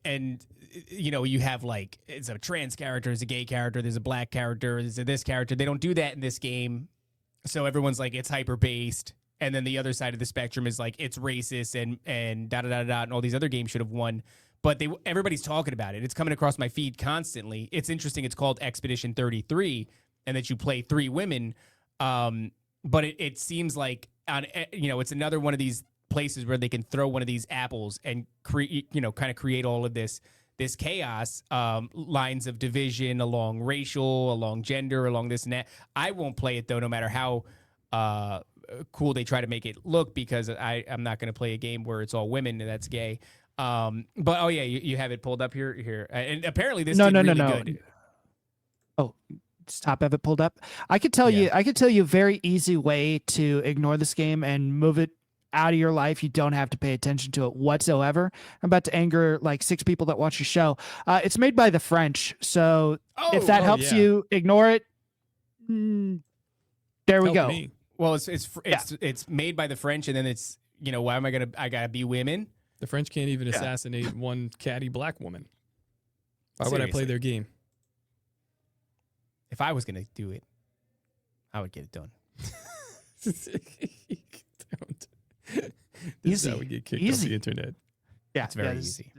you have like, it's a trans character, there's a gay character, there's a black character, there's this character. They don't do that in this game. So everyone's like, it's hyper based. And then the other side of the spectrum is like, it's racist and da-da-da-da, and all these other games should have won. But everybody's talking about it. It's coming across my feed constantly. It's interesting. It's called Expedition 33, and that you play 3 women. But it seems like, it's another one of these places where they can throw one of these apples and create all of this chaos, lines of division along racial, along gender, along this and that. I won't play it though, no matter how cool they try to make it look, because I'm not going to play a game where it's all women and that's gay. But oh yeah, you have it pulled up here, and apparently this did really good. Oh, stop, have it pulled up. I could tell you a very easy way to ignore this game and move it out of your life. You don't have to pay attention to it whatsoever. I'm about to anger like 6 people that watch the show. It's made by the French, so if that helps you ignore it, there we go. Me. Well, it's made by the French, and then it's why am I gotta be women? The French can't even assassinate one catty black woman. Why would I play their game? If I was gonna do it, I would get it done. Don't. This is how we get kicked off the internet. Yeah, it's very easy.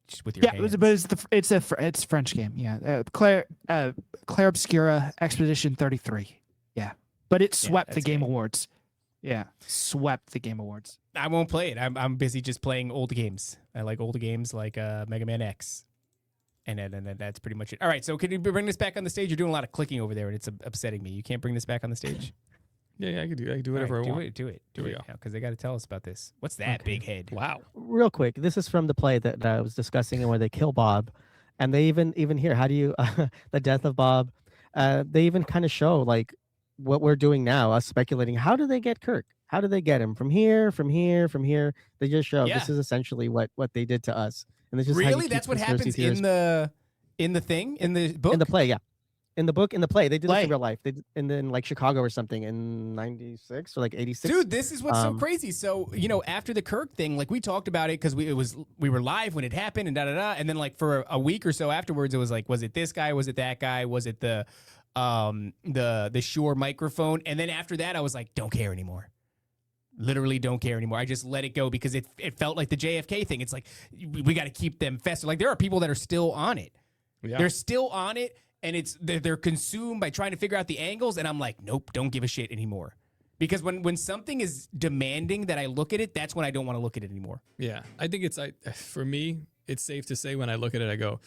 Just with your hands. But it's a French game. Yeah, Claire Obscura Expedition 33. Yeah, but it swept the Game Awards. Yeah, swept the Game Awards. I won't play it. I'm busy just playing old games. I like old games like Mega Man X. And then that's pretty much it. All right, so can you bring this back on the stage? You're doing a lot of clicking over there, and it's upsetting me. You can't bring this back on the stage? Yeah, I can do whatever I want. Do it. Because they got to tell us about this. What's that big head? Wow. Real quick, this is from the play that I was discussing, and where they kill Bob, and they even here, how do you the death of Bob? They even kind of show like what we're doing now, us speculating. How do they get Kirk? How do they get him from here? They just show this is essentially what they did to us. And this is really that's what happens in the book, in the play, in the book, in the play. They did this in real life. They did, and then like Chicago or something in '96 or like '86. Dude, this is what's so crazy. So after the Kirk thing, like we talked about it because we were live when it happened and and then like for a week or so afterwards, it was like, was it this guy? Was it that guy? Was it the Shure microphone? And then after that, I was like, don't care anymore. Literally don't care anymore. I just let it go because it felt like the JFK thing. It's like we got to keep them fester. Like there are people that are still on it. Yeah. They're still on it, and they're consumed by trying to figure out the angles. And I'm like, nope, don't give a shit anymore. Because when something is demanding that I look at it, that's when I don't want to look at it anymore. Yeah, I think for me, it's safe to say when I look at it, I go,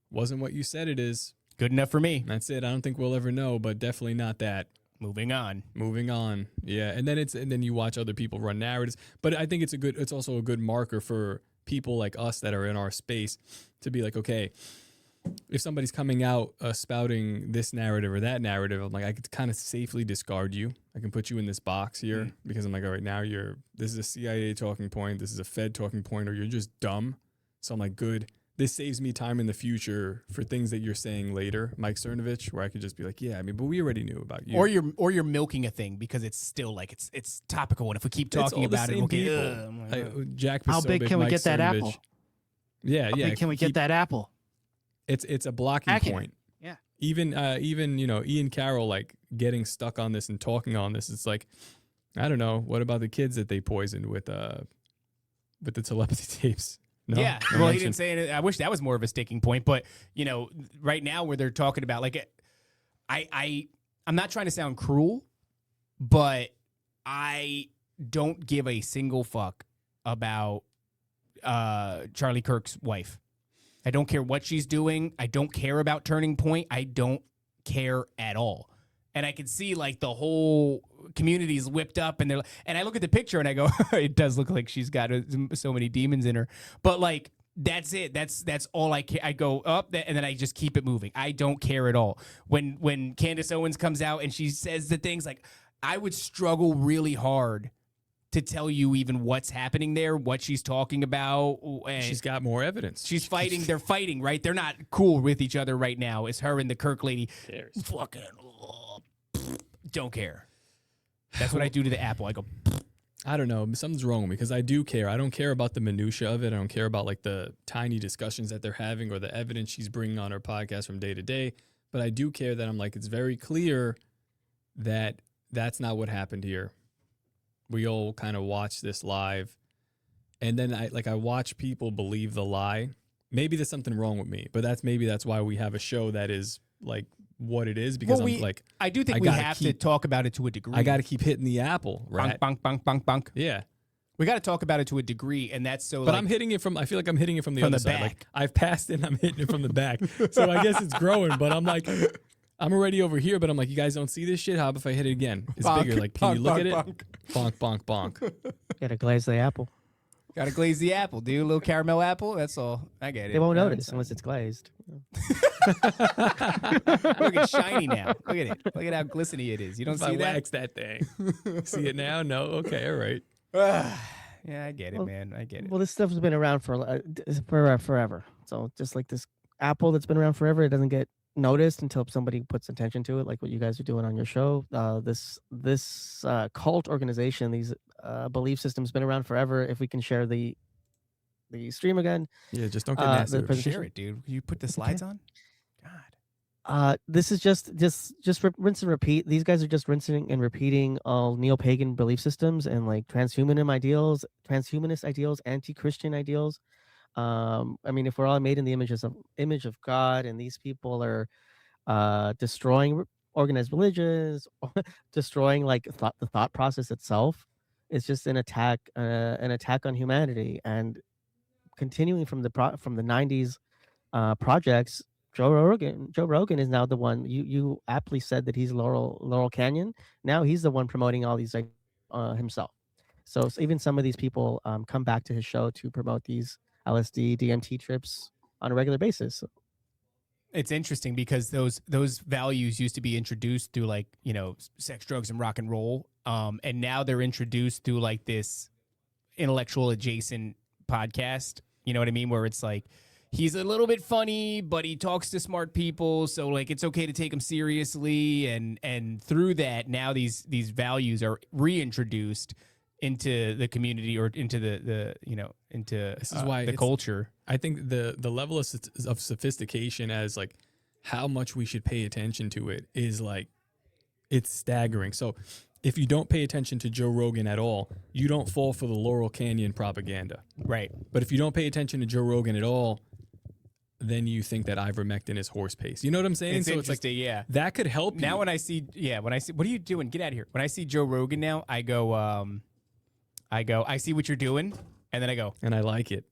wasn't what you said it is. Good enough for me. That's it. I don't think we'll ever know, but definitely not that. Moving on. Yeah. And then you watch other people run narratives. But I think it's also a good marker for people like us that are in our space to be like, okay, if somebody's coming out spouting this narrative or that narrative, I'm like, I could kind of safely discard you. I can put you in this box here because I'm like, all right, now this is a CIA talking point, this is a Fed talking point, or you're just dumb. So I'm like, good. This saves me time in the future for things that you're saying later, Mike Cernovich, where I could just be like, yeah, I mean, but we already knew about you. Or you're milking a thing because it's still like it's topical, and if we keep talking about it, we'll get Jack How big Posobiec, can we Mike get that Cernovich. apple? Yeah, How big can we get that apple? It's a blocking point. Yeah. Even Ian Carroll like getting stuck on this and talking on this. It's like I don't know. What about the kids that they poisoned with the telepathy tapes? No? Yeah. No Well, he mention? didn't say it. I wish that was more of a sticking point. But right now where they're talking about like, I'm not trying to sound cruel, but I don't give a single fuck about Charlie Kirk's wife. I don't care what she's doing. I don't care about Turning Point. I don't care at all. And I can see like the whole community is whipped up, and I look at the picture and I go, it does look like she's got so many demons in her. But like that's it. That's all I care. I go up and then I just keep it moving. I don't care at all. When Candace Owens comes out and she says the things, like I would struggle really hard to tell you even what's happening there, what she's talking about. And She's got more evidence. she's fighting. They're fighting, right? They're not cool with each other right now. It's her and the Kirk lady. Cares. Fucking don't care. That's what I do to the apple. I go, I don't know. Something's wrong with me because I do care. I don't care about the minutia of it. I don't care about like the tiny discussions that they're having or the evidence she's bringing on her podcast from day to day. But I do care that I'm like, it's very clear that that's not what happened here. We all kind of watch this live, and then I watch people believe the lie. Maybe there's something wrong with me, but that's why we have a show that is like what it is, because I do think I we gotta have to keep- talk about it to a degree. I got to keep hitting the apple, right? Bonk, bonk, bonk, bonk, bonk. Yeah. We got to talk about it to a degree, and that's so. But like, I'm hitting it from. I feel like I'm hitting it from the From other the side. Like back. I've passed it, and I'm hitting it from the back. So I guess it's growing. But I'm like, I'm already over here. But I'm like, you guys don't see this shit. How about if I hit it again? It's Bonk, bigger. Like, can you bonk, look bonk, at it? bonk. Bonk, bonk, bonk. Gotta glaze the apple. Got to glaze the apple, dude. A little caramel apple. That's all. I get it. They won't Yeah, notice unless it's glazed. Look, it's shiny now. Look at it. Look at how glistening it is. You don't If see I that? wax that thing. See it now? No. Okay. All right. Yeah, I get it, Well- man. I get it. Well, this stuff's been around for forever. So just like this apple that's been around forever, it doesn't get noticed until somebody puts attention to it, like what you guys are doing on your show. This cult organization, these belief systems, been around forever. If we can share the stream again, Yeah. Just don't get the nasty. with it. presentation- Share it, dude. You put the slides on? God. this is just rinse and repeat. These guys are just rinsing and repeating all Neopagan belief systems and like transhumanist ideals, anti-Christian ideals. I mean, if we're all made in the image of God, and these people are destroying organized religions, destroying like the thought process itself, it's just an attack on humanity. And continuing from the 90s projects, Joe Rogan is now the one. You aptly said that he's Laurel Canyon. Now he's the one promoting all these himself. So even some of these people come back to his show to promote these LSD, DMT trips on a regular basis. It's interesting because those values used to be introduced through like, sex, drugs, and rock and roll. And now they're introduced through like this intellectual adjacent podcast. You know what I mean? Where it's like, he's a little bit funny, but he talks to smart people. So like, it's okay to take him seriously. And through that, now these values are reintroduced into the community or into into This is why the it's- culture. I think the level of sophistication as like how much we should pay attention to it is like, it's staggering. So if you don't pay attention to Joe Rogan at all, you don't fall for the Laurel Canyon propaganda. Right. But if you don't pay attention to Joe Rogan at all, then you think that ivermectin is horse paste. You know what I'm saying? It's So it's like interesting, yeah. that could help Now you. when I see, what are you doing? Get out of here. When I see Joe Rogan now, I go, I see what you're doing. And then I go, And I like it.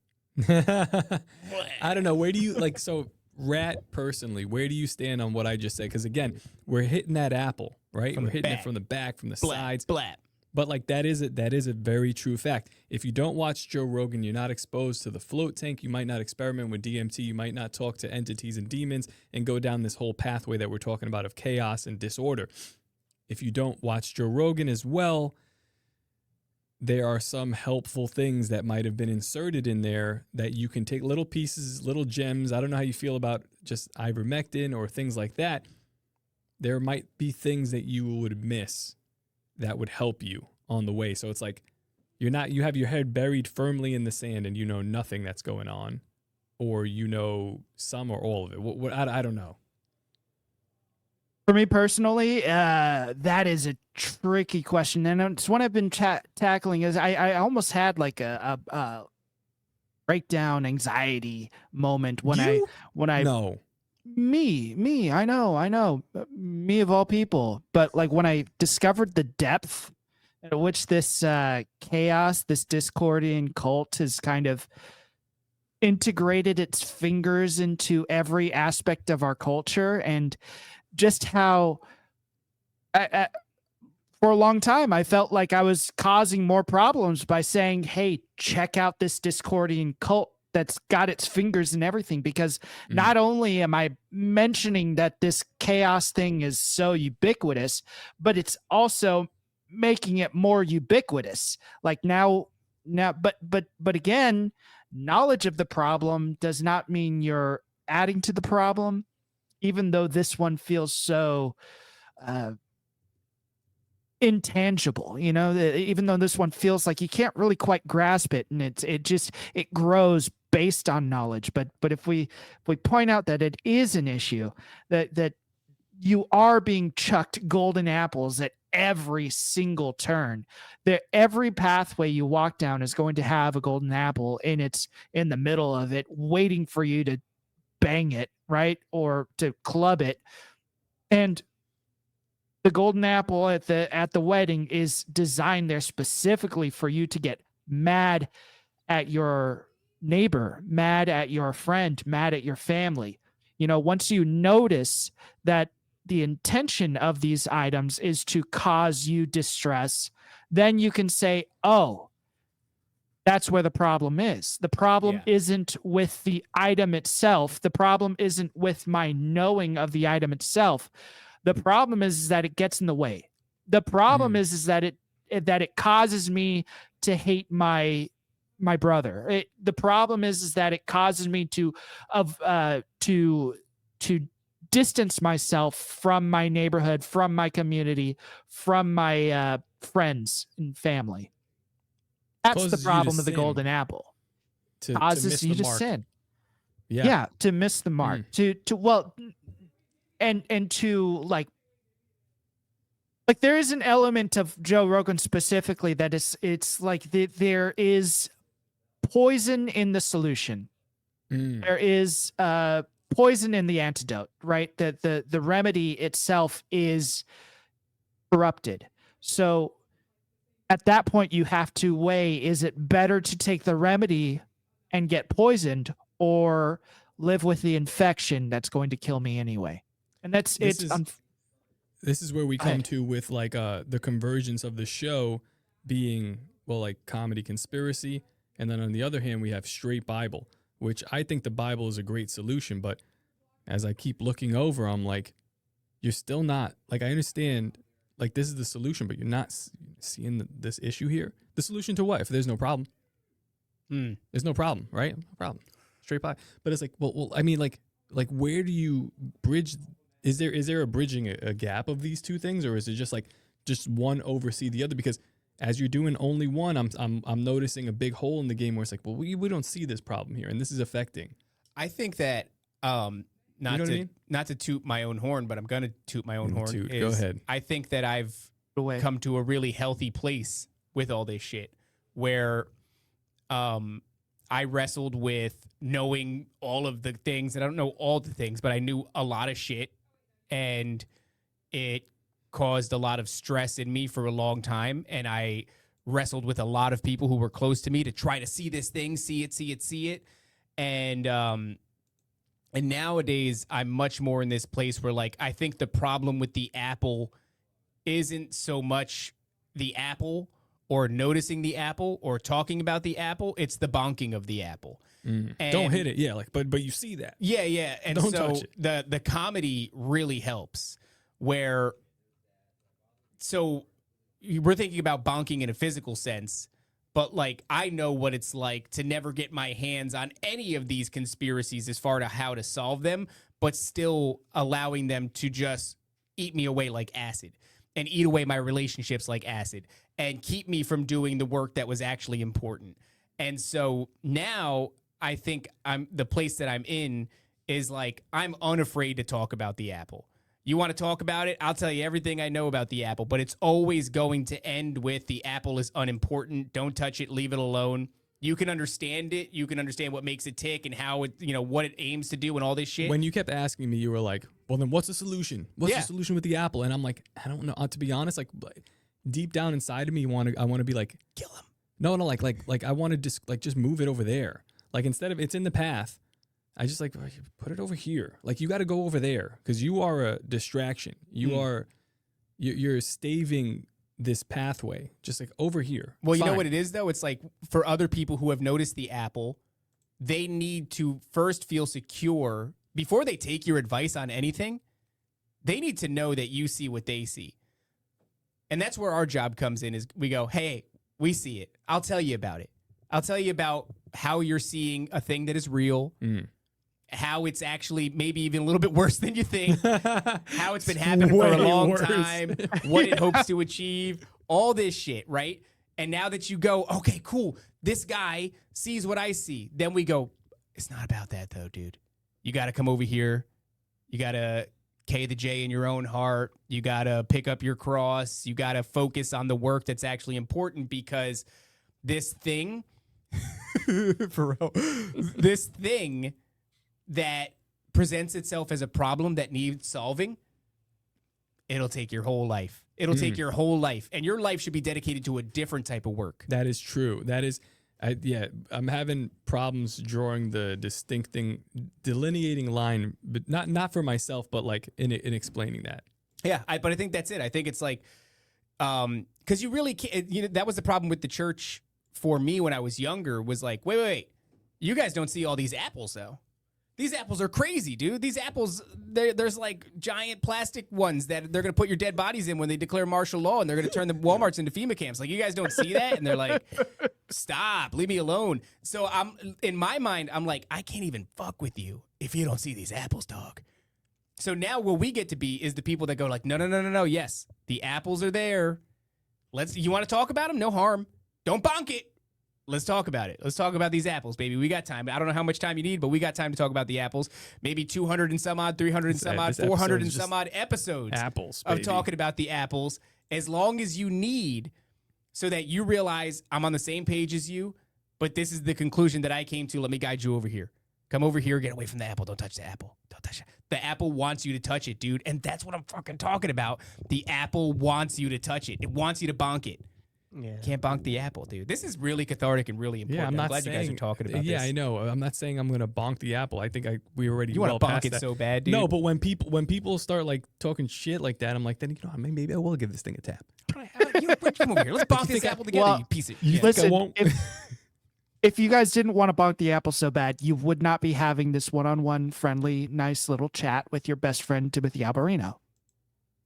I don't know. Where do you like, so Rat personally, where do you stand on what I just said? Because again, we're hitting that apple, right? From We're the hitting back. it from the back, from the blap, sides. blap. But like that is a very true fact. If you don't watch Joe Rogan, you're not exposed to the float tank. You might not experiment with DMT. You might not talk to entities and demons and go down this whole pathway that we're talking about of chaos and disorder. If you don't watch Joe Rogan as well, there are some helpful things that might have been inserted in there that you can take little pieces, little gems. I don't know how you feel about just ivermectin or things like that. There might be things that you would miss that would help you on the way. So it's like you have your head buried firmly in the sand and you know nothing that's going on, or you know some or all of it. I don't know. For me personally, that is a tricky question, and it's one I've been tackling. Is I almost had like a breakdown anxiety moment when You? I No. me I know me of all people, but like when I discovered the depth at which this chaos, this Discordian cult has kind of integrated its fingers into every aspect of our culture, and just how for a long time I felt like I was causing more problems by saying, hey, check out this Discordian cult that's got its fingers in everything, because not only am I mentioning that this chaos thing is so ubiquitous, but it's also making it more ubiquitous. Like now, but again, knowledge of the problem does not mean you're adding to the problem, even though this one feels so intangible, even though this one feels like you can't really quite grasp it, and it grows based on knowledge. But if we point out that it is an issue, that you are being chucked golden apples at every single turn, that every pathway you walk down is going to have a golden apple in the middle of it, waiting for you to bang it, right? Or to club it. And the golden apple at the wedding is designed there specifically for you to get mad at your neighbor, mad at your friend, mad at your family. Once you notice that the intention of these items is to cause you distress, then you can say, oh, that's where the problem is. The problem isn't with the item itself. The problem isn't with my knowing of the item itself. The problem is that it gets in the way. The problem is that it causes me to hate my brother. The problem is that it causes me to distance myself from my neighborhood, from my community, from my friends and family. That's the problem with the golden apple. Causes you to sin. Yeah, to miss the mark. And to like there is an element of Joe Rogan specifically that it's like there is poison in the solution. There is poison in the antidote, right? The remedy itself is corrupted. So at that point, you have to weigh, is it better to take the remedy and get poisoned, or live with the infection that's going to kill me anyway? And this is where we come to with like the convergence of the show being, well, like comedy conspiracy, and then on the other hand we have straight Bible, which I think the Bible is a great solution, but as I keep looking over, I'm like, you're still not, like, I understand like this is the solution, but you're not seeing this issue here. The solution to what? If there's no problem, there's no problem, right? No problem, straight Bible. But it's like, well, I mean, like where do you bridge? Is there a bridging a gap of these two things, or is it just one oversee the other? Because as you're doing only one, I'm noticing a big hole in the game where it's like, well, we don't see this problem here, and this is affecting. I think that not to toot my own horn, but I'm gonna toot my own horn. Go ahead. I think that I've come to a really healthy place with all this shit, where I wrestled with knowing all of the things, and I don't know all the things, but I knew a lot of shit. And it caused a lot of stress in me for a long time. And I wrestled with a lot of people who were close to me to try to see this thing, see it. And nowadays I'm much more in this place where, like, I think the problem with the apple isn't so much the apple or noticing the apple or talking about the apple. It's the bonking of the apple. Don't hit it. Yeah. Like, but you see that. Yeah. And don't so touch it. The comedy really helps, where, so we're thinking about bonking in a physical sense, but like, I know what it's like to never get my hands on any of these conspiracies as far to how to solve them, but still allowing them to just eat me away like acid, and eat away my relationships like acid, and keep me from doing the work that was actually important. And so now I think the place that I'm in is like, I'm unafraid to talk about the apple. You want to talk about it? I'll tell you everything I know about the apple, but it's always going to end with the apple is unimportant. Don't touch it. Leave it alone. You can understand it. You can understand what makes it tick and how it, what it aims to do and all this shit. When you kept asking me, you were like, well, then what's the solution? What's the solution with the apple? And I'm like, I don't know. To be honest, like deep down inside of me, I want to be like, kill him. No, like I want to just move it over there. Like instead of it's in the path, I just like put it over here. Like you got to go over there because you are a distraction. You're staving this pathway just like over here. Well, you know what it is though? It's like for other people who have noticed the apple, they need to first feel secure before they take your advice on anything. They need to know that you see what they see. And that's where our job comes in is we go, hey, we see it. I'll tell you about it. I'll tell you about how you're seeing a thing that is real. How it's actually maybe even a little bit worse than you think, how it's been happening for a long time, what it hopes to achieve, all this shit, right? And now that you go, okay, cool, this guy sees what I see, then we go, it's not about that though, dude. You got to come over here. You got to K the J in your own heart. You got to pick up your cross. You got to focus on the work that's actually important because this thing, for real, this thing that presents itself as a problem that needs solving, it'll take your whole life. It'll take your whole life. And your life should be dedicated to a different type of work. That is true. That is, I'm having problems drawing the delineating line, but not for myself, but like in explaining that. Yeah, but I think that's it. I think it's like, because you really can't, that was the problem with the church for me when I was younger was like, wait, you guys don't see all these apples though. These apples are crazy, dude. These apples, there's like giant plastic ones that they're going to put your dead bodies in when they declare martial law, and they're going to turn the Walmarts into FEMA camps. Like, you guys don't see that? And they're like, stop, leave me alone. So in my mind, I'm like, I can't even fuck with you if you don't see these apples, dog. So now what we get to be is the people that go like, no. Yes, the apples are there. You want to talk about them? No harm. Don't bonk it. Let's talk about it. Let's talk about these apples, baby. We got time. I don't know how much time you need, but we got time to talk about the apples. Maybe 200 and some odd, 300 and some odd, 400 and some odd episodes of talking about the apples, as long as you need, so that you realize I'm on the same page as you, but this is the conclusion that I came to. Let me guide you over here. Come over here. Get away from the apple. Don't touch the apple. Don't touch it. The apple wants you to touch it, dude. And that's what I'm fucking talking about. The apple wants you to touch it. It wants you to bonk it. Yeah. Can't bonk the apple, dude. This is really cathartic and really important. Yeah, I'm glad you guys are talking about this. Yeah, I know. I'm not saying I'm gonna bonk the apple. I think we already. You want to bonk past it that. so bad, dude. No, but when people start like talking shit like that, I'm like, then maybe I will give this thing a tap. Come over here. Let's bonk this apple together, Well, you piece of. Listen, if you guys didn't want to bonk the apple so bad, you would not be having this one-on-one friendly, nice little chat with your best friend Timothy Alberino.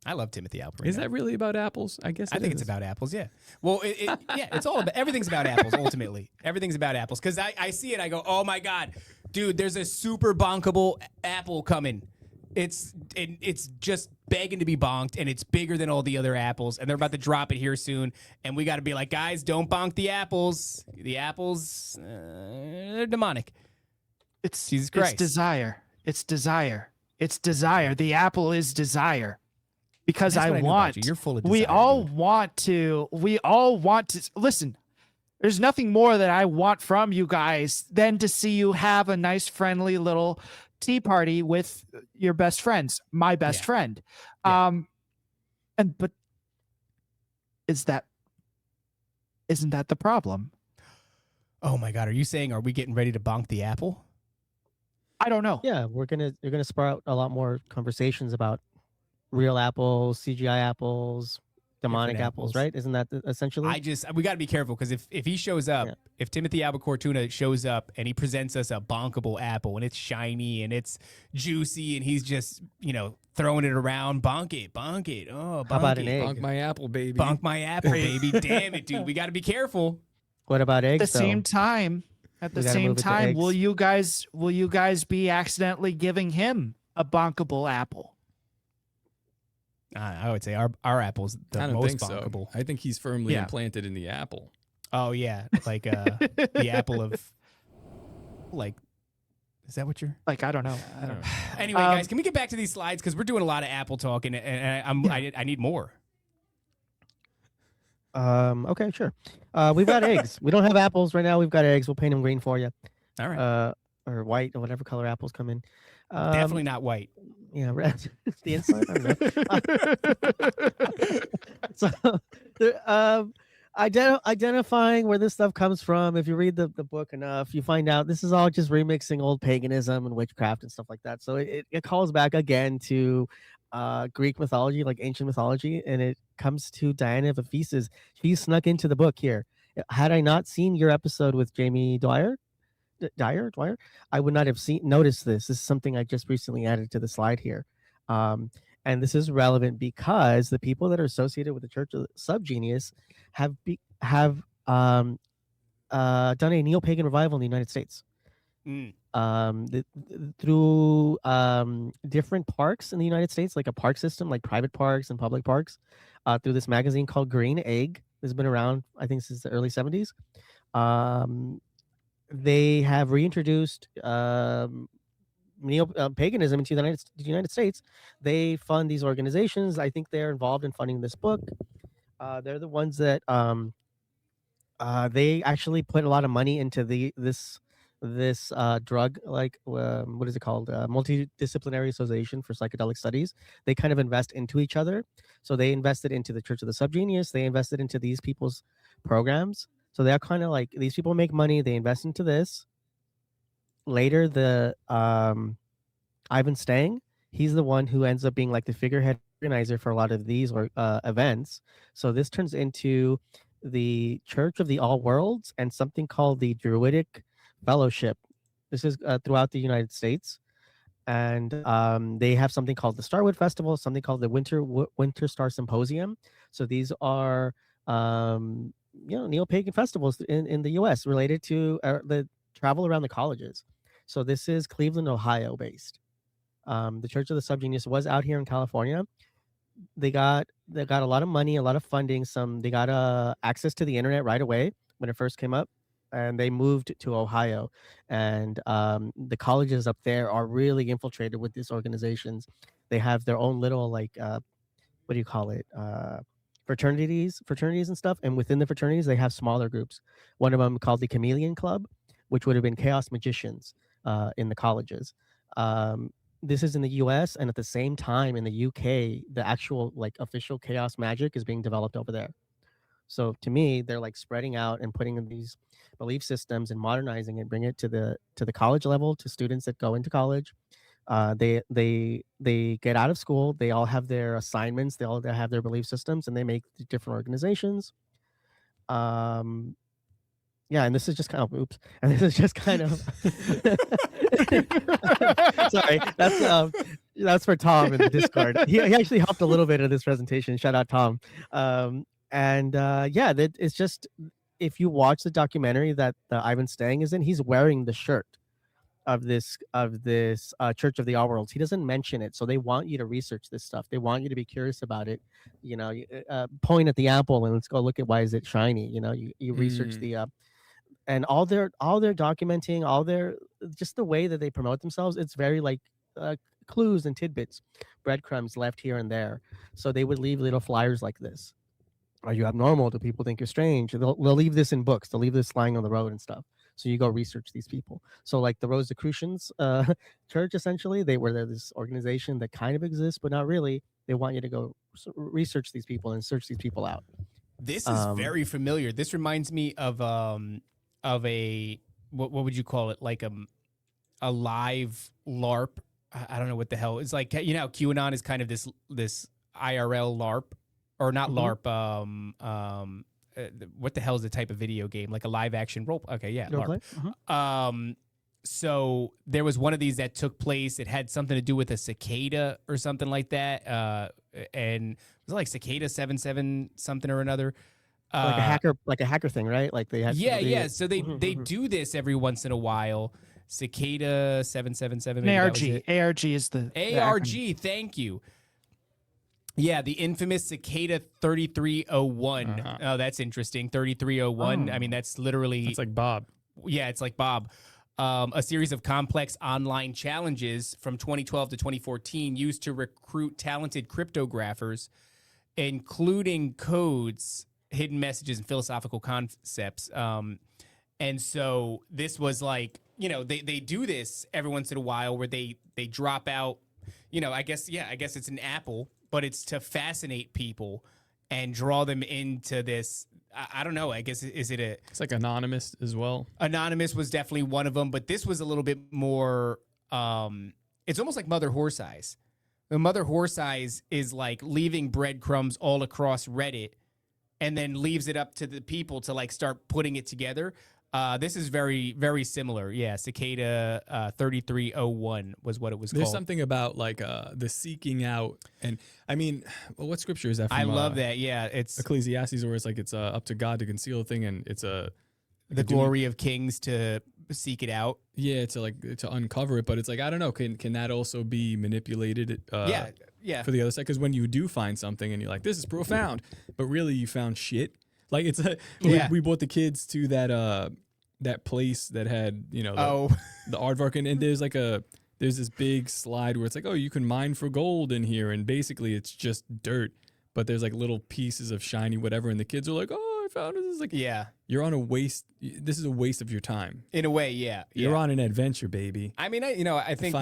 I love Timothy Alberino. Is that really about apples? I guess I think it's about apples. Yeah. Well, it's all about everything's about apples. Ultimately, everything's about apples. Because I see it, I go, oh my god, dude, there's a super bonkable apple coming. It's just begging to be bonked, and it's bigger than all the other apples, and they're about to drop it here soon. And we got to be like, guys, don't bonk the apples. The apples, they're demonic. It's Jesus Christ. It's desire. It's desire. It's desire. The apple is desire. Because That's I what knew about want. you. You're full of we desire, all dude. want to. We all want to. Listen, there's nothing more that I want from you guys than to see you have a nice, friendly little tea party with your best friends. My best friend. Yeah. But isn't that the problem? Oh my god, are you saying are we getting ready to bonk the apple? I don't know. Yeah, you're gonna sprout a lot more conversations about real apples, CGI apples, demonic Different apples, apples. right? Isn't that essentially? We got to be careful because if he shows up, if Timothy Albuquerque shows up and he presents us a bonkable apple and it's shiny and it's juicy and he's just throwing it around, bonk it. Oh, bonk How about it. an egg? Bonk my apple, baby. Bonk my apple, baby. Damn it, dude. We got to be careful. What about eggs? At the same time, We gotta move it to eggs. will you guys be accidentally giving him a bonkable apple? I would say our apple's the I don't most think so. bonkable. I think he's firmly Yeah. implanted in the apple. Oh yeah, like the apple of like Is that what you're? Like, I don't know. Anyway, guys, can we get back to these slides because we're doing a lot of Apple talk and I need more. Okay, sure. We've got eggs. We don't have apples right now. We've got eggs. We'll paint them green for you. All right. Or white or whatever color apples come in. Definitely not white. Yeah, red. The inside. I don't know. So, identifying where this stuff comes from. If you read the book enough, you find out this is all just remixing old paganism and witchcraft and stuff like that. So it calls back again to Greek mythology, like ancient mythology, and it comes to Diana of Ephesus. She snuck into the book here. Had I not seen your episode with Jamie Dwyer, I would not have noticed this. This is something I just recently added to the slide here. And this is relevant because the people that are associated with the Church of SubGenius have done a Neopagan revival in the United States. Through different parks in the United States, like a park system, like private parks and public parks, through this magazine called Green Egg. This has been around, I think, since the early 70s. They have reintroduced paganism into the United States. They fund these organizations. I think they're involved in funding this book. They're the ones that they actually put a lot of money into this drug, like what is it called? Multidisciplinary Association for Psychedelic Studies. They kind of invest into each other. So they invested into the Church of the SubGenius. They invested into these people's programs. So they're kind of like, these people make money. They invest into this. Later, the Ivan Stang, he's the one who ends up being like the figurehead organizer for a lot of these events. So this turns into the Church of the All Worlds and something called the Druidic Fellowship. This is throughout the United States. And they have something called the Starwood Festival, something called the Winter Star Symposium. So these are Neopagan festivals in the U.S. related to the travel around the colleges. So this is Cleveland, Ohio based. The Church of the SubGenius was out here in California. They got a lot of money, a lot of funding. They got access to the internet right away when it first came up, and they moved to Ohio. And the colleges up there are really infiltrated with these organizations. They have their own little what do you call it? Fraternities and stuff. And within the fraternities, they have smaller groups. One of them called the Chameleon Club, which would have been chaos magicians in the colleges. This is in the US, and at the same time in the UK, the actual official chaos magic is being developed over there. So to me, they're like spreading out and putting in these belief systems and modernizing it, bring it to the college level, to students that go into college. They get out of school, they all have their assignments, they all have their belief systems, and they make different organizations. Yeah, and this is just kind of and this is just kind of sorry, that's for Tom in the Discord. He actually helped a little bit in this presentation. Shout out Tom. Yeah, that it's just, if you watch the documentary that Ivan Stang is in, he's wearing the shirt of this Church of the All Worlds. He doesn't mention it, so they want you to research this stuff. They want you to be curious about it. Point at the apple and let's go look at why is it shiny. You research the and all their documenting, all their, just the way that they promote themselves. It's very clues and tidbits, breadcrumbs left here and there. So they would leave little flyers like this. Are you abnormal? Do people think you're strange? They'll leave this in books. They'll leave this lying on the road and stuff. So you go research these people. So like the Rosicrucians church, essentially, they're this organization that kind of exists, but not really. They want you to go research these people and search these people out. This is very familiar. This reminds me of a, what would you call it? Like a live LARP. I don't know what the hell. It's like, QAnon is kind of this IRL LARP, or not LARP. What the hell is the type of video game? Like a live action role? Okay, yeah, LARP. Mm-hmm. So there was one of these that took place. It had something to do with a cicada or something like that. And it was like cicada 77 something or another. Like a hacker thing, right? Like they had. Yeah. So they do this every once in a while. Cicada 777. ARG. ARG is the ARG. Thank you. Yeah, the infamous Cicada 3301. Oh, that's interesting. 3301. I mean, that's literally. It's like Bob. Yeah, it's like Bob. a series of complex online challenges from 2012 to 2014 used to recruit talented cryptographers, including codes, hidden messages, and philosophical concepts. And so this was like, they do this every once in a while where they drop out, I guess it's an apple, but it's to fascinate people and draw them into this. I don't know. I guess, It's like Anonymous as well. Anonymous was definitely one of them, but this was a little bit more, it's almost like Mother Horse Eyes. The Mother Horse Eyes is like leaving breadcrumbs all across Reddit and then leaves it up to the people to like start putting it together. This is very, very similar. Yeah, Cicada 3301 was what it was There's called. something about like the seeking out, and I mean, what scripture is that from? I love that. Yeah, it's Ecclesiastes, where it's like it's up to God to conceal a thing, and it's the glory of kings to seek it out. Yeah, to uncover it, but it's like I don't know. Can that also be manipulated? Yeah. For the other side, because when you do find something and you're like, this is profound, but really you found shit. Like it's we brought the kids to that place that had the aardvark, and there's this big slide where it's like, oh, you can mine for gold in here, and basically it's just dirt, but there's like little pieces of shiny whatever, and the kids are like, oh, I found it. This is like, you're on a waste. This is a waste of your time in a way. Yeah, you're on an adventure, baby. I mean, I think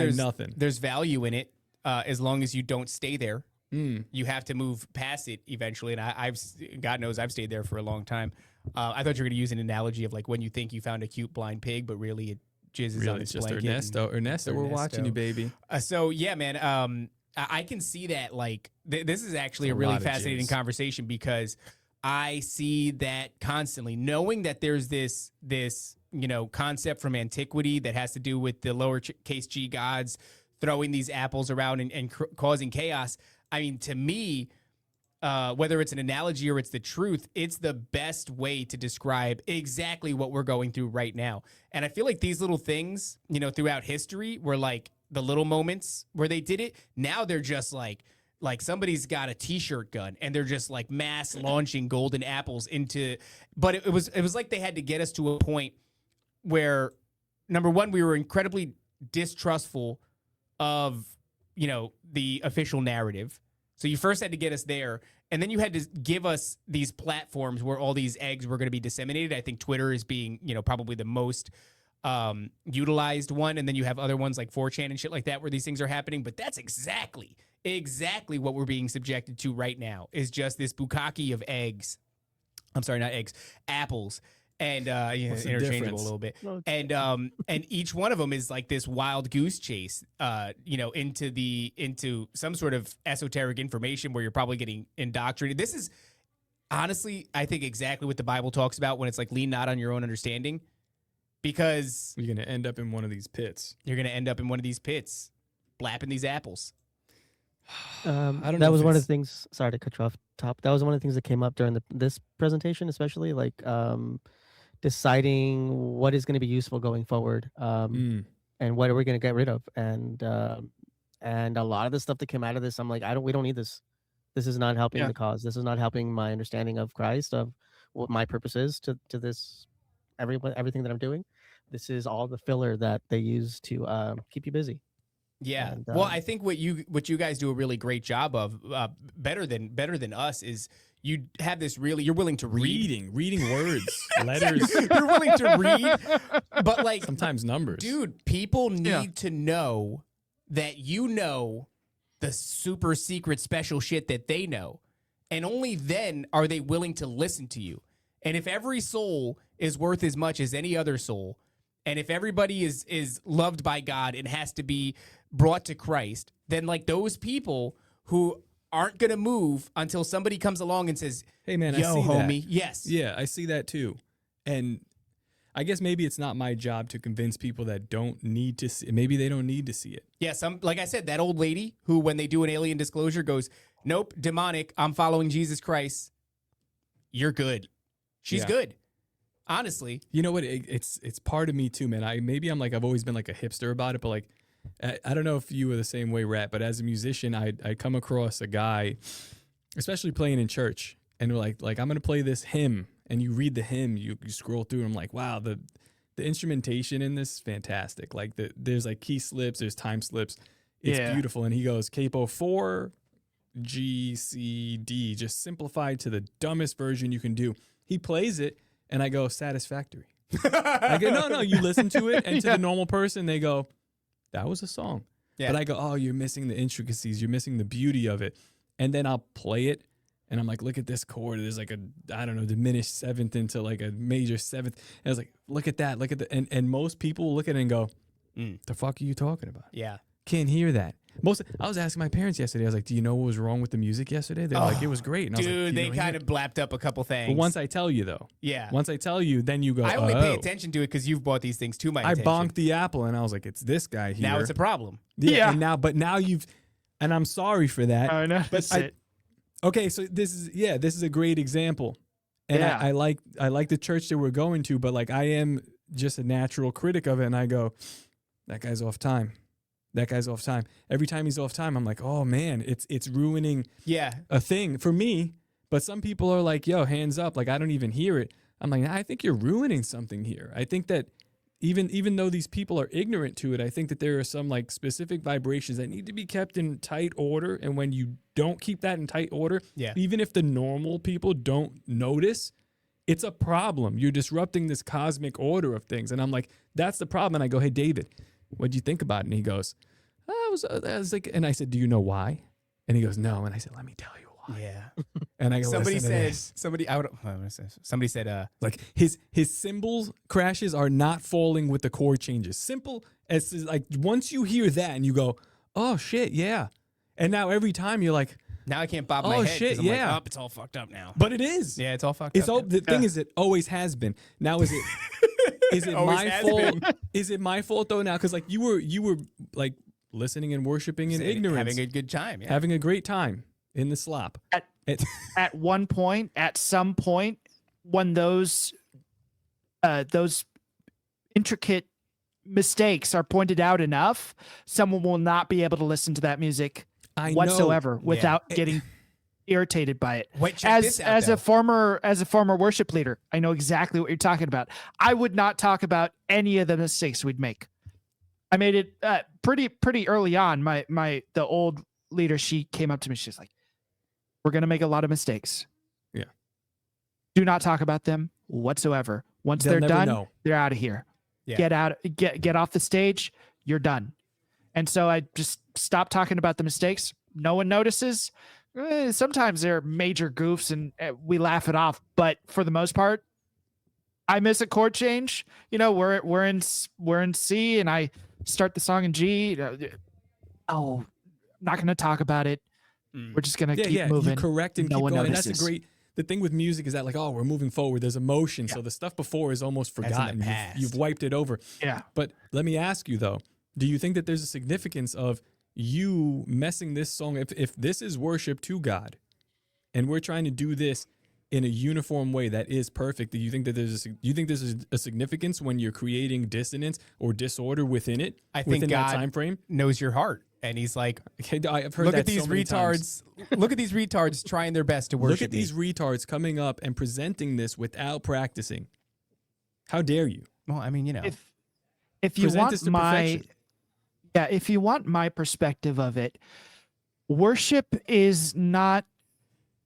there's value in it as long as you don't stay there. You have to move past it eventually, and I've God knows I've stayed there for a long time. I thought you were going to use an analogy of like when you think you found a cute blind pig, but really it jizzes on its just blanket. Ernesto, we're watching you, baby. So yeah, man, I can see that. Like this is actually a really fascinating conversation because I see that constantly, knowing that there's this concept from antiquity that has to do with the lowercase g gods throwing these apples around and causing chaos. I mean, to me, whether it's an analogy or it's the truth, it's the best way to describe exactly what we're going through right now. And I feel like these little things, throughout history were like the little moments where they did it. Now they're just like somebody's got a t-shirt gun and they're just like mass launching golden apples into, but it was like they had to get us to a point where, number one, we were incredibly distrustful of the official narrative. So you first had to get us there, and then you had to give us these platforms where all these eggs were going to be disseminated. I think Twitter is being, probably the most utilized one, and then you have other ones like 4chan and shit like that where these things are happening. But that's exactly what we're being subjected to right now is just this bukkake of eggs. I'm sorry, not eggs, apples. And interchangeable a little bit, and each one of them is like this wild goose chase, into some sort of esoteric information where you're probably getting indoctrinated. This is honestly, I think, exactly what the Bible talks about when it's like lean not on your own understanding, because you're gonna end up in one of these pits. Blapping these apples. I don't know. That was one of the things. Sorry to cut you off top. That was one of the things that came up during this presentation, especially like deciding what is going to be useful going forward, and what are we going to get rid of, and a lot of the stuff that came out of this, I'm like, we don't need this. This is not helping the cause. This is not helping my understanding of Christ, of what my purpose is to this, everything that I'm doing. This is all the filler that they use to keep you busy. Yeah. And, well, I think what you guys do a really great job of, better than us, is you have this you're willing to read. Reading words, letters. You're willing to read, but like sometimes numbers. Dude, people need to know that the super secret special shit that they know. And only then are they willing to listen to you. And if every soul is worth as much as any other soul, and if everybody is loved by God and has to be brought to Christ, then like those people who aren't going to move until somebody comes along and says, hey man, yo, I see homie. That. Yes. Yeah, I see that too. And I guess maybe it's not my job to convince people that don't need to see it. Maybe they don't need to see it. Yeah, like I said, that old lady who, when they do an alien disclosure, goes, nope, demonic, I'm following Jesus Christ. You're good. She's good. Honestly. You know what? It's part of me too, man. I've always been like a hipster about it, but like, I don't know if you were the same way, Rat, but as a musician, I come across a guy, especially playing in church, and they're like I'm going to play this hymn, and you read the hymn, you scroll through, and I'm like, wow, the the instrumentation in this is fantastic. Like there's like key slips, there's time slips. It's beautiful. And he goes capo 4 G C D, just simplified to the dumbest version you can do. He plays it, and I go satisfactory. I go no, you listen to it, and to the normal person they go, that was a song. Yeah. But I go, oh, you're missing the intricacies, you're missing the beauty of it. And then I'll play it. And I'm like, look at this chord. There's like a, I don't know, diminished seventh into like a major seventh. And I was like, look at that. Look at the, and most people will look at it and go, the fuck are you talking about? Yeah. Can't hear that. I was asking my parents yesterday. I was like, do you know what was wrong with the music yesterday? They're like, it was great. And I was like, dude, they kind of blapped up a couple things. But once I tell you though. Yeah. Once I tell you, then you go, I only pay attention to it because you've bought these things to my attention. I bonked the apple and I was like, it's this guy here. Now it's a problem. Yeah. And now you've, and I'm sorry for that. Oh, no. But okay, so this is a great example. And I like the church that we're going to, but like I am just a natural critic of it, and I go, that guy's off time. That guy's off time. Every time he's off time, I'm like, oh man, it's ruining a thing for me. But some people are like, yo, hands up, like I don't even hear it. I'm like, I think you're ruining something here. I think that even though these people are ignorant to it, I think that there are some like specific vibrations that need to be kept in tight order. And when you don't keep that in tight order, even if the normal people don't notice, it's a problem. You're disrupting this cosmic order of things. And I'm like, that's the problem. And I go, hey, David, what'd you think about it? And he goes, I was like, and I said, do you know why? And he goes, no. And I said, let me tell you why. Yeah. And I go, somebody said, somebody said, like his cymbal crashes are not falling with the chord changes. Simple as like once you hear that and you go, oh shit, yeah. And now every time you're like, now I can't bob my head. Shit, I'm yeah. like, it's all fucked up now. But it is. Yeah, it's all fucked up. The thing is, it always has been. Now is it my fault? Is it my fault though now? Because like you were like listening and worshiping in ignorance, having a good time, having a great time in the slop. At one point, at some point, when those intricate mistakes are pointed out enough, someone will not be able to listen to that music whatsoever without getting irritated by it. Wait, as a former worship leader, I know exactly what you're talking about. I would not talk about any of the mistakes we'd make. I made it pretty early on. The old leader, she came up to me. She's like, we're going to make a lot of mistakes. Yeah. Do not talk about them whatsoever. Once they're done, they're out of here. Yeah. Get off the stage. You're done. And so I just stopped talking about the mistakes. No one notices. Sometimes they're major goofs and we laugh it off. But for the most part, I miss a chord change. You know, we're in C and I start the song in G. I'm not going to talk about it. We're just gonna keep moving. You correct and no keep one going. notices. And that's a great. The thing with music is that like, oh, we're moving forward. There's emotion, so the stuff before is almost forgotten. You've wiped it over. Yeah. But let me ask you though, do you think that there's a significance of you messing this song? If this is worship to God, and we're trying to do this in a uniform way that is perfect, do you think that there's a significance when you're creating dissonance or disorder within it? I think within God that time frame knows your heart. And he's like, I've heard look that at these so many retards. Look at these retards trying their best to worship. Look at these retards coming up and presenting this without practicing. How dare you? Well, I mean, you know, if you want if you want my perspective of it, worship is not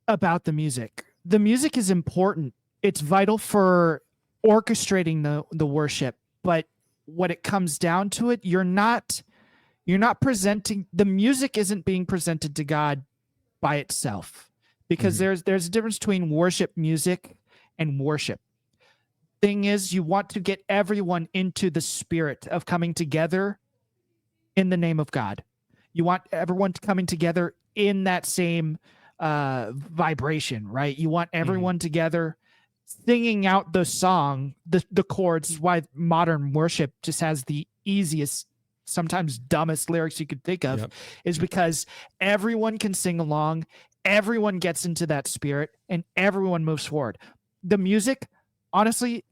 about the music. The music is important. It's vital for orchestrating the worship. But when it comes down to it, you're not presenting, the music isn't being presented to God by itself, because there's a difference between worship music and worship. Thing is, you want to get everyone into the spirit of coming together in the name of God. You want everyone coming together in that same vibration, right? You want everyone together singing out the song, the chords. Is why modern worship just has the easiest, sometimes dumbest lyrics you could think of, is because everyone can sing along, everyone gets into that spirit, and everyone moves forward. The music, honestly,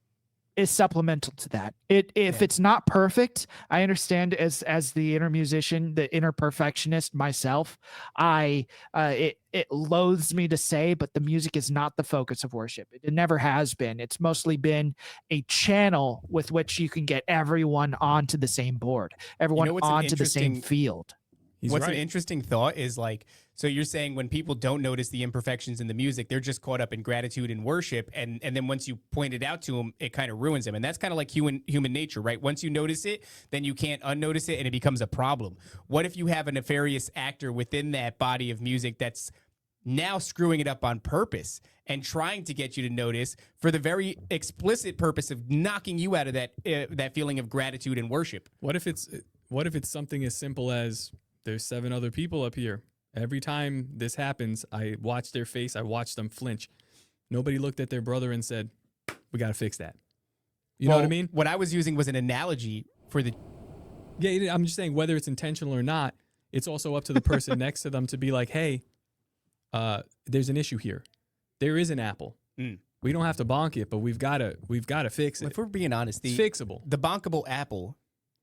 is supplemental to that. If it's not perfect, I understand as the inner musician, the inner perfectionist myself, it loathes me to say, but the music is not the focus of worship. It never has been. It's mostly been a channel with which you can get everyone onto the same board, everyone what's an onto the same interesting- field. What's an interesting thought is like, so you're saying when people don't notice the imperfections in the music, they're just caught up in gratitude and worship, and then once you point it out to them, it kind of ruins them, and that's kind of like human nature, right? Once you notice it, then you can't unnotice it, and it becomes a problem. What if you have a nefarious actor within that body of music that's now screwing it up on purpose and trying to get you to notice for the very explicit purpose of knocking you out of that feeling of gratitude and worship? What if it's something as simple as there's 7 other people up here. Every time this happens, I watch their face. I watch them flinch. Nobody looked at their brother and said, we got to fix that. You know what I mean? What I was using was an analogy for the... Yeah, I'm just saying whether it's intentional or not, it's also up to the person next to them to be like, hey, there's an issue here. There is an apple. We don't have to bonk it, but we've got to fix it. If we're being honest, It's fixable. The bonkable apple,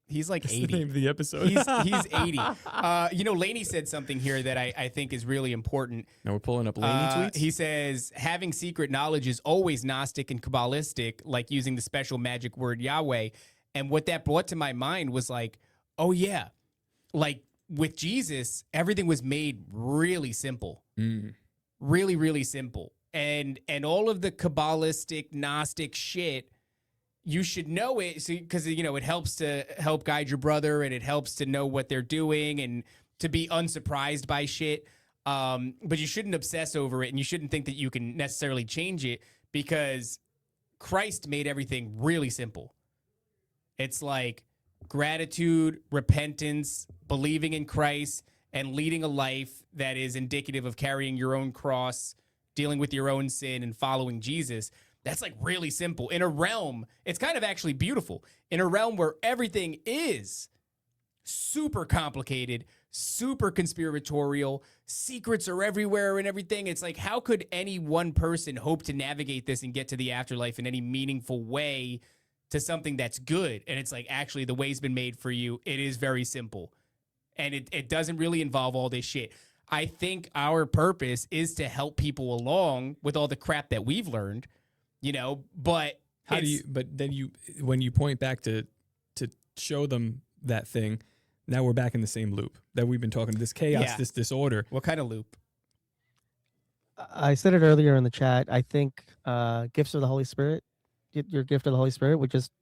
he's like That's 80. the name of the episode. He's 80. Laney said something here that I think is really important. Now we're pulling up Laney tweets. He says, having secret knowledge is always Gnostic and Kabbalistic, like using the special magic word Yahweh. And what that brought to my mind was like, oh yeah, like with Jesus, everything was made really simple. Really, really simple. And all of the Kabbalistic, Gnostic shit, you should know it because, it helps to help guide your brother, and it helps to know what they're doing and to be unsurprised by shit. But you shouldn't obsess over it, and you shouldn't think that you can necessarily change it, because Christ made everything really simple. It's like gratitude, repentance, believing in Christ, and leading a life that is indicative of carrying your own cross, dealing with your own sin, and following Jesus. That's like really simple. In a realm, it's kind of actually beautiful. In a realm where everything is super complicated, super conspiratorial, secrets are everywhere and everything. It's like, how could any one person hope to navigate this and get to the afterlife in any meaningful way to something that's good? And it's like, actually, the way's been made for you. It is very simple. And it doesn't really involve all this shit. I think our purpose is to help people along with all the crap that we've learned, but when you point back to show them that thing, now we're back in the same loop that we've been talking, this chaos, this disorder. What kind of loop? I said it earlier in the chat. I think gifts of the Holy Spirit, your gift of the Holy Spirit would just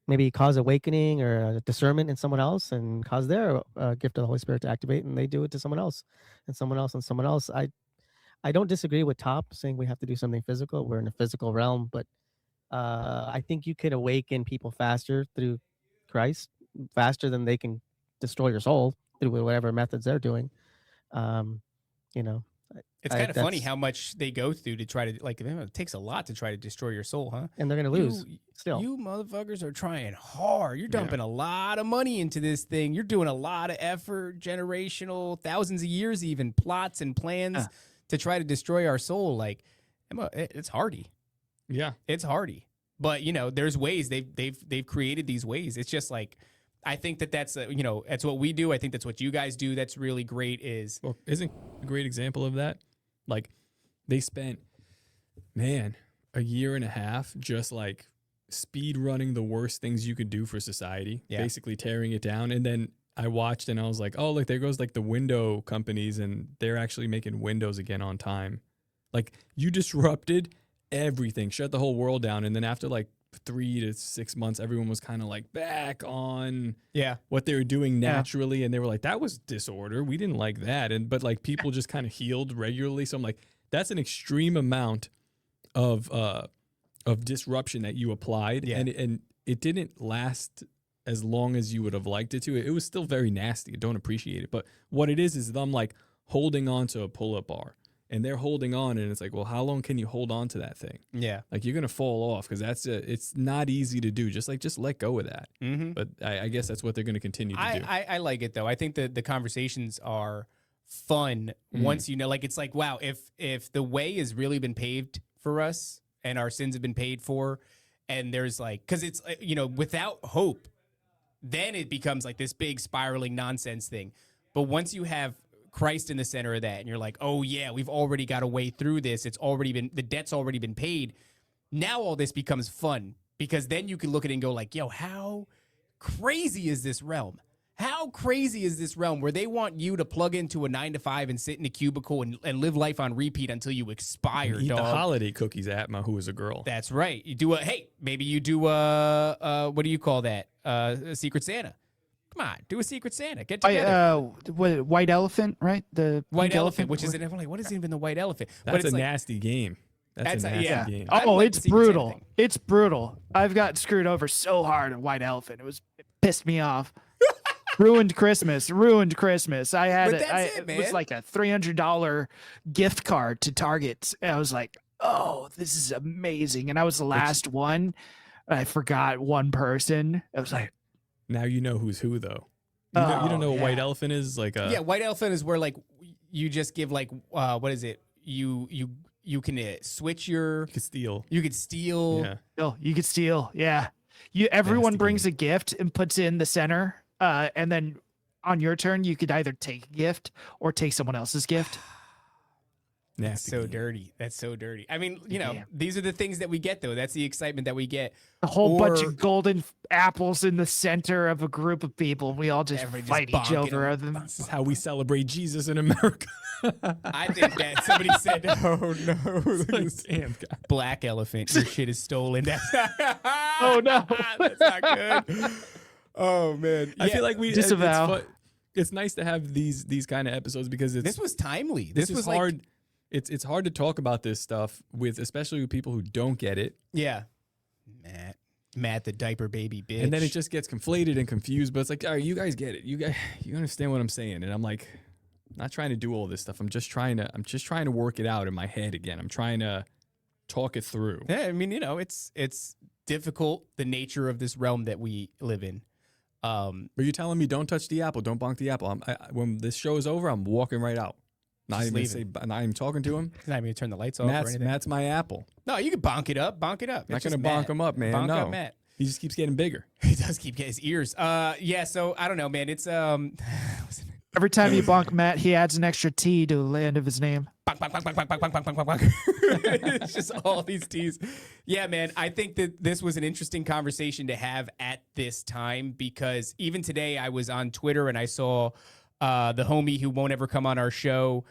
maybe cause awakening or a discernment in someone else, and cause their gift of the Holy Spirit to activate, and they do it to someone else and someone else and someone else. I don't disagree with Top saying we have to do something physical. We're in a physical realm, but I think you could awaken people faster through Christ, faster than they can destroy your soul through whatever methods they're doing. It's kind of funny how much they go through to try to, it takes a lot to try to destroy your soul, huh? And they're going to lose still. You motherfuckers are trying hard. You're dumping a lot of money into this thing. You're doing a lot of effort, generational, thousands of years, even plots and plans to try to destroy our soul. Like, it's hardy. Yeah. It's hardy. But, there's ways they've created these ways. It's just like, I think that's that's what we do. I think that's what you guys do. That's really great. Isn't a great example of that? Like, they spent, a year and a half just like speed running the worst things you could do for society, basically tearing it down. And then I watched and I was like, oh, look, there goes like the window companies, and they're actually making windows again on time. Like, you disrupted everything, shut the whole world down. And then after like 3 to 6 months, everyone was kind of like back on what they were doing naturally, and they were like, that was disorder, we didn't like that. But like, people just kind of healed regularly. So I'm like, that's an extreme amount of disruption that you applied, and it didn't last as long as you would have liked it to. It was still very nasty. I don't appreciate it. But what it is them like holding on to a pull-up bar, and they're holding on, and it's like, well, how long can you hold on to that thing? Yeah. Like, you're going to fall off, because it's not easy to do. Just let go of that. Mm-hmm. But I guess that's what they're going to continue to do. I like it, though. I think the conversations are fun once it's like, wow, if the way has really been paved for us, and our sins have been paid for. And there's like, because it's, without hope, then it becomes like this big spiraling nonsense thing. But once you have Christ in the center of that, and you're like, oh yeah, we've already got a way through this. The debt's already been paid. Now all this becomes fun, because then you can look at it and go like, yo, how crazy is this realm? How crazy is this realm where they want you to plug into a 9 to 5 and sit in a cubicle and live life on repeat until you expire, Eat dog? the holiday cookies, Atma, who is a girl. That's right. You do what do you call that? A Secret Santa. Come on, do a Secret Santa. Get together. White elephant, right? The White pink elephant, which is everyone like, what is even the white elephant? But That's it's a like, nasty game. That's a nasty yeah. game. I Oh, like it's the Secret Santa brutal. thing. It's brutal. I've got screwed over so hard at White Elephant. It pissed me off. Ruined Christmas. I had But that's it it, was man. like a $300 gift card to Target. And I was like, oh, this is amazing. And I was the last one. I forgot one person. I was like, Now you know who's who, though. You don't know what yeah. white elephant is? Like a Yeah, white elephant is where like you just give like what is it? You can switch your. you could steal. You could steal. Yeah. oh, you could steal. Yeah. Everyone Nasty brings game. a gift and puts it in the center. And then on your turn, you could either take a gift or take someone else's gift. That's Nasty so game. dirty. That's so dirty. I mean, Yeah. these are the things that we get, though. That's the excitement that we get. A whole bunch Or- of golden apples in the center of a group of people. We all just Everybody fight just each bonking over 'em. them. This is how we celebrate Jesus in America. I think that somebody said, "Oh no, Damn, God. black elephant, your shit is stolen." Oh, no. That's not good. Oh man, I feel like we Disavow. It's nice to have these kind of episodes because this was timely. this was is like- hard. It's hard to talk about this stuff with, especially with people who don't get it, yeah, Matt, the diaper baby bitch. and then it just gets conflated and confused. But it's like, all right, you guys get it. You understand what I'm saying, and I'm like, not trying to do all this stuff. I'm just trying to work it out in my head again. I'm trying to talk it through. Yeah, I mean, it's difficult, the nature of this realm that we live in. But you're telling me don't touch the apple, don't bonk the apple. When this show is over, I'm walking right out. Not Just even not even talking to him. Not even gonna turn the lights off or anything. Matt's my apple. No, you can bonk it up. Bonk it up. Not It's gonna just bonk Matt. him up, man. Bonk no, up Matt. he just keeps getting bigger. He does keep getting his ears. Yeah. So I don't know, man. It's Every time you bonk Matt, he adds an extra T to the end of his name. bonk, bonk, bonk, bonk, bonk, bonk, bonk, bonk, bonk. It's just all these T's. Yeah, man. I think that this was an interesting conversation to have at this time, because even today I was on Twitter and I saw the homie who won't ever come on our show,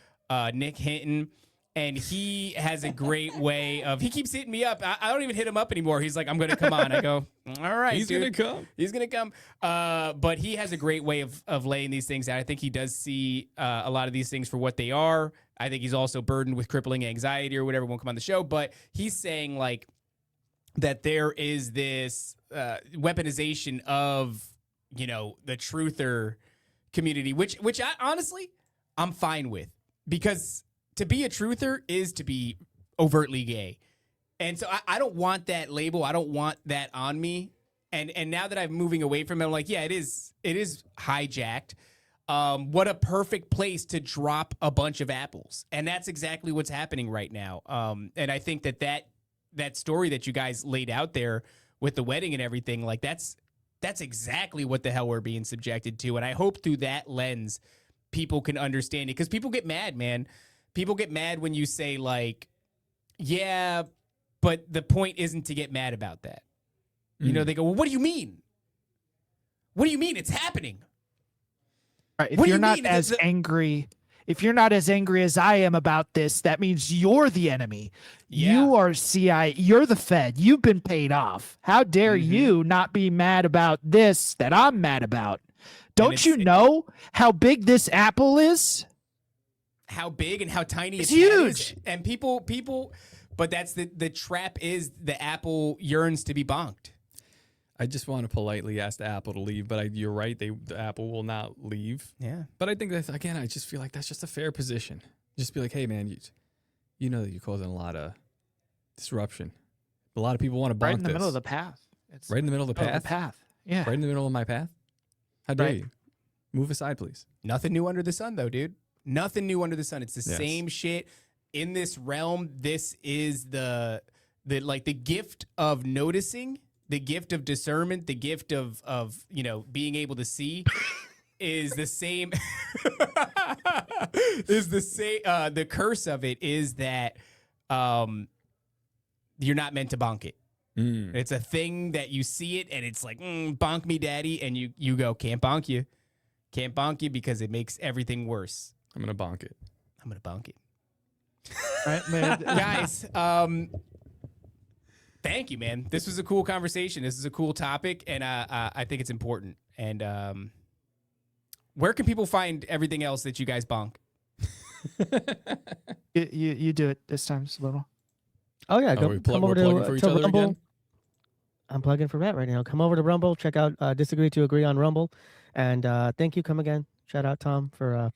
Nick Hinton. And he has a great way of, he keeps hitting me up. I don't even hit him up anymore. He's like, I'm going to come on. I go, all right, He's dude. gonna come. He's going to come. But he has a great way of laying these things out. I think he does see a lot of these things for what they are. I think he's also burdened with crippling anxiety or whatever, won't come on the show. But he's saying like that there is this weaponization of, the truther community, which I honestly, I'm fine with, because to be a truther is to be overtly gay. And so I don't want that label. I don't want that on me. And now that I'm moving away from it, I'm like, yeah, it is hijacked. What a perfect place to drop a bunch of apples. And that's exactly what's happening right now. And I think that story that you guys laid out there with the wedding and everything, like that's exactly what the hell we're being subjected to. And I hope through that lens, people can understand it, because people get mad, man. People get mad when you say like, yeah, but the point isn't to get mad about that. They go, well, what do you mean? What do you mean it's happening? Right, if What do you're you not mean? as angry, if you're not as angry as I am about this, that means you're the enemy. Yeah. You are CIA. You're the Fed. You've been paid off. How dare you not be mad about this that I'm mad about? Don't you know how big this apple is? How big and how tiny It's its head is. huge. And people, but that's the trap is the apple yearns to be bonked. I just want to politely ask the apple to leave, but you're right. The apple will not leave. Yeah. But I think again, I just feel like that's just a fair position. Just be like, hey, man, you know that you're causing a lot of disruption. A lot of people want to bonk Right in the this. middle of the path. It's Right in the middle of the middle path. of the path. Yeah. Right in the middle of my path. How dare Right. you? Move aside, please. Nothing new under the sun, though, dude. Nothing new under the sun. It's the Yes. same shit in this realm. This is the the gift of noticing, the gift of discernment, the gift of being able to see is the same. Is the same. The curse of it is that you're not meant to bonk it. It's a thing that you see it and it's like, bonk me, daddy. And you go, can't bonk you. Can't bonk you because it makes everything worse. I'm going to bonk it. I'm going to bonk it. Right, man. Guys, thank you, man. This was a cool conversation. This is a cool topic, and I think it's important. And where can people find everything else that you guys bonk? You do it this time, Subliminal. Oh yeah, Are we come over we're plugging for each to other Rumble. again? I'm plugging for Rant right now. Come over to Rumble. Check out Disagree to Agree on Rumble. And thank you. Come again. Shout out Tom for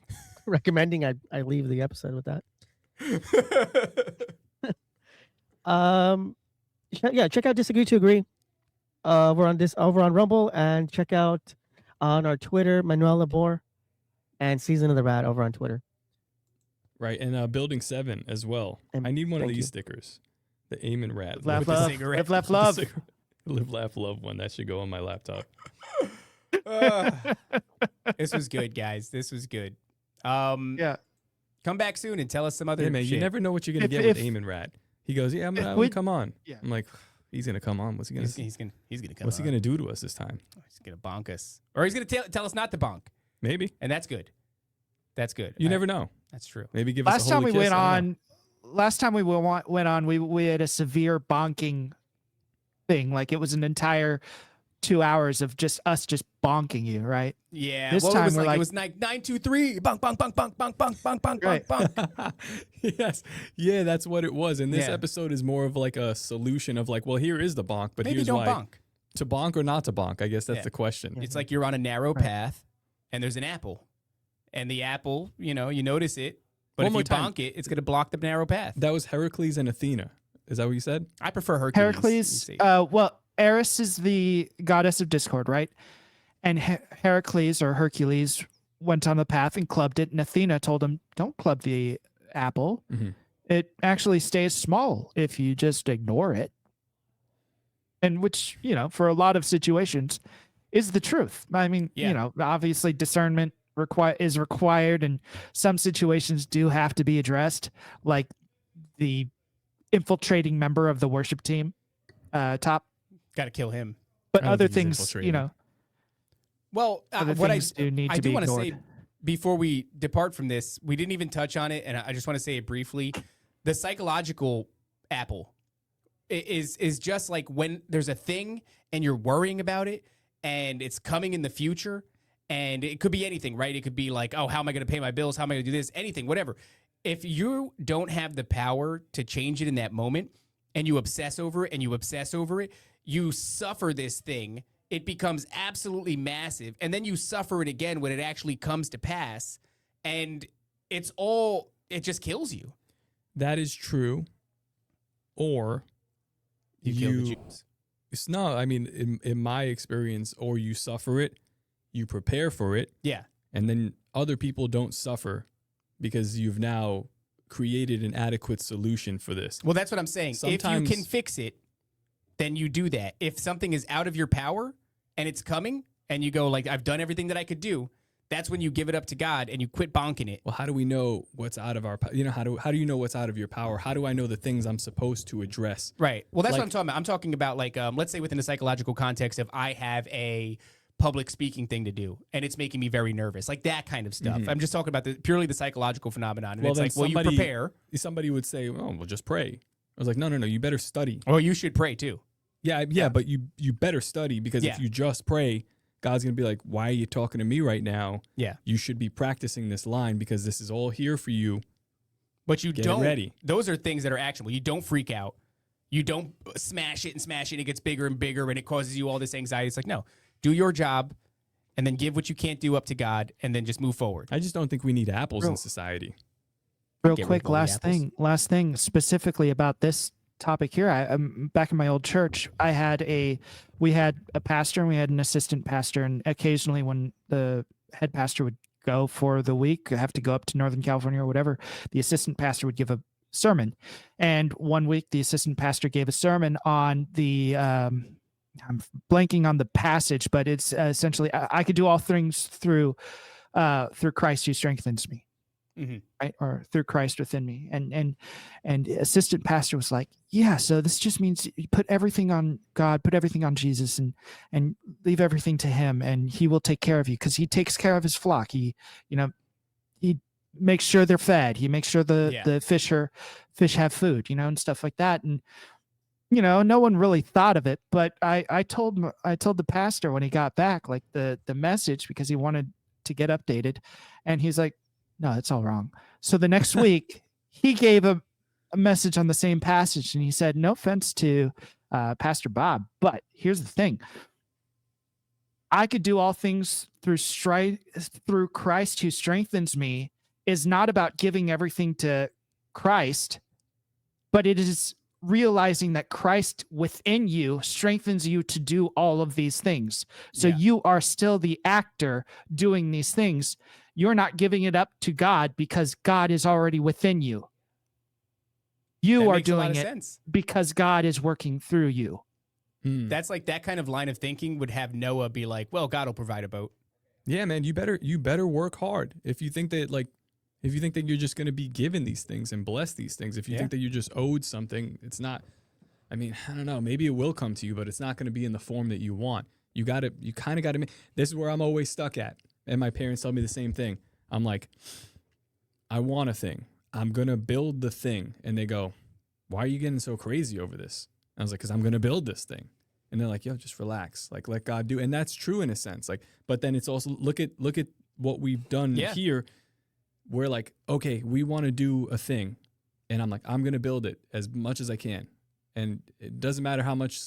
recommending I leave the episode with that. Check out Disagree to Agree. We're over on Rumble, and check out on our Twitter Manuel Labor and Season of the Rat over on Twitter. Right, and Building 7 as well. And I need one of thank these you. stickers. The Aim and Rat. Laugh, the love. cigarette. Live, laugh, love. Live, laugh, love one. That should go on my laptop. This was good, guys. This was good. Yeah. Come back soon and tell us some other Yeah, man, you shit. never know what you're going to If- get with if- Aim and Rat. He goes, yeah, I'm if going we- to come on. Yeah. I'm like, he's going to come on. What's he going to He's gonna come. What's he on. going to do to us this time? He's gonna bonk us, or he's gonna tell us not to bonk, Maybe. and that's good. That's good. You never know. That's true. Maybe give us Last a time holy we kiss. went I don't know. on, last time we went on, we had a severe bonking thing. Like it was an entire 2 hours of just us just bonking you, right? Yeah. This well, time it was we're like like- it was like 9, 2, 3, bonk, bonk, bonk, bonk, bonk, bonk, bonk, bonk, Right. bonk, bonk. Yes. Yeah, that's what it was. And this Yeah. episode is more of like a solution of like, well, here is the bonk, but Maybe here's don't why. bonk. To bonk or not to bonk? I guess that's Yeah. the question. It's like you're on a narrow Right. path, and there's an apple, and the apple, you notice it, but One if more you time. bonk it, it's gonna block the narrow path. That was Heracles and Athena. Is that what you said? I prefer Hercules. Heracles. You see. Well, Eris is the goddess of discord, right? And Heracles or Hercules went on the path and clubbed it, and Athena told him, "Don't club the apple. Mhm. It actually stays small if you just ignore it." And which, for a lot of situations, is the truth. I mean, Yeah. obviously discernment is required, and some situations do have to be addressed, like the infiltrating member of the worship team, top. Got to kill him. But I don't other think he's things, infiltrating. Well, other what things do need I to do be want to say ignored. before we depart from this, we didn't even touch on it, and I just want to say it briefly. The psychological apple is just like when there's a thing and you're worrying about it and it's coming in the future, and it could be anything, right? It could be like, oh, how am I going to pay my bills? How am I going to do this? Anything, whatever. If you don't have the power to change it in that moment, and you obsess over it and you obsess over it, you suffer this thing. It becomes absolutely massive. And then you suffer it again when it actually comes to pass. And it just kills you. That is true. Or You kill the Jews. It's no, I mean, in my experience, or you suffer it, you prepare for it, Yeah. and then other people don't suffer because you've now created an adequate solution for this. Well, that's what I'm saying. Sometimes- If you can fix it, then you do that. If something is out of your power and it's coming and you go like, I've done everything that I could do, that's when you give it up to God and you quit bonking it. Well, how do we know what's out of our power? How do you know what's out of your power? How do I know the things I'm supposed to address? Right. Well, that's what Like- I'm talking about. I'm talking about like, let's say within a psychological context, if I have a public speaking thing to do and it's making me very nervous, like that kind of stuff. I'm just talking about purely the psychological phenomenon. And Well, it's then like, well, you somebody- prepare. Somebody would say, "Oh, well, just pray." I was like, "No, you better study." Or you should pray too. Yeah, but you better study because Yeah. if you just pray, God's gonna be like, "Why are you talking to me right now? Yeah. You should be practicing this line because this is all here for you." But you Get it don't. ready. Those are things that are actionable. You don't freak out. You don't smash it and it gets bigger and bigger and it causes you all this anxiety. It's like, no, do your job and then give what you can't do up to God and then just move forward. I just don't think we need apples in Real- society. Real Get rid quick, of all the last thing specifically about this topic here. I'm back in my old church. We had a pastor and we had an assistant pastor, and occasionally when the head pastor would go for the week, have to go up to Northern California or whatever, the assistant pastor would give a sermon. And one week, the assistant pastor gave a sermon on the, I'm blanking on the passage, but it's essentially, I could do all things through Christ who strengthens me. Mhm. Right, or through Christ within me, and assistant pastor was like, yeah, so this just means you put everything on God, put everything on Jesus, and leave everything to him, and he will take care of you because he takes care of his flock. He makes sure they're fed. He makes sure the fish have food, and stuff like that. And no one really thought of it, but I told the pastor when he got back, like the message, because he wanted to get updated, and he's like, no, it's all wrong. So the next week he gave a message on the same passage, and he said, no offense to Pastor Bob, but here's the thing. I could do all things through Christ who strengthens me is not about giving everything to Christ, but it is realizing that Christ within you strengthens you to do all of these things. So you are still the actor doing these things. You're not giving it up to God because God is already within you. You are doing it because God is working through you. That's like that kind of line of thinking would have Noah be like, well, God will provide a boat. Yeah, man, you better work hard. If you think that you're just going to be given these things and blessed these things, if you think that you're just owed something, it's not. I mean, I don't know, maybe it will come to you, but it's not going to be in the form that you want. You kind of got to this is where I'm always stuck at. And my parents tell me the same thing. I'm like, I want a thing. I'm going to build the thing. And they go, why are you getting so crazy over this? And I was like, because I'm going to build this thing. And they're like, yo, just relax. Like, let God do. And that's true in a sense. Like, but then it's also, look at what we've done here. We're like, okay, we want to do a thing. And I'm like, I'm going to build it as much as I can. And it doesn't matter how much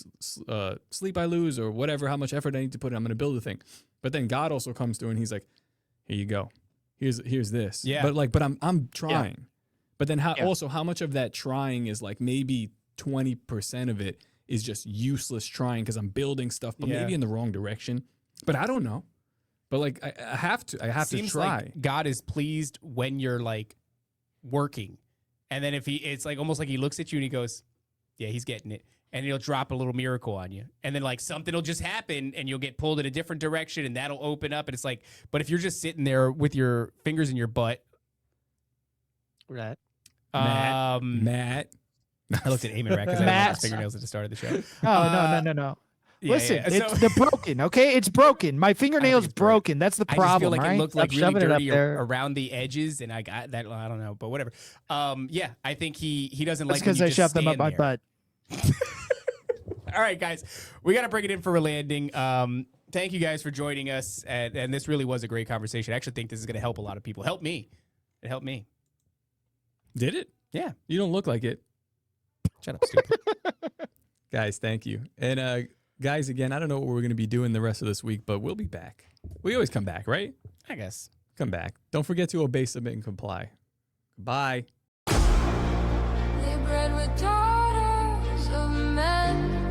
sleep I lose or whatever, how much effort I need to put in, I'm going to build the thing. But then God also comes through and he's like, here you go. Here's this. Yeah. But I'm trying. Yeah. But then how much of that trying is like maybe 20% of it is just useless trying because I'm building stuff, but maybe in the wrong direction. But I don't know. But like I have to try. Like God is pleased when you're like working. And then it's like almost like he looks at you and he goes, yeah, he's getting it. And he'll drop a little miracle on you. And then like something will just happen and you'll get pulled in a different direction and that'll open up. And it's like, but if you're just sitting there with your fingers in your butt. Right. Matt. I looked at Eamon right because I had his fingernails at the start of the show. Oh, no. Yeah, Listen, So, they're broken, okay? It's broken. My fingernail's broken. That's the I just feel problem, like right? it looked like Stop really shoving it up dirty there. around the edges, and I got that. I don't know, but whatever. Yeah, I think he doesn't That's like when because you I just shoved them up stand my there. butt. All right, guys, we got to bring it in for a landing. Thank you guys for joining us, and this really was a great conversation. I actually think this is going to help a lot of people. Help me. It helped me. Did it? Yeah. You don't look like it. Shut up, stupid. Guys, thank you. And guys, again, I don't know what we're going to be doing the rest of this week, but we'll be back. We always come back, right? I guess. Come back. Don't forget to obey, submit, and comply. Goodbye. They bred with daughters of men.